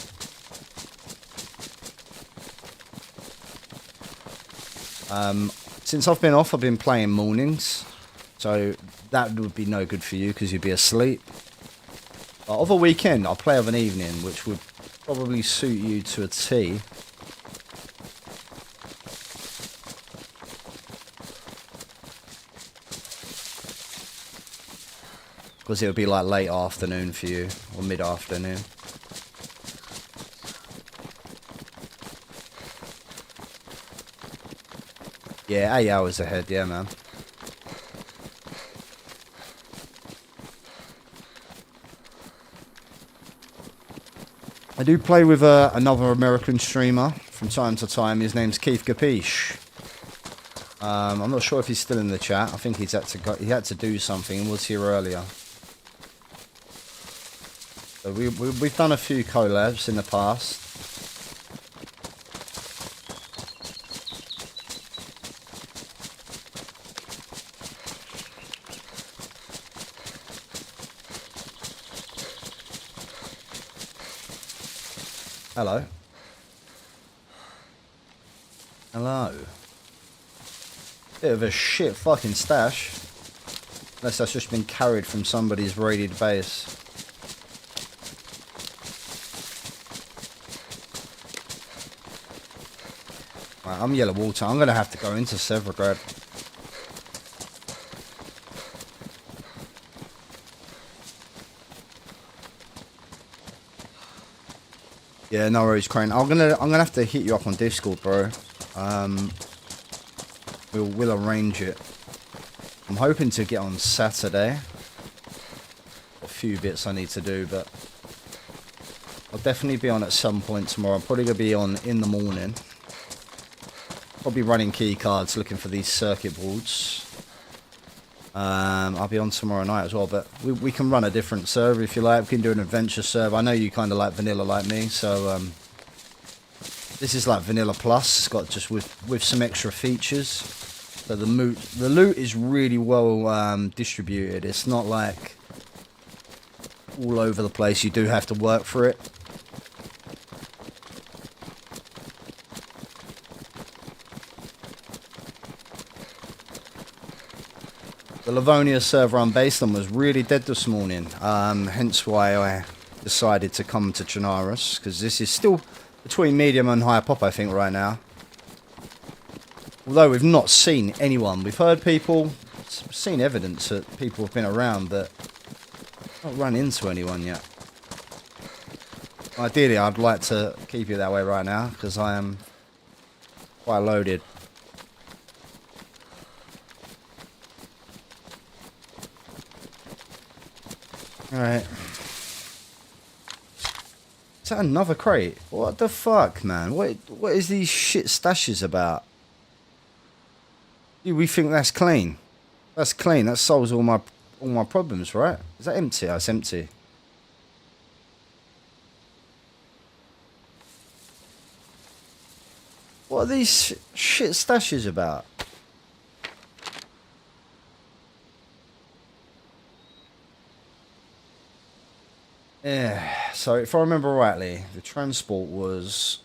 Since I've been off, I've been playing mornings. So that would be no good for you because you'd be asleep. But of a weekend, I'll play of an evening, which would probably suit you to a T. Because it would be like late afternoon for you, or mid-afternoon. Yeah, 8 hours ahead, yeah, man. I do play with another American streamer from time to time. His name's Keith Capiche. I'm not sure if he's still in the chat. I think he had to do something and was here earlier. So we've done a few collabs in the past. Hello. Hello. Bit of a shit fucking stash. Unless that's just been carried from somebody's raided base. Right, I'm yellow water. I'm going to have to go into Severgrad. Yeah, no worries, Crane. I'm gonna have to hit you up on Discord, bro. We'll arrange it. I'm hoping to get on Saturday. A few bits I need to do, but I'll definitely be on at some point tomorrow. I'm probably gonna be on in the morning. Probably running key cards, looking for these circuit boards. I'll be on tomorrow night as well, but we can run a different server if you like. We can do an adventure server. I know you kind of like vanilla like me, so this is like vanilla plus. It's got just with some extra features. So the loot is really well distributed. It's not like all over the place. You do have to work for it. The Livonia server I'm based on was really dead this morning, hence why I decided to come to Chernarus, because this is still between medium and high pop, I think, right now. Although we've not seen anyone. We've heard people, seen evidence that people have been around, but not run into anyone yet. Ideally, I'd like to keep it that way right now, because I am quite loaded. Alright. Is that another crate? What the fuck, man? What is these shit stashes about? We think that's clean. That's clean. That solves all my problems, right? Is that empty? Oh, it's empty. What are these shit stashes about? Yeah, so if I remember rightly, the transport was...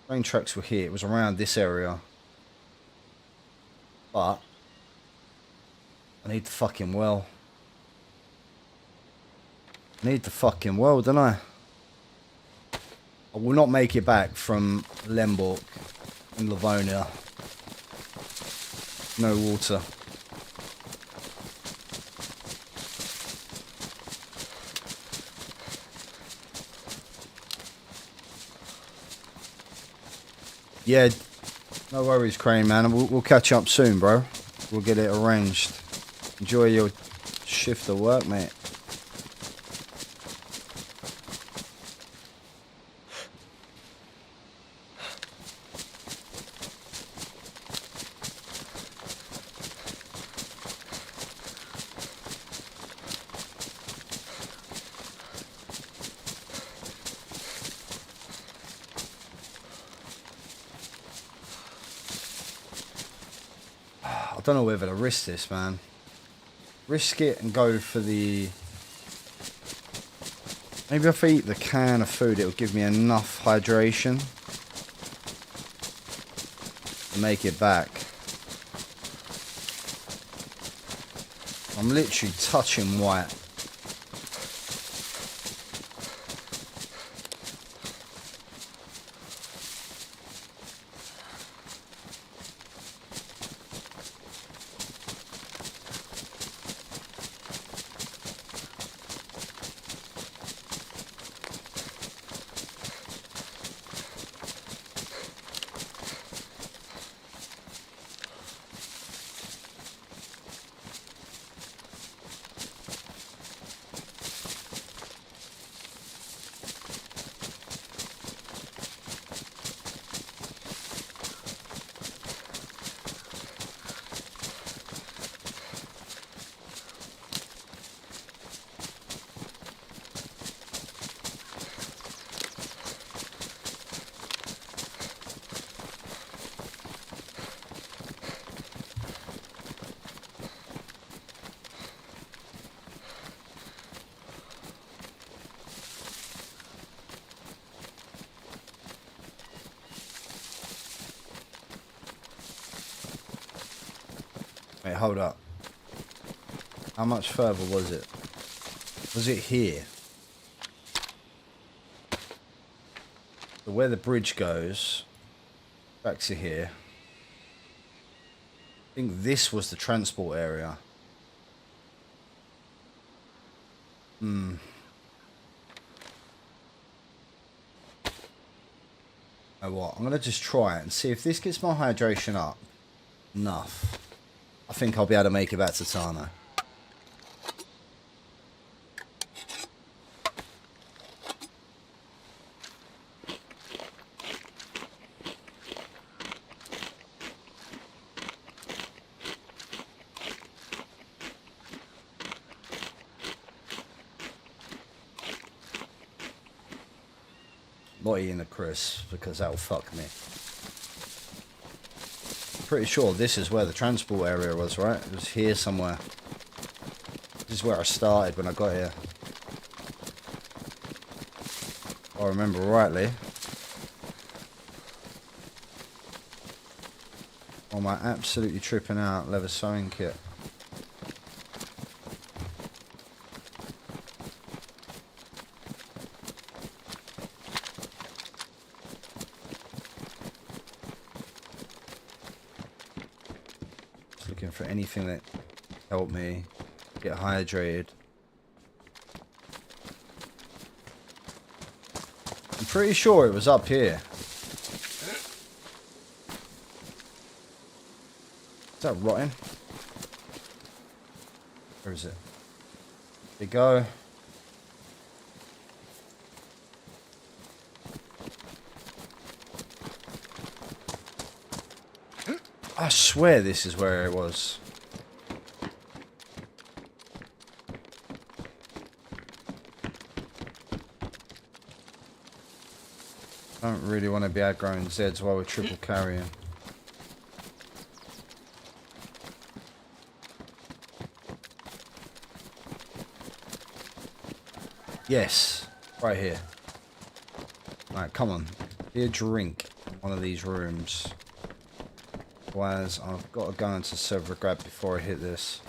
train tracks were here. It was around this area. But... I need the fucking well. I need the fucking well, don't I? I will not make it back from Lemborg in Livonia. No water. Yeah, no worries, Crane, man. We'll catch up soon, bro. We'll get it arranged. Enjoy your shift of work, mate. I don't know whether to risk this, man. Risk it and go for the... Maybe if I eat the can of food, it'll give me enough hydration to make it back. I'm literally touching white. Wait, hold up. How much further was it? Was it here? So where the bridge goes, back to here. I think this was the transport area. Oh, what? I'm gonna just try it and see if this gets my hydration up enough. I think I'll be able to make it back to Tano. Not eating the crisps because that'll fuck me. Pretty sure this is where the transport area was, right? It was here somewhere. This is where I started when I got here. If I remember rightly. Or am I absolutely tripping out? Leather sewing kit. Looking for anything that helped me get hydrated. I'm pretty sure it was up here. Is that rotting? Where is it? There you go. I swear this is where it was. I don't really want to be outgrowing Zeds while we're triple carrying. Yes, right here. Alright, come on. Be a drink in one of these rooms. Otherwise, I've got to go into server grab before I hit this.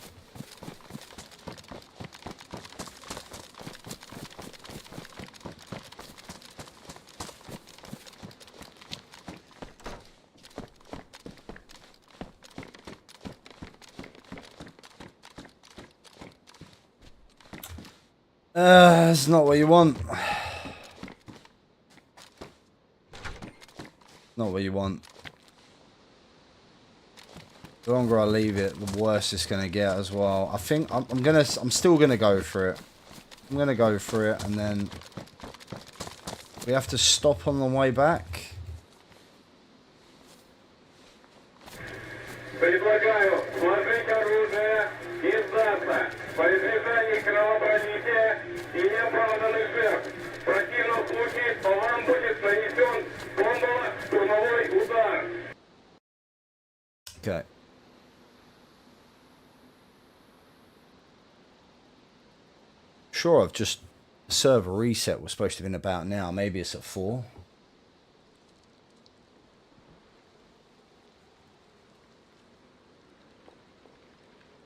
It's not what you want. Not what you want. The longer I leave it, the worse it's gonna get as well. I think I'm still gonna go for it. I'm gonna go for it, and then we have to stop on the way back. Предлагаю сложить оружие и сдаться. По избежанию кровопролития и неоправданных жертв. В противном случае по вам будет нанесен бомбово-штурмовой удар. Okay. Sure, I've just server reset was supposed to have been about now. Maybe it's at 4.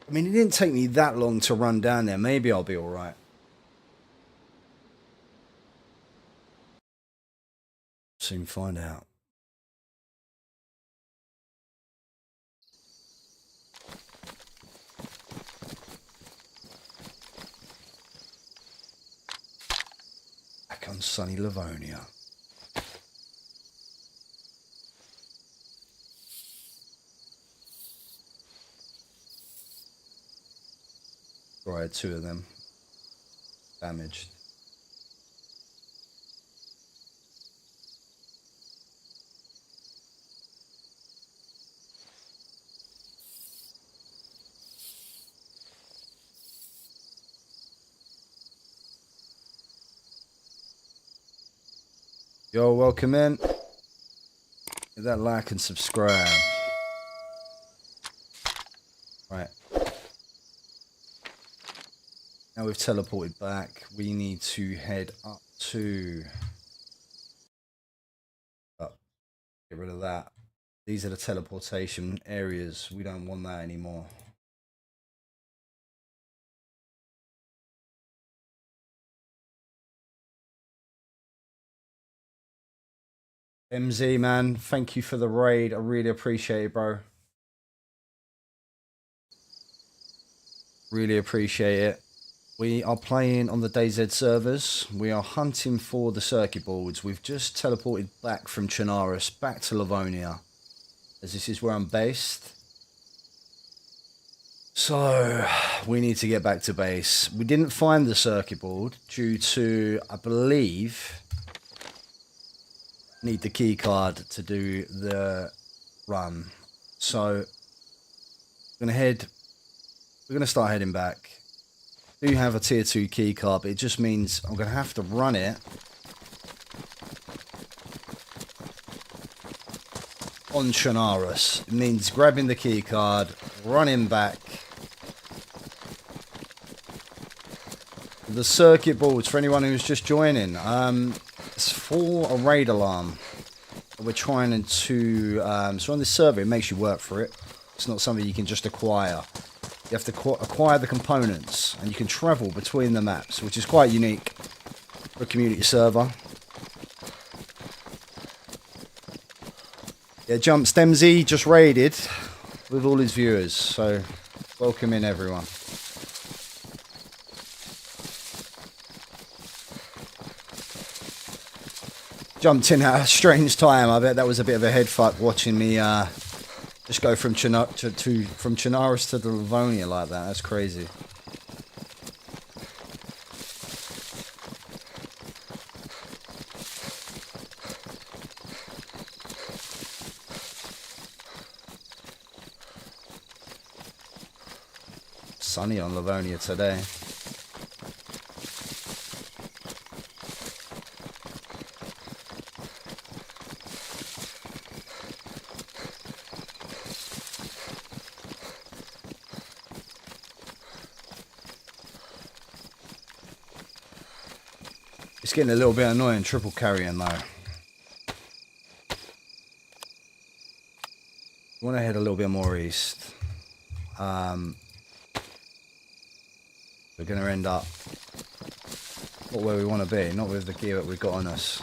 I mean, it didn't take me that long to run down there. Maybe I'll be all right. Soon find out. Back on sunny Livonia. Right, I had 2 of them damaged. Yo, welcome in. Hit that like and subscribe. Right. Now we've teleported back. We need to head up to... Up. Get rid of that. These are the teleportation areas. We don't want that anymore. MZ, man, thank you for the raid. I really appreciate it, bro. Really appreciate it. We are playing on the DayZ servers. We are hunting for the circuit boards. We've just teleported back from Chinarus back to Livonia, as this is where I'm based. So we need to get back to base. We didn't find the circuit board due to, I believe, need the key card to do the run. So we're gonna start heading back. I do have a tier 2 key card, but it just means I'm gonna have to run it on Chernarus. It means grabbing the key card, running back. The circuit boards, for anyone who's just joining, it's for a raid alarm. We're trying to, so on this server, it makes you work for it. It's not something you can just acquire. You have to acquire the components, and you can travel between the maps, which is quite unique for a community server. Yeah, Jump Stemzy just raided with all his viewers, so welcome in everyone. Jumped in at a strange time. I bet that was a bit of a head fuck watching me just go from Chinarus to the Livonia like that. That's crazy. Sunny on Livonia today. It's getting a little bit annoying triple carrying though. We want to head a little bit more east. We're going to end up not where we want to be, not with the gear that we've got on us.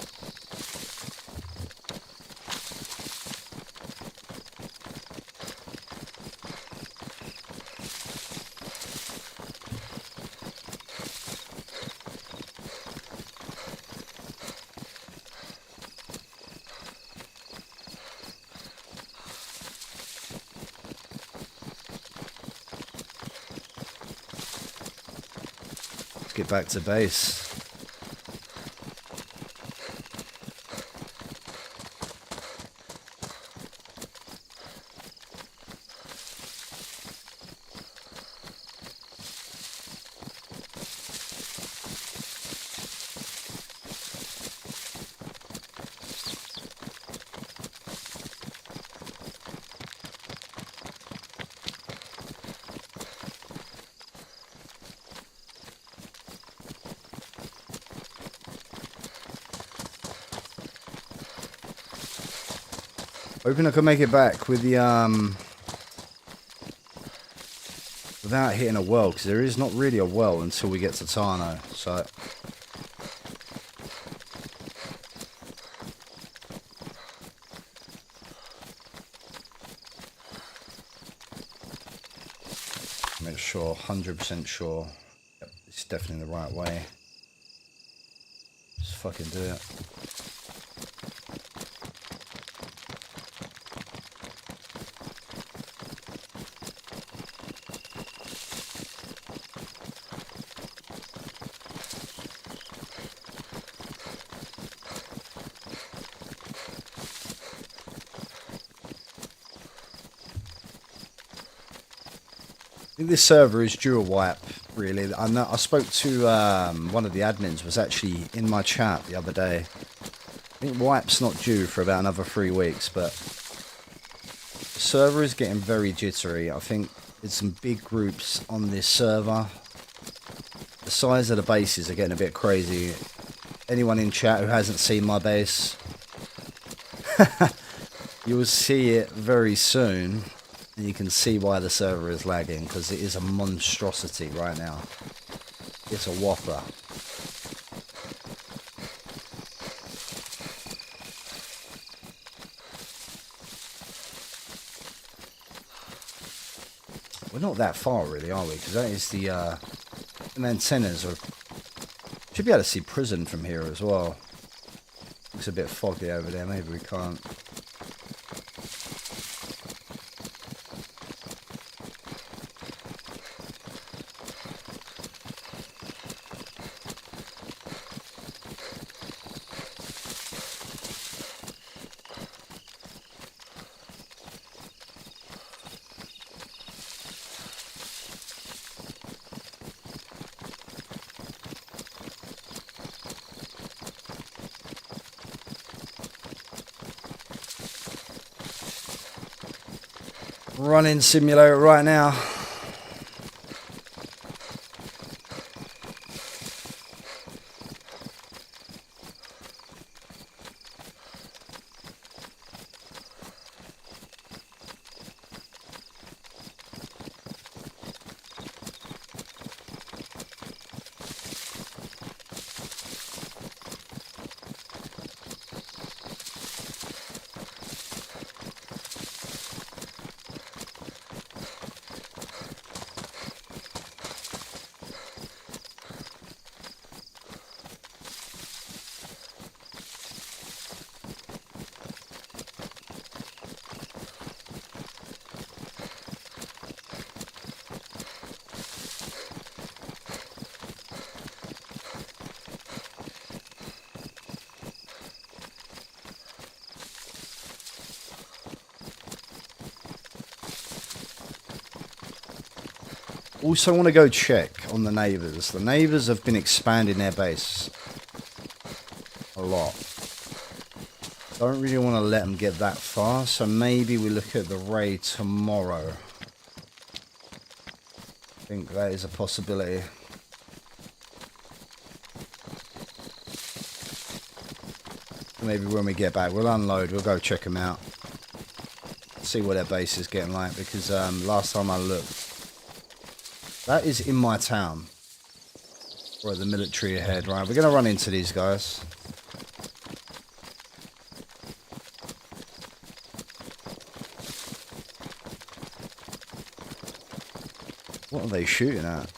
get back to base. Hoping I can make it back with the without hitting a well, because there is not really a well until we get to Tano. So make sure, 100% sure. Yep, it's definitely the right way. Just fucking do it. I think this server is due a wipe, really. I know I spoke to one of the admins, was actually in my chat the other day. I think wipe's not due for about another 3 weeks, but the server is getting very jittery. I think there's some big groups on this server. The size of the bases are getting a bit crazy. Anyone in chat who hasn't seen my base, you will see it very soon. And you can see why the server is lagging, because it is a monstrosity right now. It's a whopper. We're not that far really, are we? Because that is the antennas are... Should be able to see prison from here as well. Looks a bit foggy over there, maybe we can't. Running simulator right now. Also want to go check on the neighbours. The neighbours have been expanding their base a lot. Don't really want to let them get that far, so maybe we look at the raid tomorrow. I think that is a possibility. Maybe when we get back, we'll unload, we'll go check them out. See what their base is getting like, because last time I looked, that is in my town. Or the military ahead, right? We're going to run into these guys. What are they shooting at?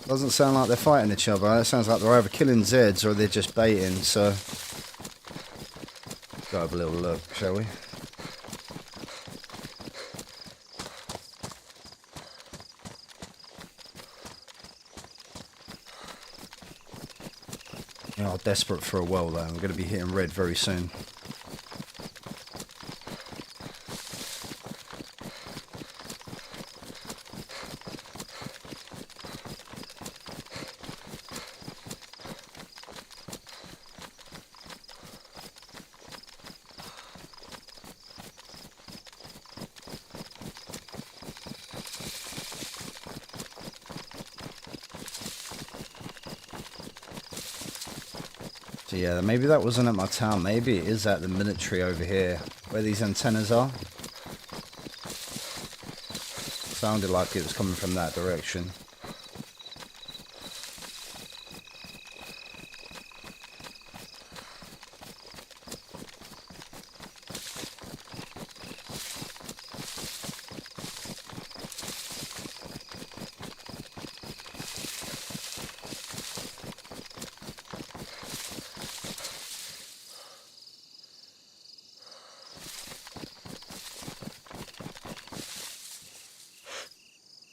Doesn't sound like they're fighting each other. It sounds like they're either killing Zeds or they're just baiting, so... Go have a little look, shall we? We are desperate for a well though. We're going to be hitting red very soon. So yeah, maybe that wasn't at my town. Maybe it is at the military over here, where these antennas are. Sounded like it was coming from that direction.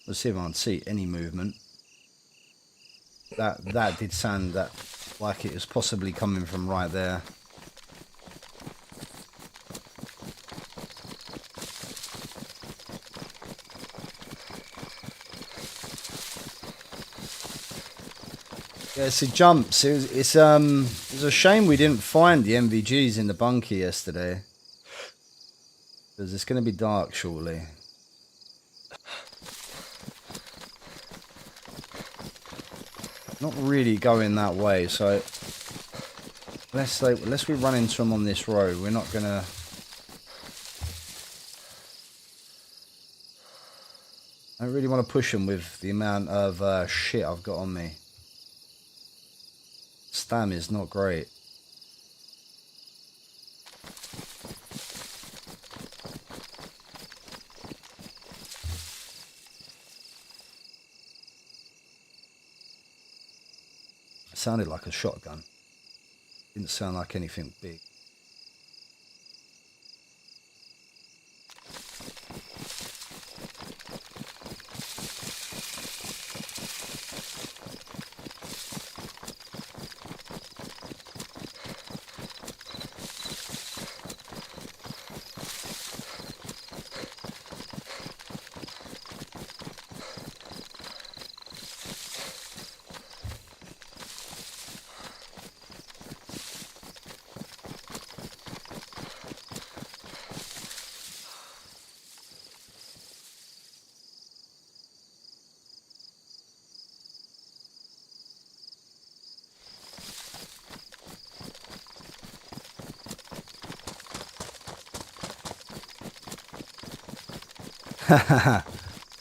Let's see if I can see any movement. That did sound that like it was possibly coming from right there. Yeah, so jumps. It's a shame we didn't find the MVGs in the bunker yesterday, because it's going to be dark shortly. Not really going that way, so unless we run into them on this road, we're not gonna. I don't really want to push them with the amount of shit I've got on me. Stam is not great. Sounded like a shotgun. Didn't sound like anything big.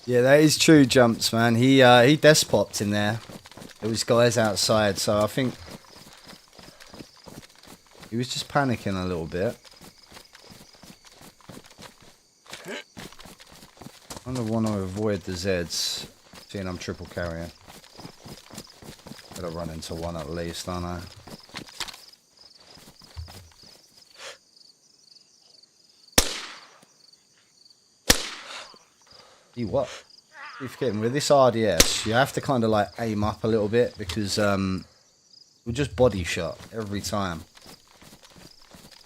Yeah, that is true, Jumps, man. He despopped in there. There was guys outside, so I think he was just panicking a little bit. I don't want to avoid the Zeds, seeing I'm triple carrying. Gotta run into one at least, don't I? What? You're forgetting, with this RDS, you have to kind of like aim up a little bit, because we'll just body shot every time.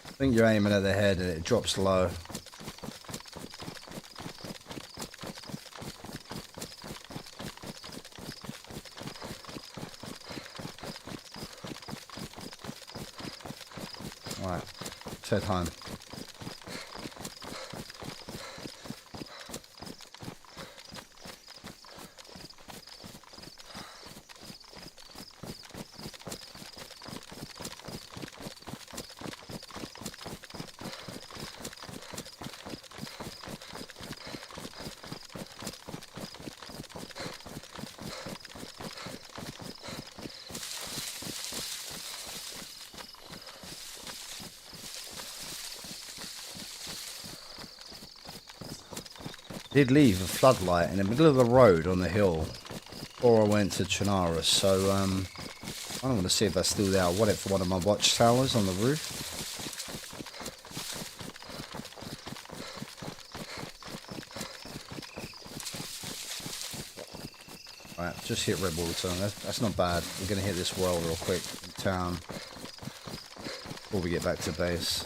I think you're aiming at the head and it drops low. Alright, let's head home. Did leave a floodlight in the middle of the road on the hill before I went to Chernarus, so I don't want to see if that's still there. I want it for one of my watchtowers on the roof. Right, Just hit red water. That's not bad. We're going to hit this well real quick in town before we get back to base.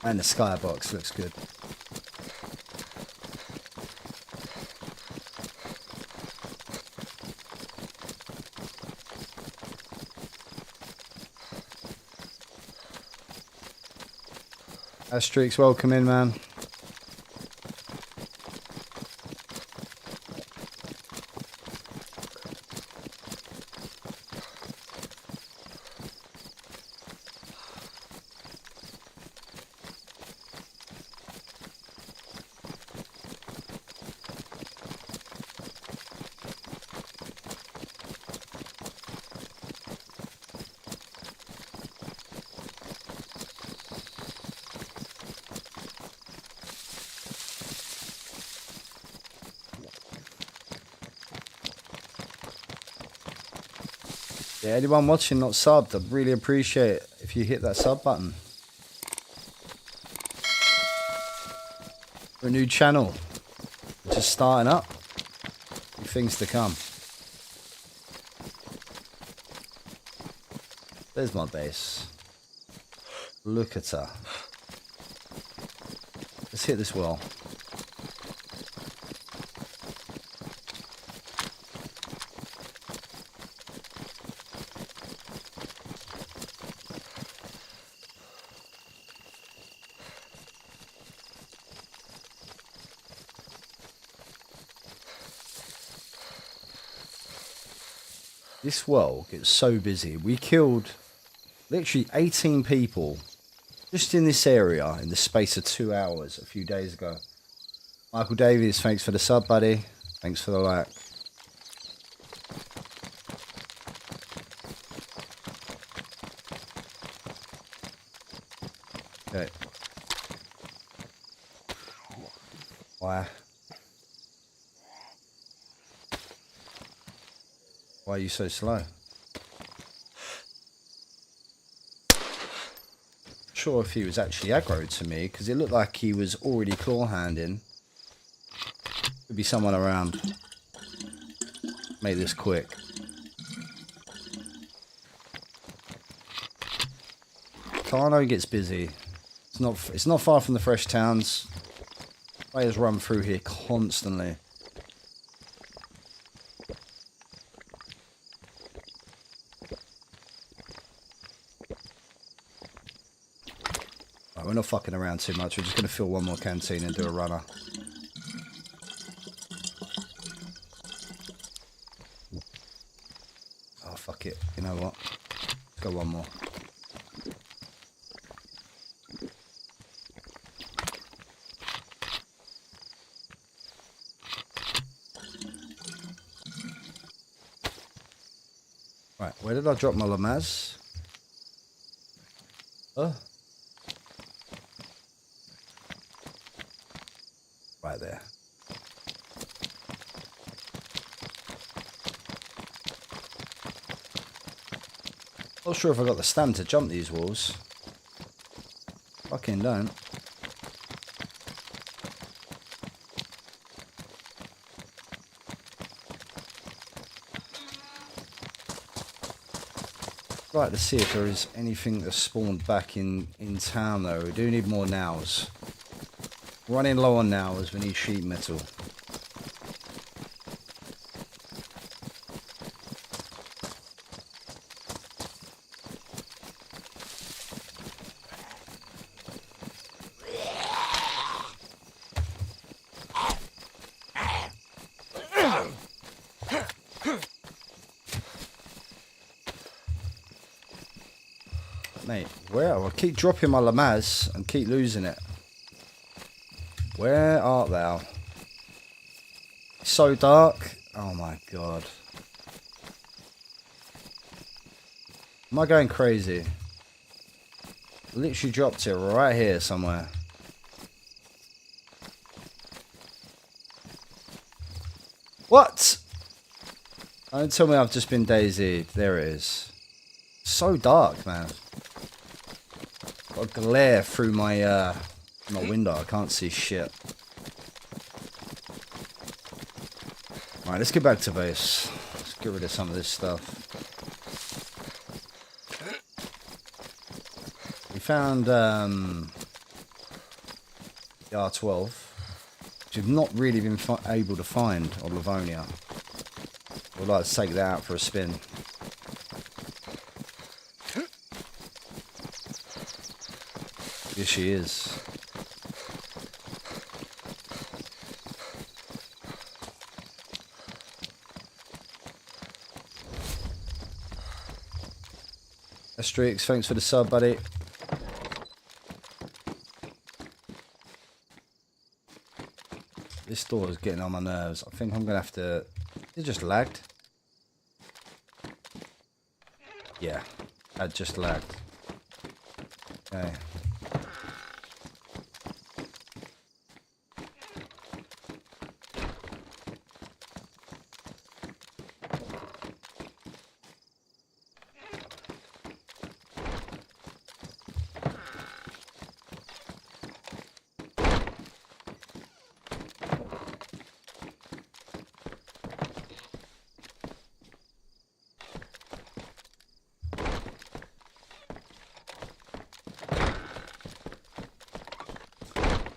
And the skybox looks good. Asterix, welcome in, man. Yeah, anyone watching not subbed, I'd really appreciate it if you hit that sub button. We're a new channel, we're just starting up. New things to come. There's my base. Look at her. Let's hit this well. This well gets so busy. We killed literally 18 people just in this area in the space of 2 hours a few days ago. Michael Davies, thanks for the sub, buddy. Thanks for the like. Okay. Why? Why are you so slow? Sure if he was actually aggroed to me, because it looked like he was already claw handing. Could be someone around. Make this quick. Tano gets busy. It's not far from the fresh towns. Players run through here constantly. We're not fucking around too much. We're just going to fill one more canteen and do a runner. Oh, fuck it. You know what? Let's go one more. Right, where did I drop my Lamaz? Oh. Right there. Not sure if I got the stamina to jump these walls. Fucking don't. I'd like to see if there is anything that's spawned back in town though. We do need more nows. Running low on now as we need sheet metal. Mate, where? I keep dropping my Lamaz and keep losing it. Where art thou? It's so dark. Oh my god. Am I going crazy? Literally dropped it right here somewhere. What? Don't tell me I've just been DayZ'd. There it is. So dark, man. Got a glare through my my window. I can't see shit. Right, let's get back to base. Let's get rid of some of this stuff. We found the R12, which we've not really been able to find on Livonia. We'd like to take that out for a spin. Here she is. Asterix, thanks for the sub, buddy. This door is getting on my nerves. I think I'm going to have to... It just lagged. Yeah, that just lagged. Okay.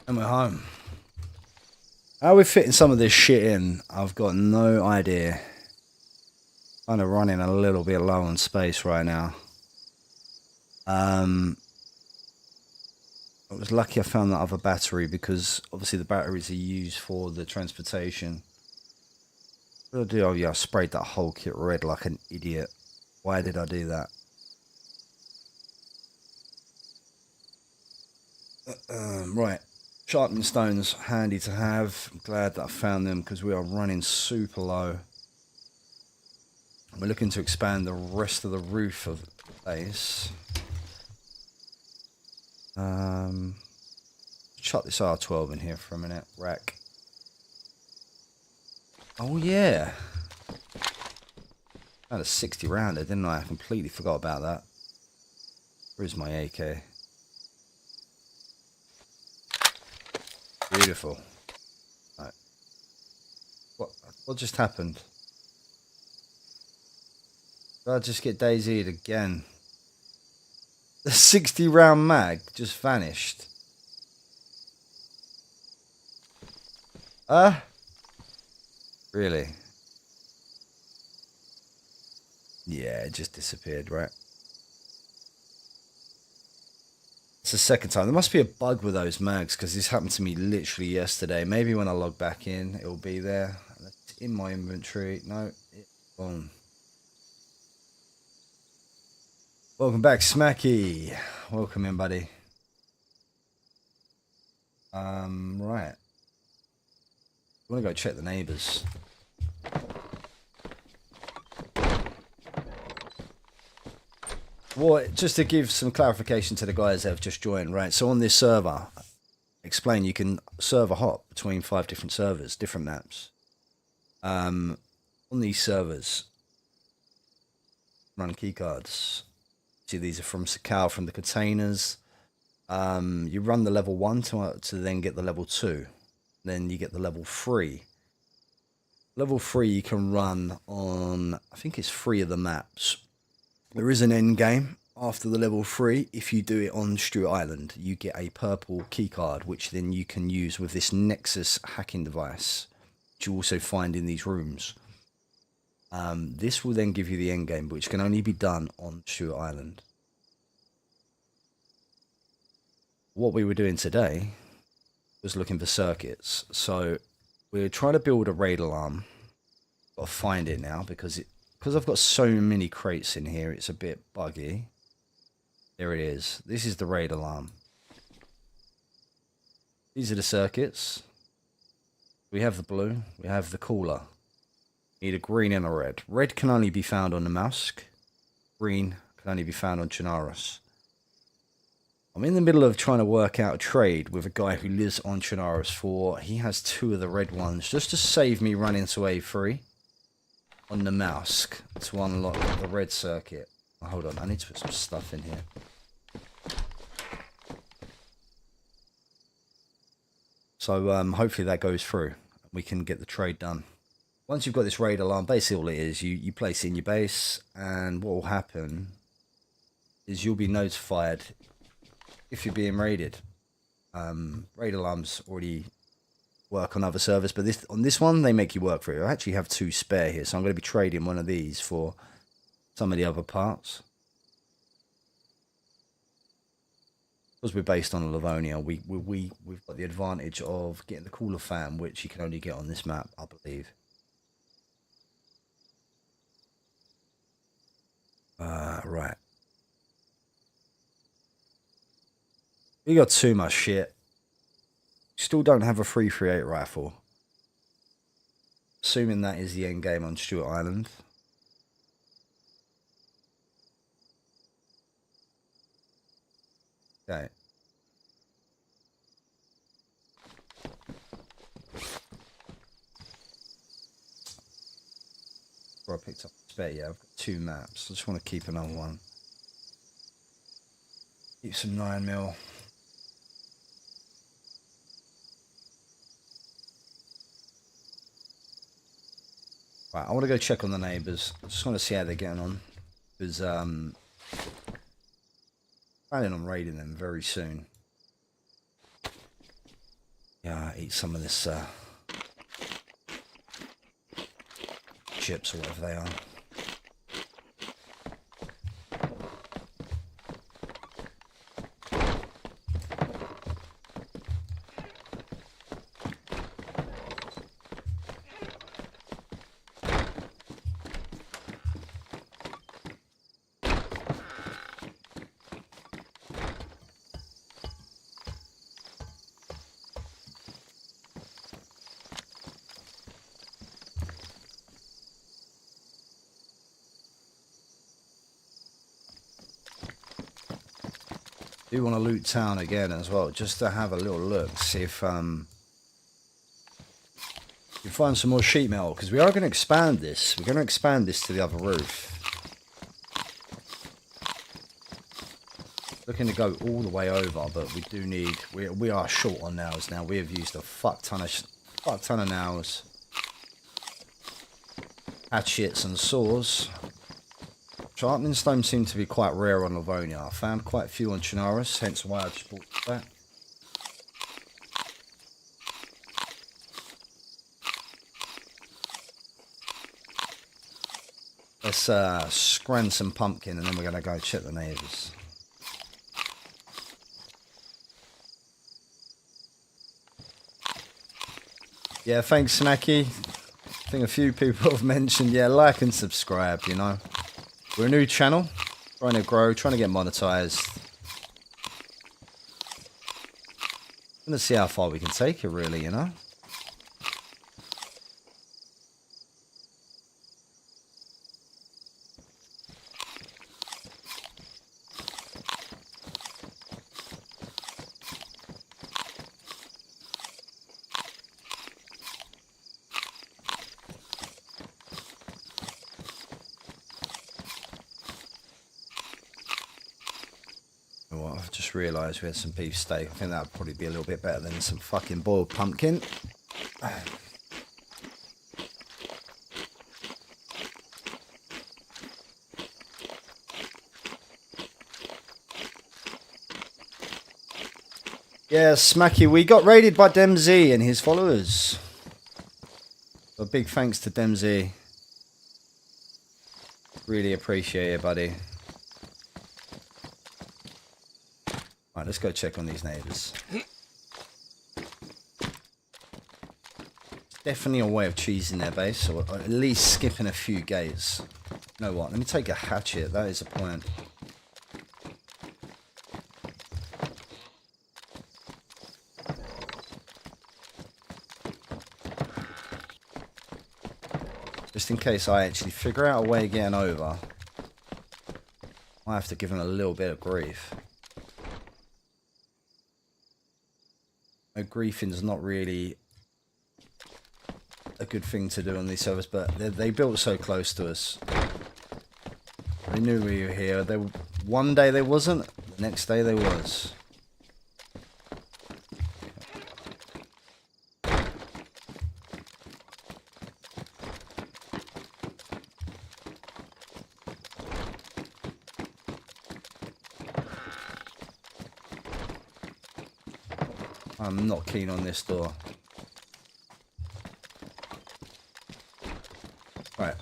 And we're home. How we're fitting some of this shit in, I've got no idea. Kind of running a little bit low on space right now. I was lucky I found that other battery because obviously the batteries are used for the transportation. What did I do? Oh yeah, I sprayed that whole kit red like an idiot. Why did I do that? Right. Sharpening stones, handy to have. I'm glad that I found them because we are running super low. We're looking to expand the rest of the roof of the base. Chuck this R12 in here for a minute. Rack. Oh yeah. I had a 60 rounder, didn't I? I completely forgot about that. Where's my AK? Beautiful. Right. What just happened? Did I just get DayZ'd again? The 60 round mag just vanished. Really? Yeah, it just disappeared, right? It's the second time. There must be a bug with those mags because this happened to me literally yesterday. Maybe when I log back in, it'll be there. It's in my inventory. No, it's gone. Welcome back, Smacky. Welcome in, buddy. Right. I want to go check the neighbours. Well, just to give some clarification to the guys that have just joined, right? So on this server, explain you can server hop between 5 different servers, different maps. On these servers, run keycards. See, these are from Sakal, from the containers. You run the level 1 to then get the level 2. Then you get the level 3. Level 3 you can run on, I think it's 3 of the maps. There is an end game after the level 3. If you do it on Stuart Island, you get a purple keycard, which then you can use with this Nexus hacking device, which you also find in these rooms. This will then give you the end game, which can only be done on Stuart Island. What we were doing today was looking for circuits. So we're trying to build a raid alarm. Got to find it now because I've got so many crates in here, it's a bit buggy. There it is. This is the raid alarm. These are the circuits. We have the blue. We have the cooler. Need a green and a red. Red can only be found on the Musk. Green can only be found on Chinarus. I'm in the middle of trying to work out a trade with a guy who lives on Chernarus 4. He has 2 of the red ones just to save me running to A3 on the Musk to unlock the red circuit. Oh, hold on, I need to put some stuff in here. So hopefully that goes through. We can get the trade done. Once you've got this raid alarm, basically all it is, you place it in your base, and what will happen is you'll be notified if you're being raided. Raid alarms already work on other servers, but on this one, they make you work for it. I actually have 2 spare here, so I'm going to be trading one of these for some of the other parts. Because we're based on Livonia, we've got the advantage of getting the cooler fan, which you can only get on this map, I believe. Right. We got too much shit. Still don't have a 338 rifle. Assuming that is the end game on Stewart Island. Okay. I picked up a spare, yeah, I've got 2 maps. I just want to keep another one. Keep some 9mm. Right, I want to go check on the neighbours. I just want to see how they're getting on. Because planning on raiding them very soon. Yeah, eat some of this chips or whatever they are. Do want to loot town again as well, just to have a little look, see if you find some more sheet metal, because we are going to expand this. We're going to expand this to the other roof. Looking to go all the way over, but we do need. We are short on nails now. We have used a fuck ton of nails, hatchets and saws. Sharpening stone seem to be quite rare on Livonia. I found quite a few on Chinaris, hence why I just bought that. Let's scran some pumpkin and then we're going to go check the neighbours. Yeah, thanks Snacky. I think a few people have mentioned, yeah, like and subscribe, you know. We're a new channel, trying to grow, trying to get monetized. Gonna see how far we can take it, really, you know. I've just realised we had some beef steak. I think that would probably be a little bit better than some fucking boiled pumpkin. Yeah, Smacky, we got raided by DayZ and his followers. A big thanks to DayZ. Really appreciate it, buddy. Right, let's go check on these neighbours. Definitely a way of cheesing their base, or at least skipping a few gates. You know what? Let me take a hatchet. That is a point. Just in case I actually figure out a way of getting over. I have to give him a little bit of grief. No, griefing's not really a good thing to do on these servers, but they built so close to us. They knew we were here. One day they wasn't, the next day they was. I'm not keen on this door. Right.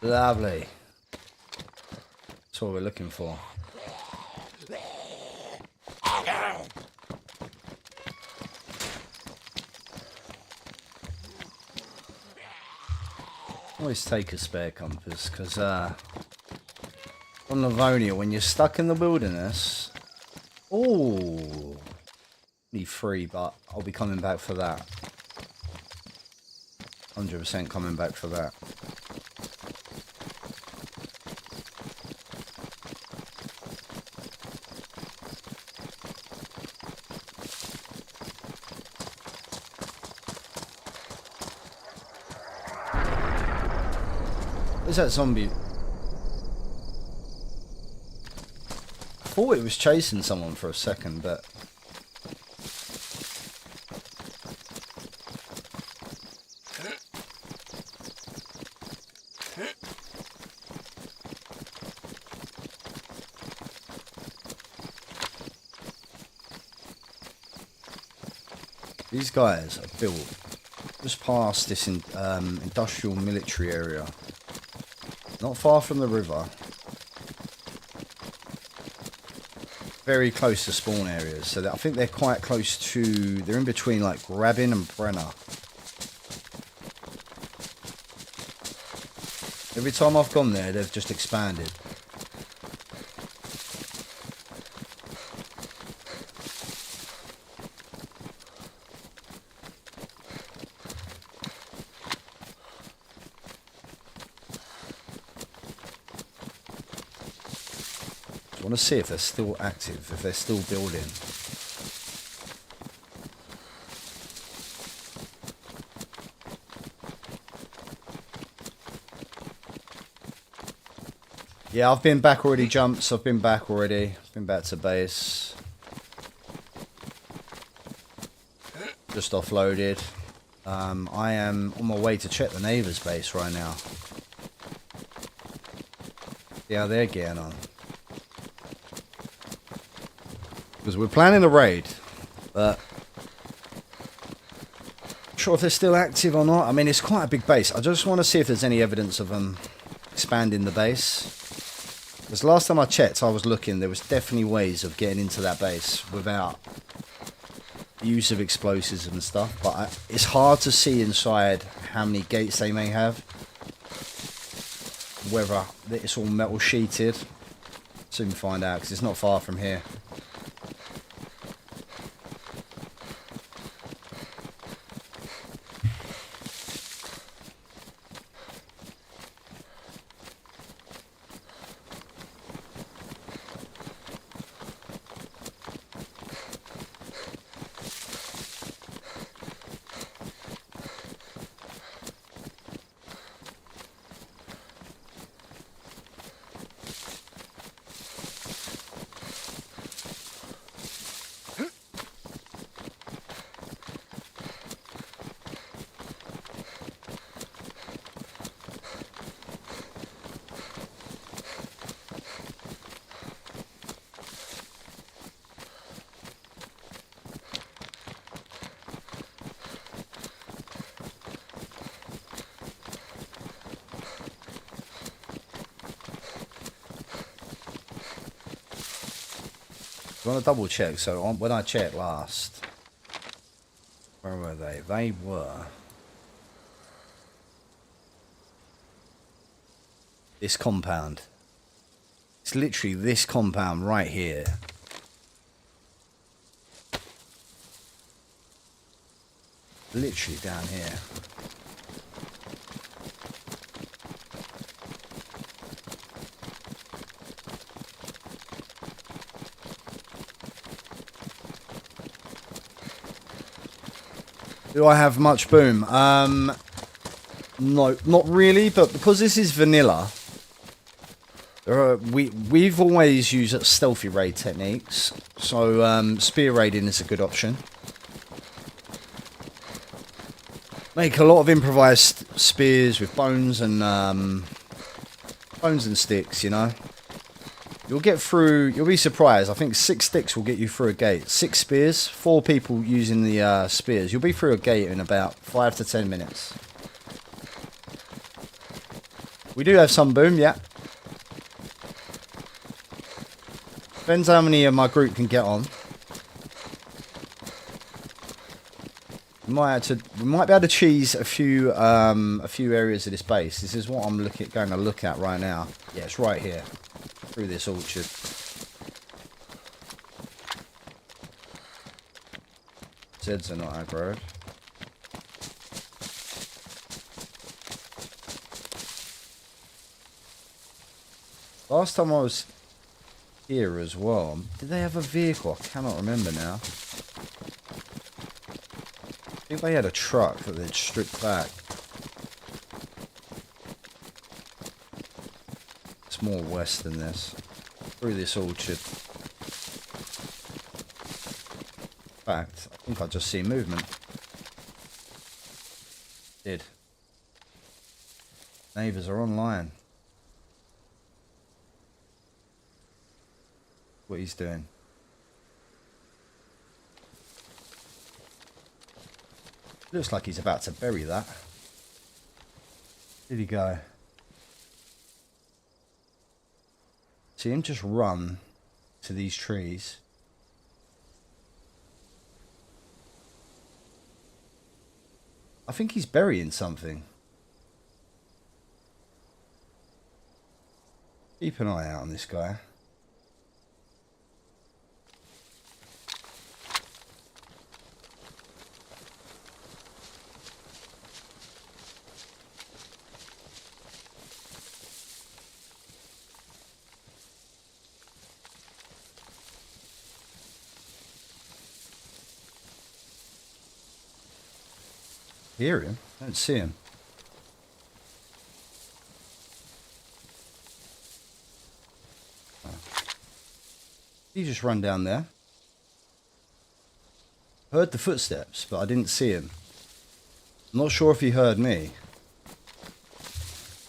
Lovely. That's what we're looking for. Always take a spare compass, because on Livonia, when you're stuck in the wilderness... Oh, need 3, but I'll be coming back for that. 100% coming back for that. Where's that zombie? I thought it was chasing someone for a second, but... These guys are built just past this industrial military area. Not far from the river. Very close to spawn areas. So I think they're quite close to... They're in between like Grabbin and Brenner. Every time I've gone there, they've just expanded. I want to see if they're still active, if they're still building. Yeah, I've been back already, jumps. I've been back already. I've been back to base. Just offloaded. I am on my way to check the neighbour's base right now. Yeah, they're getting on. Because we're planning a raid, but not sure if they're still active or not. I mean, it's quite a big base. I just want to see if there's any evidence of them expanding the base. Because last time I checked, I was looking, there was definitely ways of getting into that base without use of explosives and stuff. But it's hard to see inside how many gates they may have. Whether it's all metal sheeted. Soon find out, because it's not far from here. I want to double check. So when I checked last, where were they? They were this compound. It's literally this compound right here. Literally down here. Do I have much boom? No, not really, but because this is vanilla, we've always used stealthy raid techniques, so spear raiding is a good option. Make a lot of improvised spears with bones and sticks, you know. You'll get through, you'll be surprised. I think 6 sticks will get you through a gate. 6 spears, 4 people using the spears. You'll be through a gate in about 5 to 10 minutes. We do have some boom, yeah. Depends how many of my group can get on. We might be able to cheese a few areas of this base. This is what I'm going to look at right now. Yeah, it's right here, through this orchard. Zeds are not aggroed. Last time I was here as well, did they have a vehicle? I cannot remember now. I think they had a truck that they'd stripped back. It's more west than this. Through this orchard. In fact, I think I just see movement. Did. Neighbours are online. What he's doing. Looks like he's about to bury that. Did he go? See him just run to these trees. I think he's burying something. Keep an eye out on this guy. Hear him? Don't see him. Oh. He just run down there. Heard the footsteps, but I didn't see him. I'm not sure if he heard me.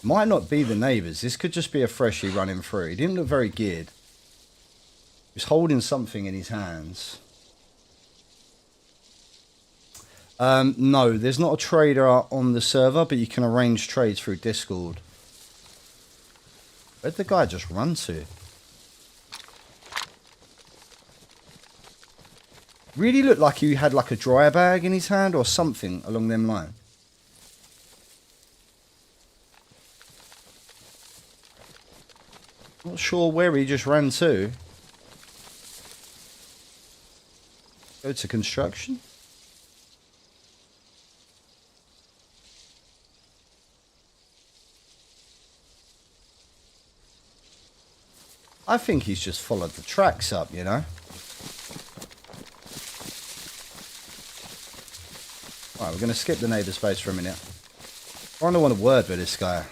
Might not be the neighbours. This could just be a freshie running through. He didn't look very geared. He was holding something in his hands. No, there's not a trader on the server, but you can arrange trades through Discord. Where'd the guy just run to? Really looked like he had like a dryer bag in his hand or something along them lines. Not sure where he just ran to. Go to construction? I think he's just followed the tracks up, you know. Alright, we're going to skip the neighbour space for a minute. I don't want a word with this guy.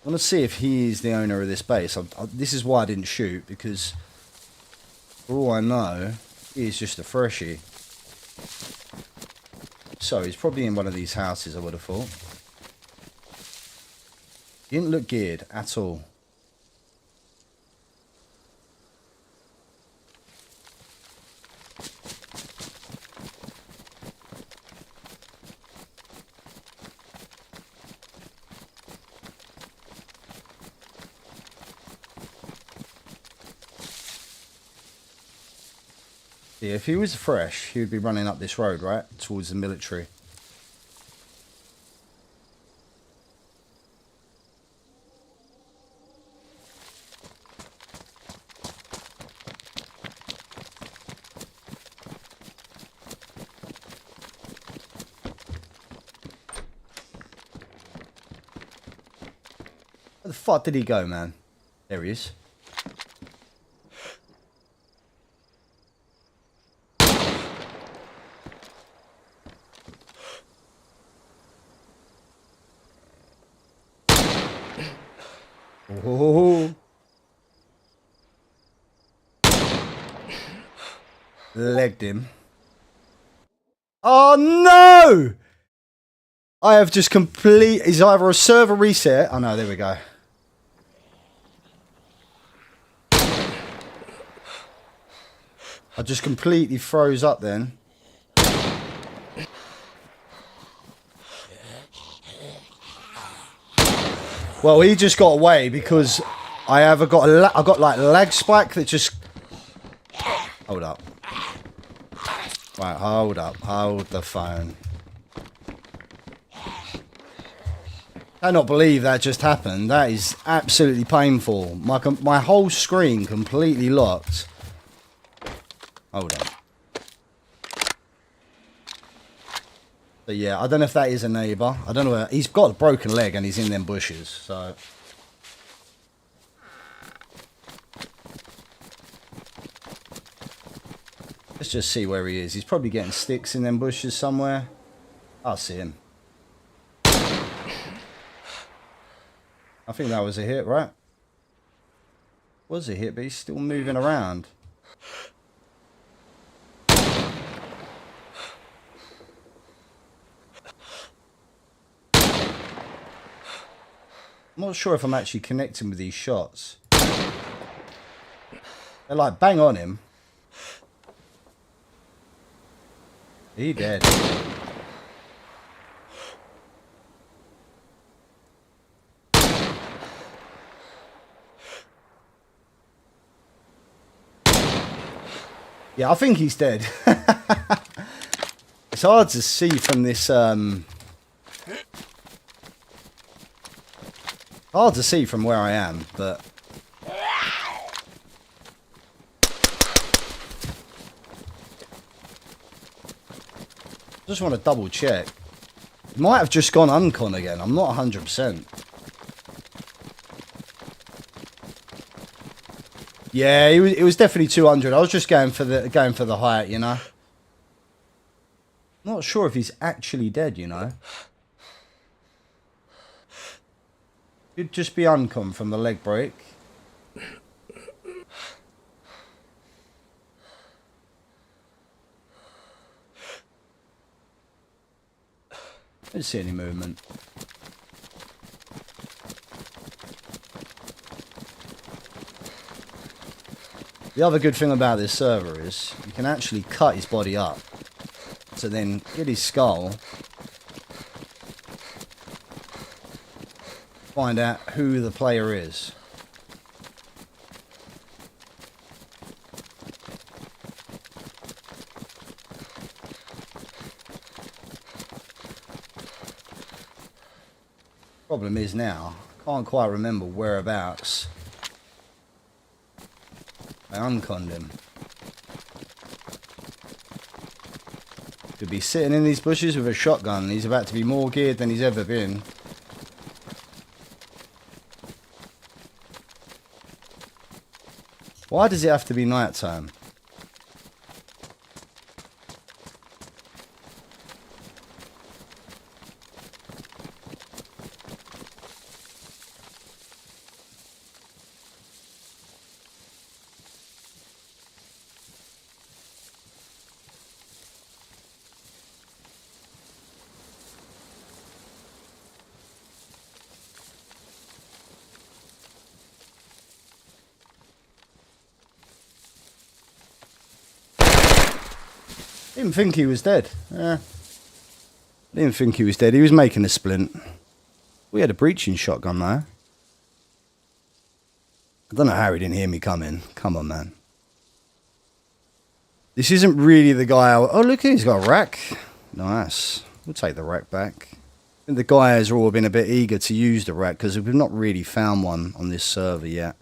I want to see if he is the owner of this base. This is why I didn't shoot, because for all I know, he is just a freshie. So he's probably in one of these houses, I would have thought. He didn't look geared at all. Yeah, if he was fresh, he would be running up this road, right? Towards the military. Where the fuck did he go, man? There he is. Oh. Legged him. Oh no! I have just is either a server reset. Oh no, there we go. I just completely froze up then. Well, he just got away because I got like lag spike that just. Hold up. Right, hold up. Hold the phone. I cannot believe that just happened. That is absolutely painful. My whole screen completely locked. Hold on. But yeah, I don't know if that is a neighbour. I don't know where. He's got a broken leg and he's in them bushes, so. Let's just see where he is. He's probably getting sticks in them bushes somewhere. I'll see him. I think that was a hit, right? Was a hit, but he's still moving around. I'm not sure if I'm actually connecting with these shots. They're like bang on him. He dead. Yeah, I think he's dead. It's hard to see from this hard to see from where I am, but just want to double check. It might have just gone uncon again. I'm not 100%. Yeah, it was definitely 200. I was just going for the height, you know. Not sure if he's actually dead, you know. Could just be uncon from the leg break. I don't see any movement. The other good thing about this server is you can actually cut his body up to then get his skull, find out who the player is. Problem is now, I can't quite remember whereabouts I unconned him. Could be sitting in these bushes with a shotgun. He's about to be more geared than he's ever been. Why does it have to be night time? Didn't think he was dead. Yeah. Didn't think he was dead. He was making a splint. We had a breaching shotgun though. I don't know how he didn't hear me coming. Come on, man. This isn't really the guy. Oh, look, he's got a rack. Nice. We'll take the rack back. I think the guys have all been a bit eager to use the rack because we've not really found one on this server yet.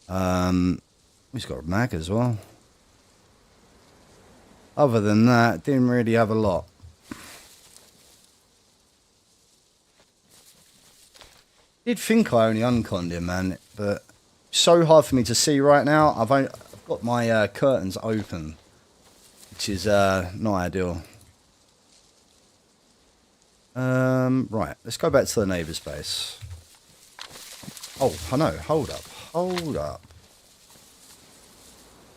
He's got a mag as well. Other than that, didn't really have a lot. Did think I only unconned him, man, but it's so hard for me to see right now. I've got my curtains open, which is not ideal. Right, let's go back to the neighbour's base. Oh, I know. Hold up.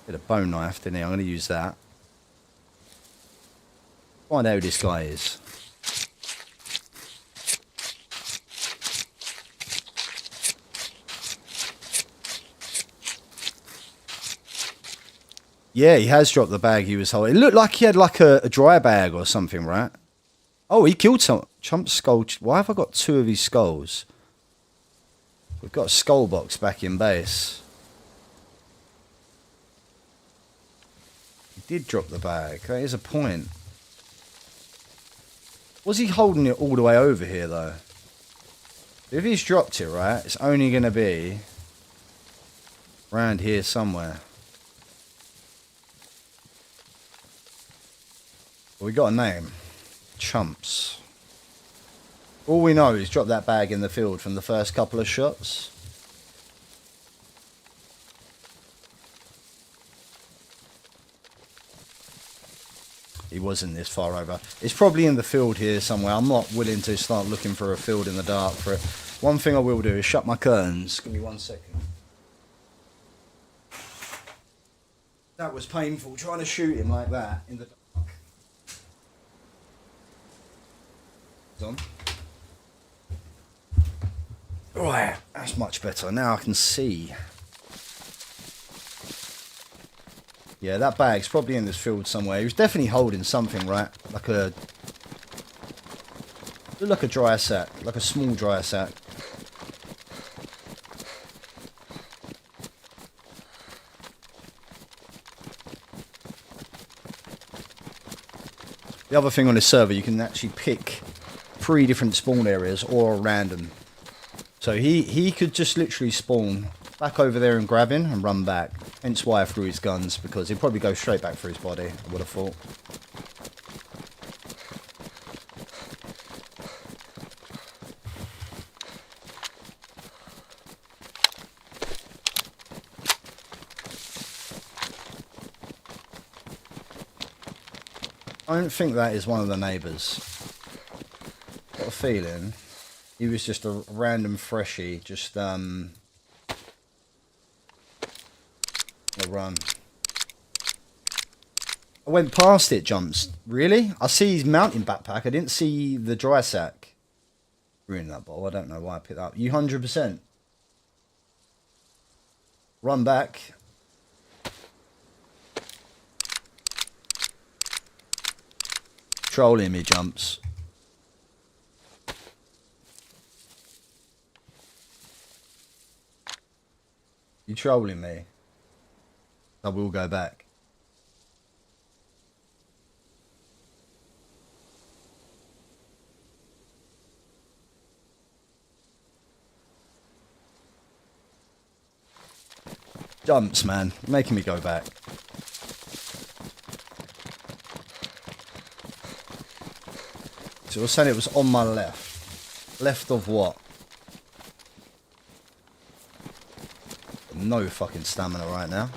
Bit of bone knife, didn't he? I'm going to use that. Find out who this guy is. Yeah, he has dropped the bag he was holding. It looked like he had like a dry bag or something, right? Oh, he killed some chump skull. Why have I got 2 of his skulls? We've got a skull box back in base. He did drop the bag. That is a point. Was he holding it all the way over here, though? If he's dropped it, right, it's only going to be around here somewhere. Well, we got a name. Chumps. All we know is drop that bag in the field from the first couple of shots. He wasn't this far over. It's probably in the field here somewhere. I'm not willing to start looking for a field in the dark for it. One thing I will do is shut my curtains. Give me 1 second. That was painful, trying to shoot him like that in the dark. On. Right, that's much better. Now I can see. Yeah, that bag's probably in this field somewhere. He was definitely holding something, right? Like a dry sack, like a small dry sack. The other thing on this server, you can actually pick 3 different spawn areas or random. So he could just literally spawn back over there and grab him and run back. Hence why I threw his guns, because he'd probably go straight back for his body, I would have thought. I don't think that is one of the neighbours. Got a feeling he was just a random freshie, just a run. I went past it, jumps. Really? I see his mountain backpack. I didn't see the dry sack. Ruined that bottle. I don't know why I picked that up. You 100%. Run back. Trolling me, jumps. You trolling me? I will go back. Jumps, man. Making me go back. So I was saying it was on my left. Left of what? No fucking stamina right now.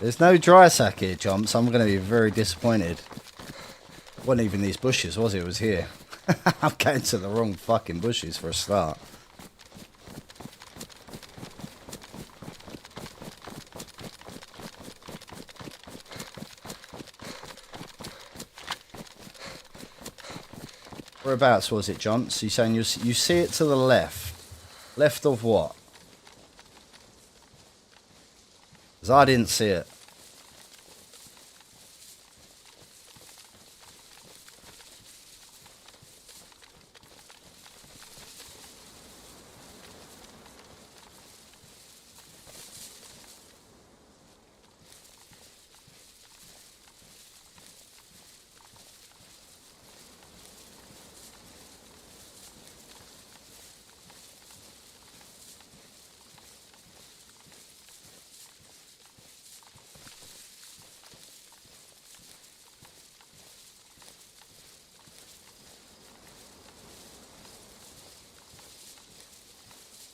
There's no dry sack here, jumps. I'm going to be very disappointed. Wasn't even these bushes, was it? It was here. I'm getting to the wrong fucking bushes for a start. Whereabouts was it, John? So you're saying you see it to the left. Left of what? Because I didn't see it.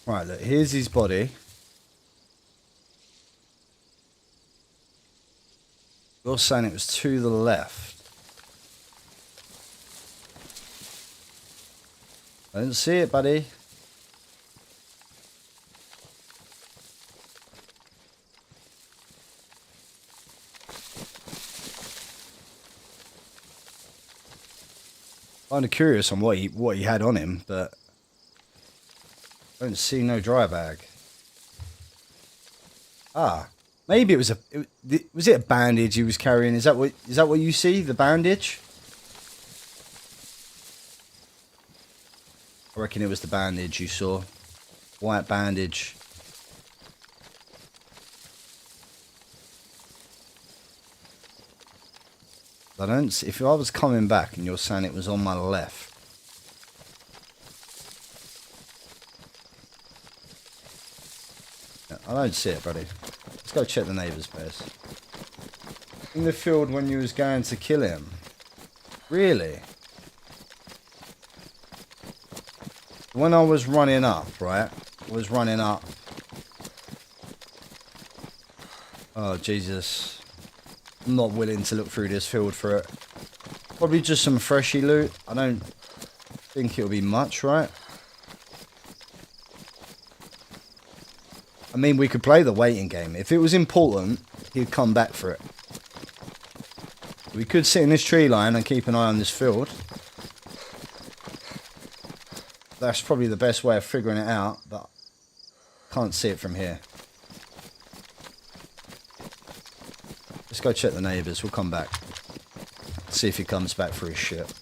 Right, look, here's his body. You're saying it was to the left. I didn't see it, buddy. Kind of curious on what he had on him, but I don't see no dry bag. Ah, maybe it was was it a bandage he was carrying? Is that what you see? The bandage? I reckon it was the bandage you saw. White bandage. I don't see, if I was coming back and you're saying it was on my left. I don't see it, buddy. Let's go check the neighbour's place. In the field when you was going to kill him. Really? When I was running up, right? I was running up. Oh, Jesus. I'm not willing to look through this field for it. Probably just some freshy loot. I don't think it'll be much, right? I mean, we could play the waiting game. If it was important, he'd come back for it. We could sit in this tree line and keep an eye on this field. That's probably the best way of figuring it out, but can't see it from here. Let's go check the neighbours. We'll come back. See if he comes back for his shit.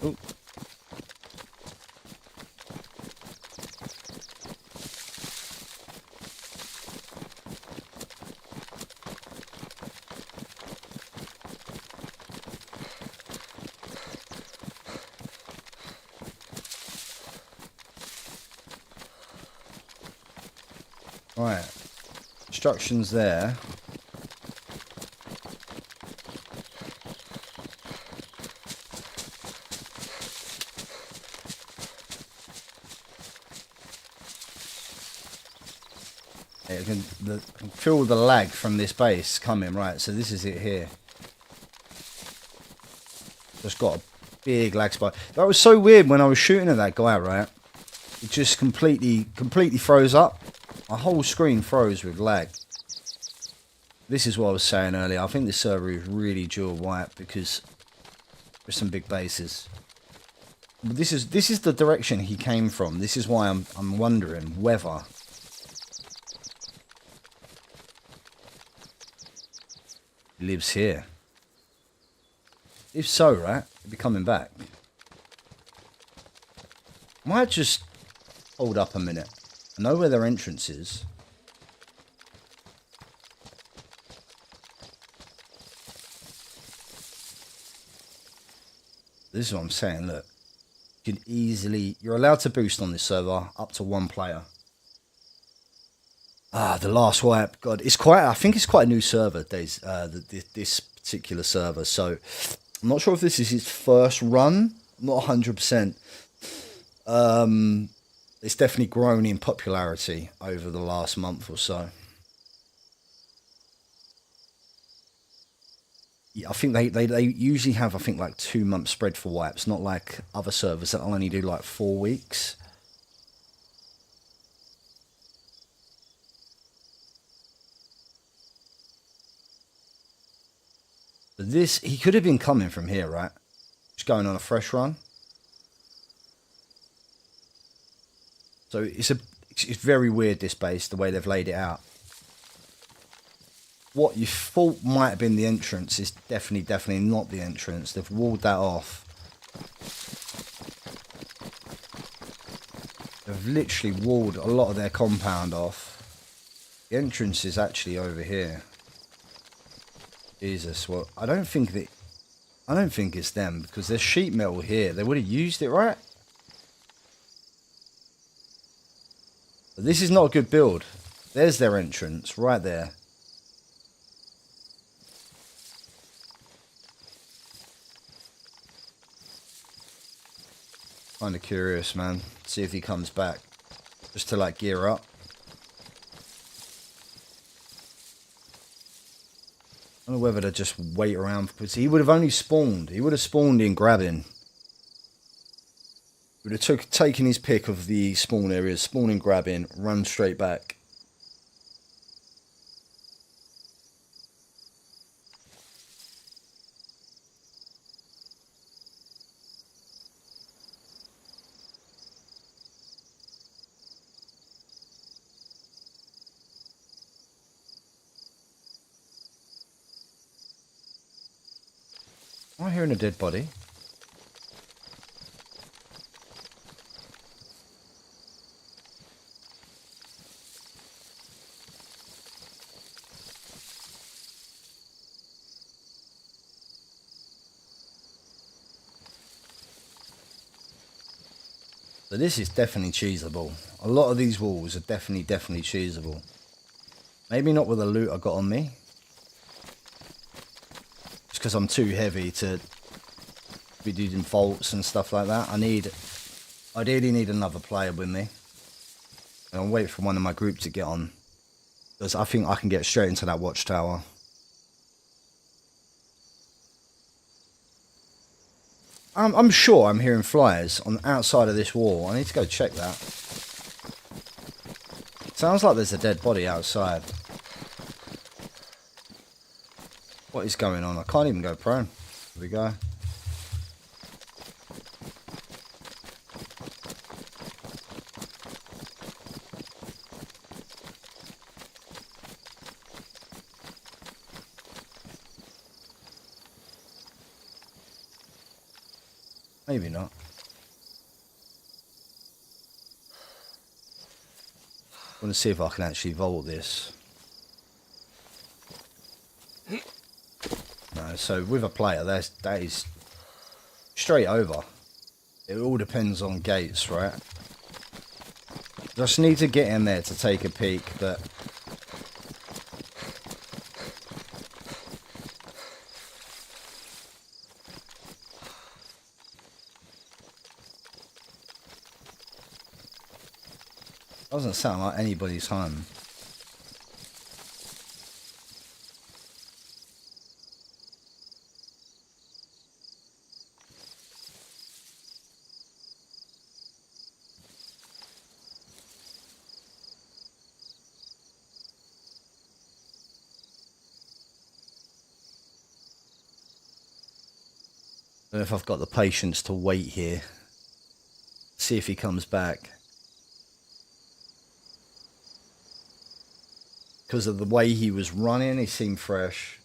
Ooh. Right. Instructions there. I can feel the lag from this base coming, right? So this is it here. Just got a big lag spike. That was so weird when I was shooting at that guy, right? It just completely froze up. My whole screen froze with lag. This is what I was saying earlier. I think this server is really dual white because there's some big bases. But this is the direction he came from. This is why I'm wondering whether he lives here. If so, right, he'll be coming back. Might just hold up a minute. I know where their entrance is. This is what I'm saying, look. You can easily... You're allowed to boost on this server up to 1 player. Ah, the last wipe. God, it's quite... I think it's quite a new server, this particular server. So, I'm not sure if this is his first run. I'm not 100%. It's definitely grown in popularity over the last month or so. Yeah, I think they usually have, I think, like 2 month spread for wipes, not like other servers that only do like 4 weeks. But this, he could have been coming from here, right? Just going on a fresh run. So it's very weird, this base, the way they've laid it out. What you thought might have been the entrance is definitely not the entrance. They've walled that off. They've literally walled a lot of their compound off. The entrance is actually over here. Jesus, well, I don't think it's them, because there's sheet metal here. They would have used it, right? But this is not a good build. There's their entrance, right there. Kind of curious, man. See if he comes back. Just to, like, gear up. I don't know whether to just wait around, because he would have only spawned. He would have spawned in grabbing. He would have taken his pick of the spawn areas, spawning, grabbing, run straight back. Am I hearing a dead body? So this is definitely cheesable. A lot of these walls are definitely cheesable. Maybe not with the loot I got on me. Just because I'm too heavy to be doing vaults and stuff like that. I ideally need another player with me. And I'll wait for one of my group to get on. Because I think I can get straight into that watchtower. I'm sure I'm hearing flyers on the outside of this wall. I need to go check that. Sounds like there's a dead body outside. What is going on? I can't even go prone. Here we go. Maybe not. I want to see if I can actually vault this. No, so with a player, that is straight over. It all depends on gates, right? Just need to get in there to take a peek, but doesn't sound like anybody's home. I don't know if I've got the patience to wait here. See if he comes back. Because of the way he was running, he seemed fresh.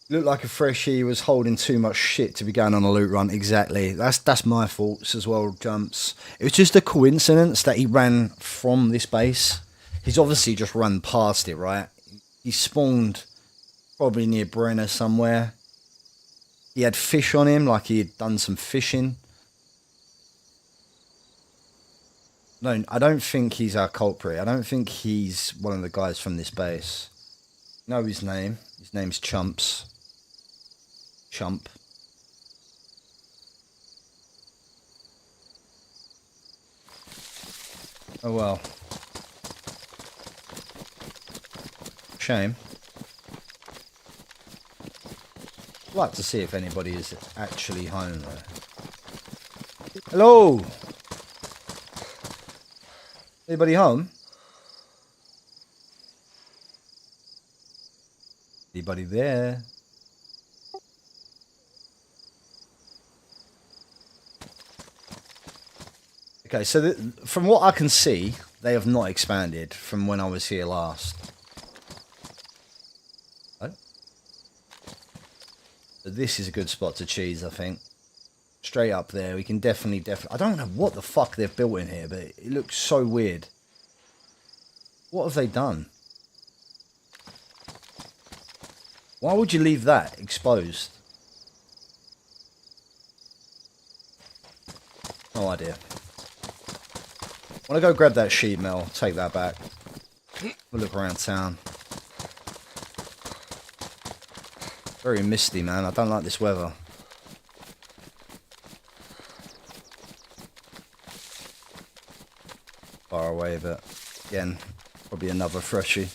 Looked like a freshie. He was holding too much shit to be going on a loot run. Exactly. That's my faults as well, Jumps. It was just a coincidence that he ran from this base. He's obviously just run past it, right? He spawned probably near Brenner somewhere. He had fish on him, like he had done some fishing. No, I don't think he's our culprit. I don't think he's one of the guys from this base. Know his name. His name's Chumps. Chump. Oh well. Shame. I'd like to see if anybody is actually home though. Hello! Anybody home? Anybody there? Okay, so from what I can see, they have not expanded from when I was here last. Oh. So this is a good spot to cheese, I think. Straight up there, we can definitely... I don't know what the fuck they've built in here, but it looks so weird. What have they done? Why would you leave that exposed? No idea. I want to go grab that sheet metal, take that back. We'll look around town. Very misty, man. I don't like this weather. Far away, but again, probably another freshie.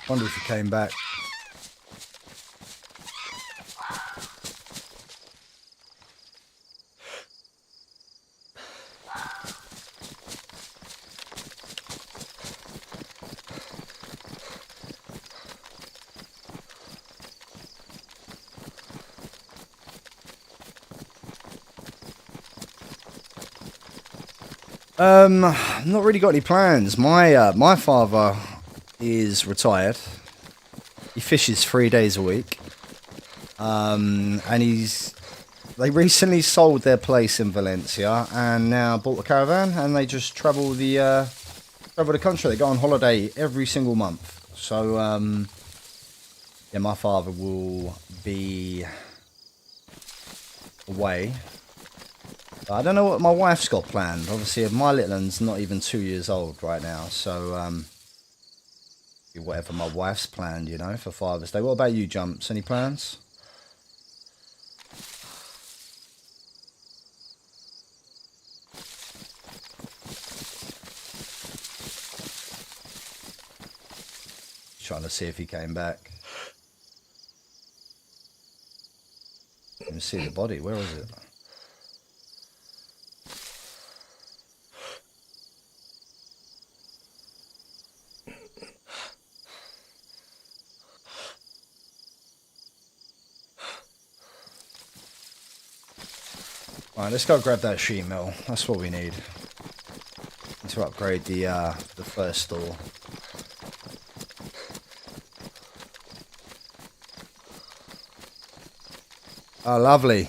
Wonder if he came back. Not really got any plans. My father is retired. He fishes 3 days a week. And they recently sold their place in Valencia and now bought a caravan and they just travel the country. They go on holiday every single month. So yeah, my father will be away. I don't know what my wife's got planned. Obviously, my little one's not even 2 years old right now, so whatever my wife's planned, you know, for Father's Day. What about you, Jumps? Any plans? Trying to see if he came back. Let me see the body. Where is it? Alright, let's go grab that sheet mill. That's what we need. To upgrade the first store. Oh, lovely.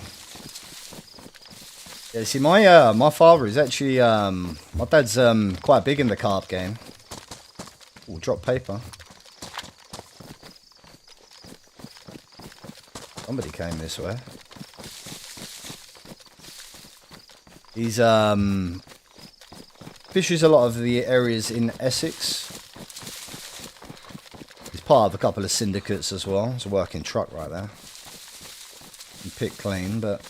Yeah, see, my father is actually my dad's quite big in the carp game. Oh, drop paper. Somebody came this way. He's fishes a lot of the areas in Essex. He's part of a couple of syndicates as well. It's a working truck right there. And pick clean, but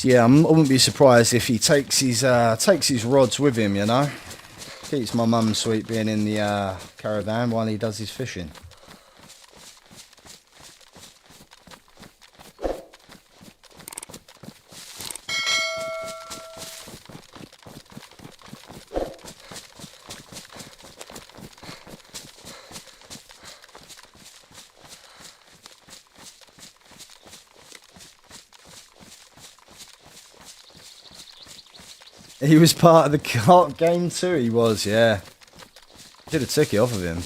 yeah, I wouldn't be surprised if he takes his rods with him, you know. Keeps my mum sweet being in the caravan while he does his fishing. He was part of the cart game too, he was, yeah. Should have took it off of him.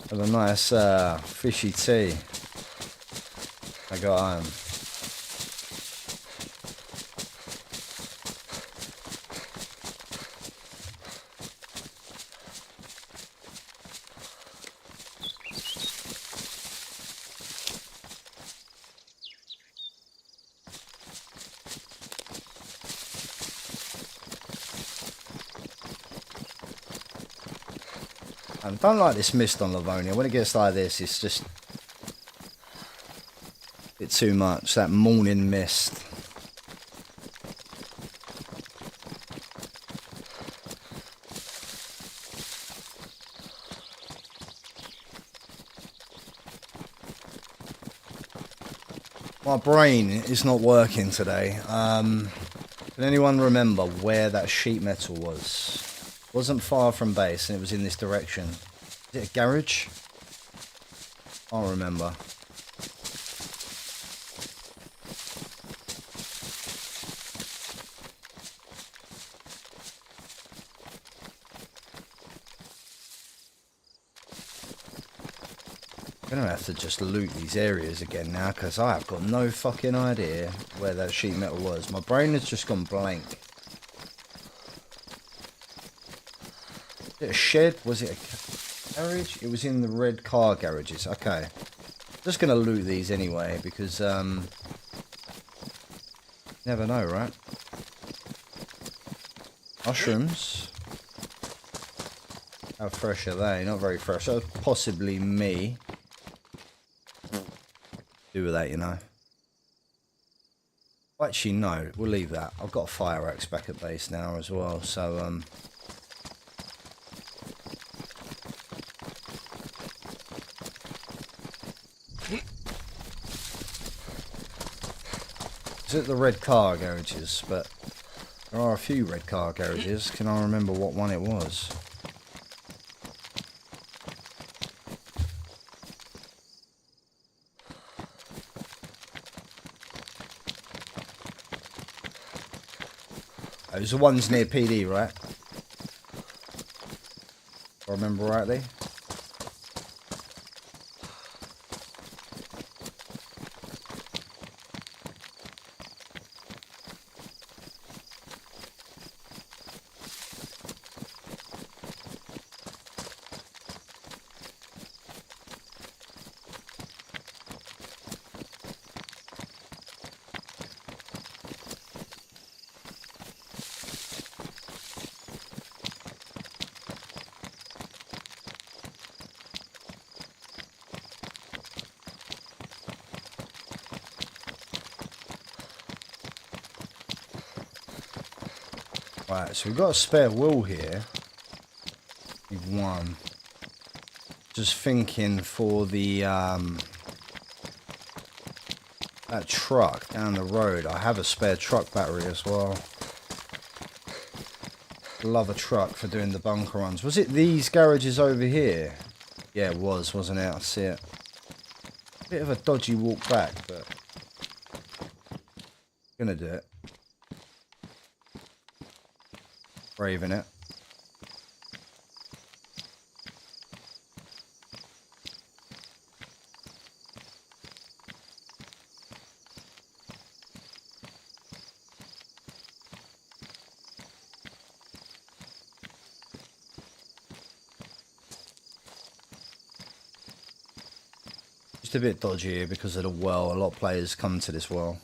Have a nice fishy tea. I got home. I don't like this mist on Livonia. When it gets like this, it's just a bit too much. That morning mist. My brain is not working today. Can anyone remember where that sheet metal was? It wasn't far from base and it was in this direction. Is it a garage? I can't remember. I'm gonna have to just loot these areas again now because I have got no fucking idea where that sheet metal was. My brain has just gone blank. Was it a shed? Was it a garage? It was in the red car garages. Okay. Just gonna loot these anyway because never know, right? Mushrooms. How fresh are they? Not very fresh. So possibly me. Do with that, you know. Actually, no. We'll leave that. I've got a fire axe back at base now as well. So it's at the red car garages, but there are a few red car garages. Can I remember what one it was? It was the ones near PD, right? If I remember rightly. Right, so we've got a spare wheel here. We've won. Just thinking for the that truck down the road. I have a spare truck battery as well. Love a truck for doing the bunker runs. Was it these garages over here? Yeah, it was, wasn't it? I see it. Bit of a dodgy walk back, but gonna do it. Braving it. Just a bit dodgy here because of the well. A lot of players come to this well.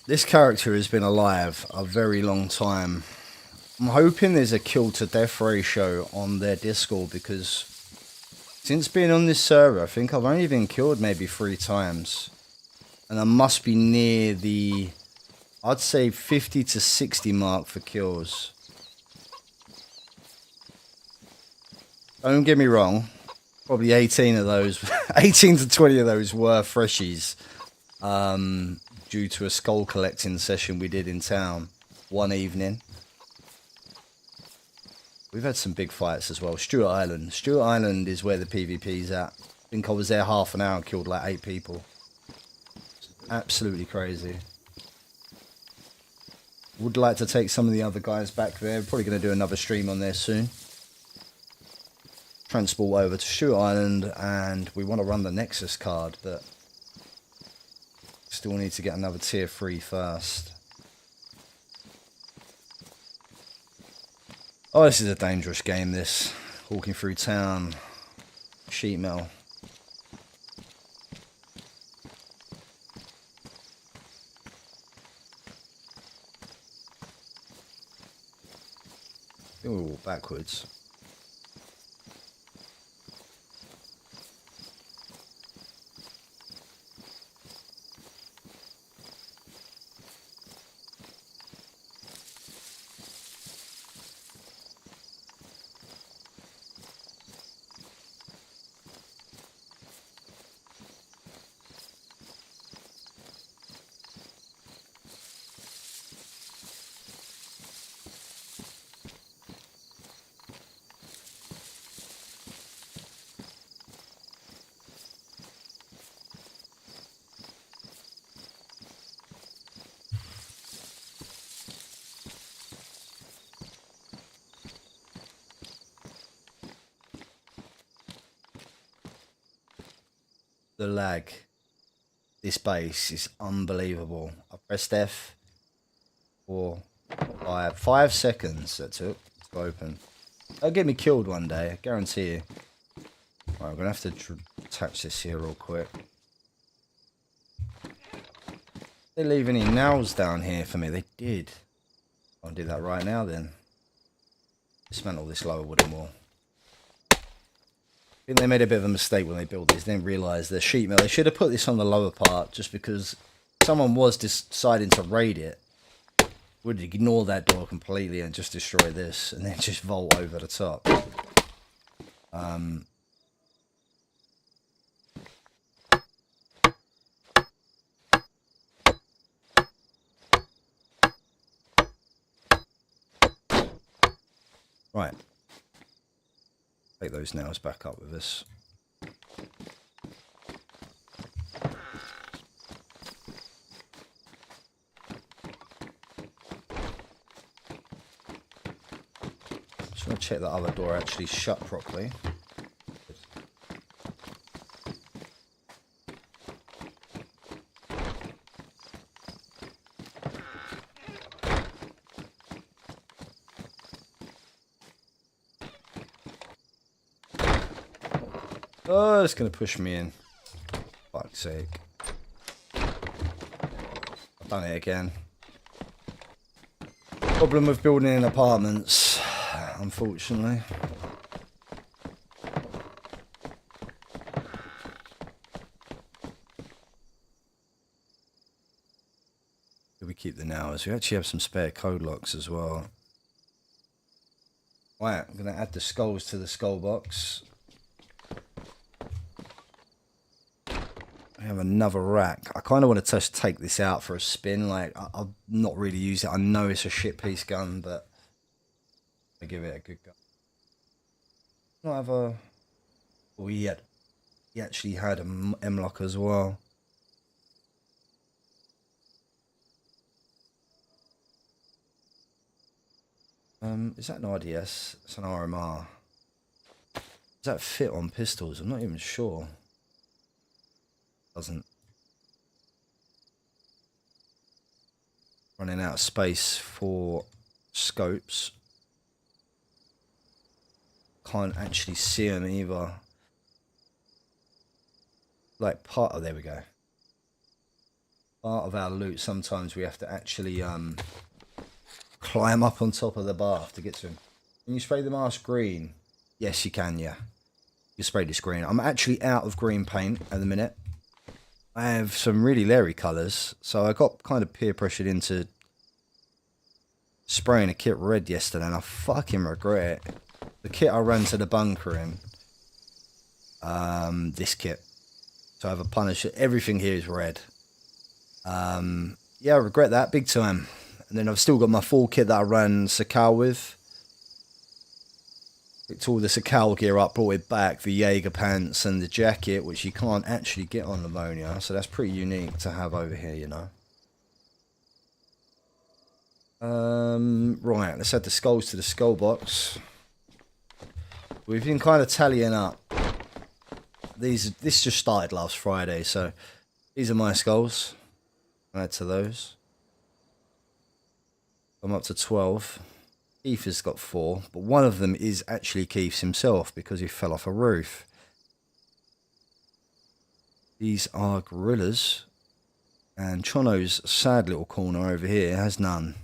This character has been alive a very long time. I'm hoping there's a kill to death ratio on their Discord, because since being on this server, I think I've only been killed maybe 3 times. And I must be near the, I'd say 50 to 60 mark for kills. Don't get me wrong, probably 18 of those, 18 to 20 of those were freshies. Due to a skull collecting session we did in town one evening. We've had some big fights as well. Stewart Island. Stewart Island is where the PvP's at. I think I was there half an hour and killed like 8 people. Absolutely crazy. Would like to take some of the other guys back there. Probably going to do another stream on there soon. Transport over to Stewart Island, and we want to run the Nexus card, but still need to get another tier 3 first. Oh, this is a dangerous game, this. Walking through town. Sheet metal. I think we'll walk backwards. The lag. This base is unbelievable. I pressed F for 5 seconds that took to open. That'll get me killed one day, I guarantee you. Right, I'm gonna have to attach this here real quick. They leave any nails down here for me? They did. I'll do that right now then. Dismantle this lower wooden wall. I think they made a bit of a mistake when they built this. They didn't realise the sheet metal. They should have put this on the lower part, just because someone was deciding to raid it. Would ignore that door completely and just destroy this, and then just vault over the top. Right. Take those nails back up with us. Just want to check that other door actually shut properly. Oh, it's going to push me in. Fuck's sake. I've done it again. Problem with building in apartments, unfortunately. Do we keep the nails? We actually have some spare code locks as well. Right, I'm going to add the skulls to the skull box. I have another rack. I kind of want to just take this out for a spin. Like, I'll not really use it. I know it's a shit piece gun, but I give it a good go. Not have a. Oh, he actually had an M-lock as well. Is that an RDS? It's an RMR. Does that fit on pistols? I'm not even sure. Doesn't. Running out of space for scopes. Can't actually see them either. Like part. Oh, there we go. Part of our loot, sometimes we have to actually climb up on top of the bath to get to him. Can you spray the mask green? Yes, you can, yeah. You spray this green. I'm actually out of green paint at the minute. I have some really leery colours, so I got kind of peer pressured into spraying a kit red yesterday, and I fucking regret it. The kit I ran to the bunker in, this kit. So I have a Punisher. Everything here is red. Yeah, I regret that big time. And then I've still got my full kit that I ran Sakal with. Picked all the Sakal gear up, brought it back, the Jaeger pants and the jacket, which you can't actually get on Livonia. So that's pretty unique to have over here, you know. Right, let's add the skulls to the skull box. We've been kind of tallying up. This just started last Friday, so these are my skulls. Add to those. I'm up to 12. Keith has got 4, but one of them is actually Keith's himself because he fell off a roof. These are gorillas, and Chono's sad little corner over here has none.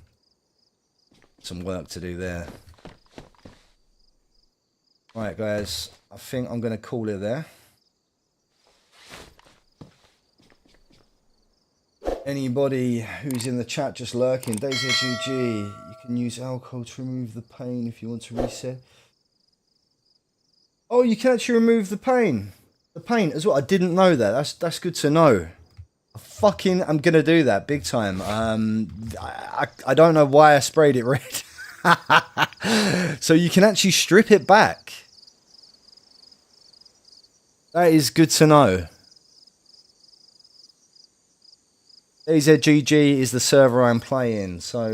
Some work to do there. Right, guys, I think I'm going to call it there. Anybody who's in the chat just lurking, DayZ, you can use alcohol to remove the pain if you want to reset. Oh, you can actually remove the pain. The paint as well. I didn't know that. That's good to know. I'm gonna do that big time. I don't know why I sprayed it red. So you can actually strip it back. That is good to know. DayZ is the server I'm playing, so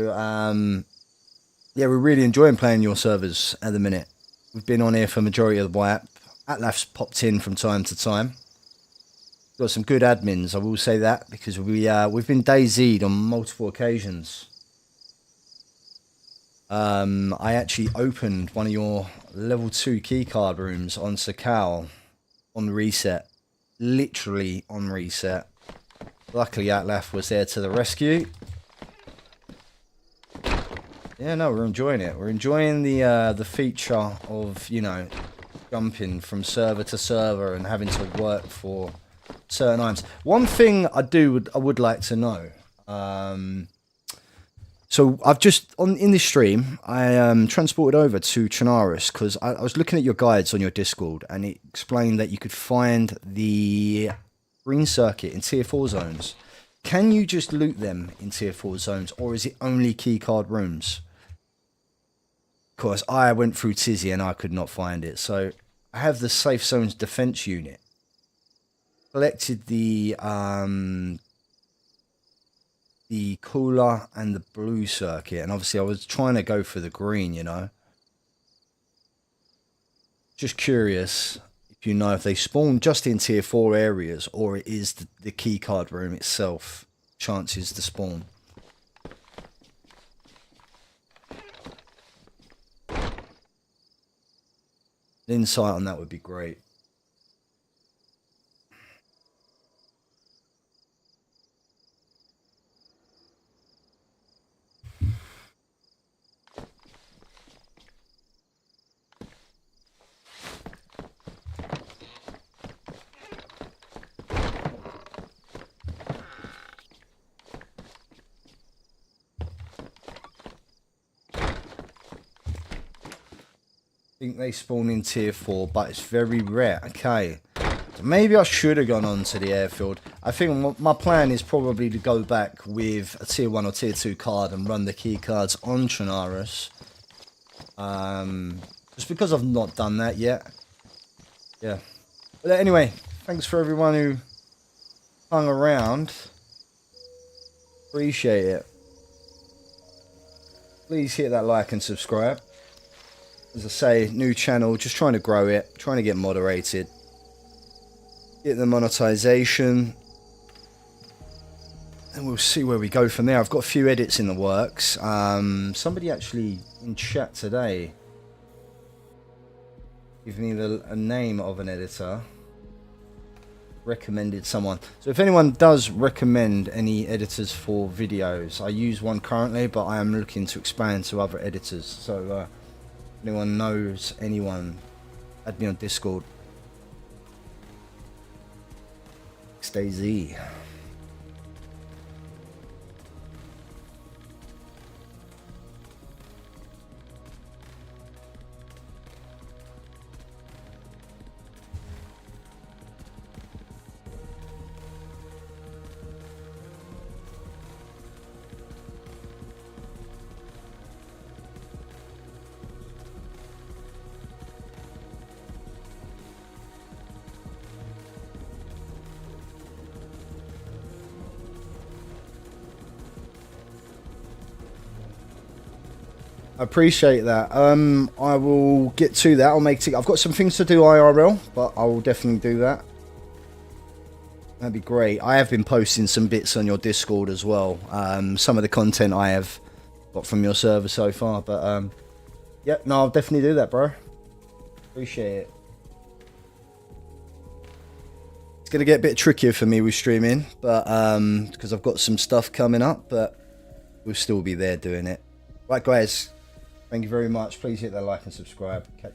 yeah, we're really enjoying playing your servers at the minute. We've been on here for majority of the wipe. Atlaf's popped in from time to time. Got some good admins, I will say that, because we've been DayZ'd on multiple occasions. I actually opened one of your level 2 keycard rooms on Sakal on reset, literally on reset. Luckily, Atlaf was there to the rescue. Yeah, no, we're enjoying it. We're enjoying the feature of, you know, jumping from server to server and having to work for certain items. One thing I would like to know. So I've just in this stream I transported over to Chernarus because I was looking at your guides on your Discord and it explained that you could find the green circuit in tier 4 zones. Can you just loot them in tier 4 zones, or is it only keycard rooms? Because I went through Tizzy and I could not find it. So I have the safe zones defense unit. Collected the cooler and the blue circuit, and obviously I was trying to go for the green, you know. Just curious if you know if they spawn just in tier 4 areas, or it is the keycard room itself chances to spawn. An insight on that would be great. I think they spawn in tier 4, but it's very rare. Okay, so maybe I should have gone on to the airfield. I think my plan is probably to go back with a tier 1 or tier 2 card and run the key cards on Chinarus. Just because I've not done that yet. Yeah. But anyway, thanks for everyone who hung around. Appreciate it. Please hit that like and subscribe. As I say, new channel, just trying to grow it, trying to get moderated, get the monetization, and we'll see where we go from there. I've got a few edits in the works. Somebody actually in chat today gave me a name of an editor. recommended someone. So if anyone does recommend any editors for videos, I use one currently, but I am looking to expand to other editors. So if anyone knows anyone, add me on Discord. DayZ. I appreciate that. I will get to that. I'll make it. I've got some things to do IRL, but I will definitely do that. That'd be great. I have been posting some bits on your Discord as well. Some of the content I have got from your server so far, but yep, no, I'll definitely do that, bro. Appreciate it. It's gonna get a bit trickier for me with streaming, but because I've got some stuff coming up, but we'll still be there doing it. Right, guys. Thank you very much. Please hit that like and subscribe. Catch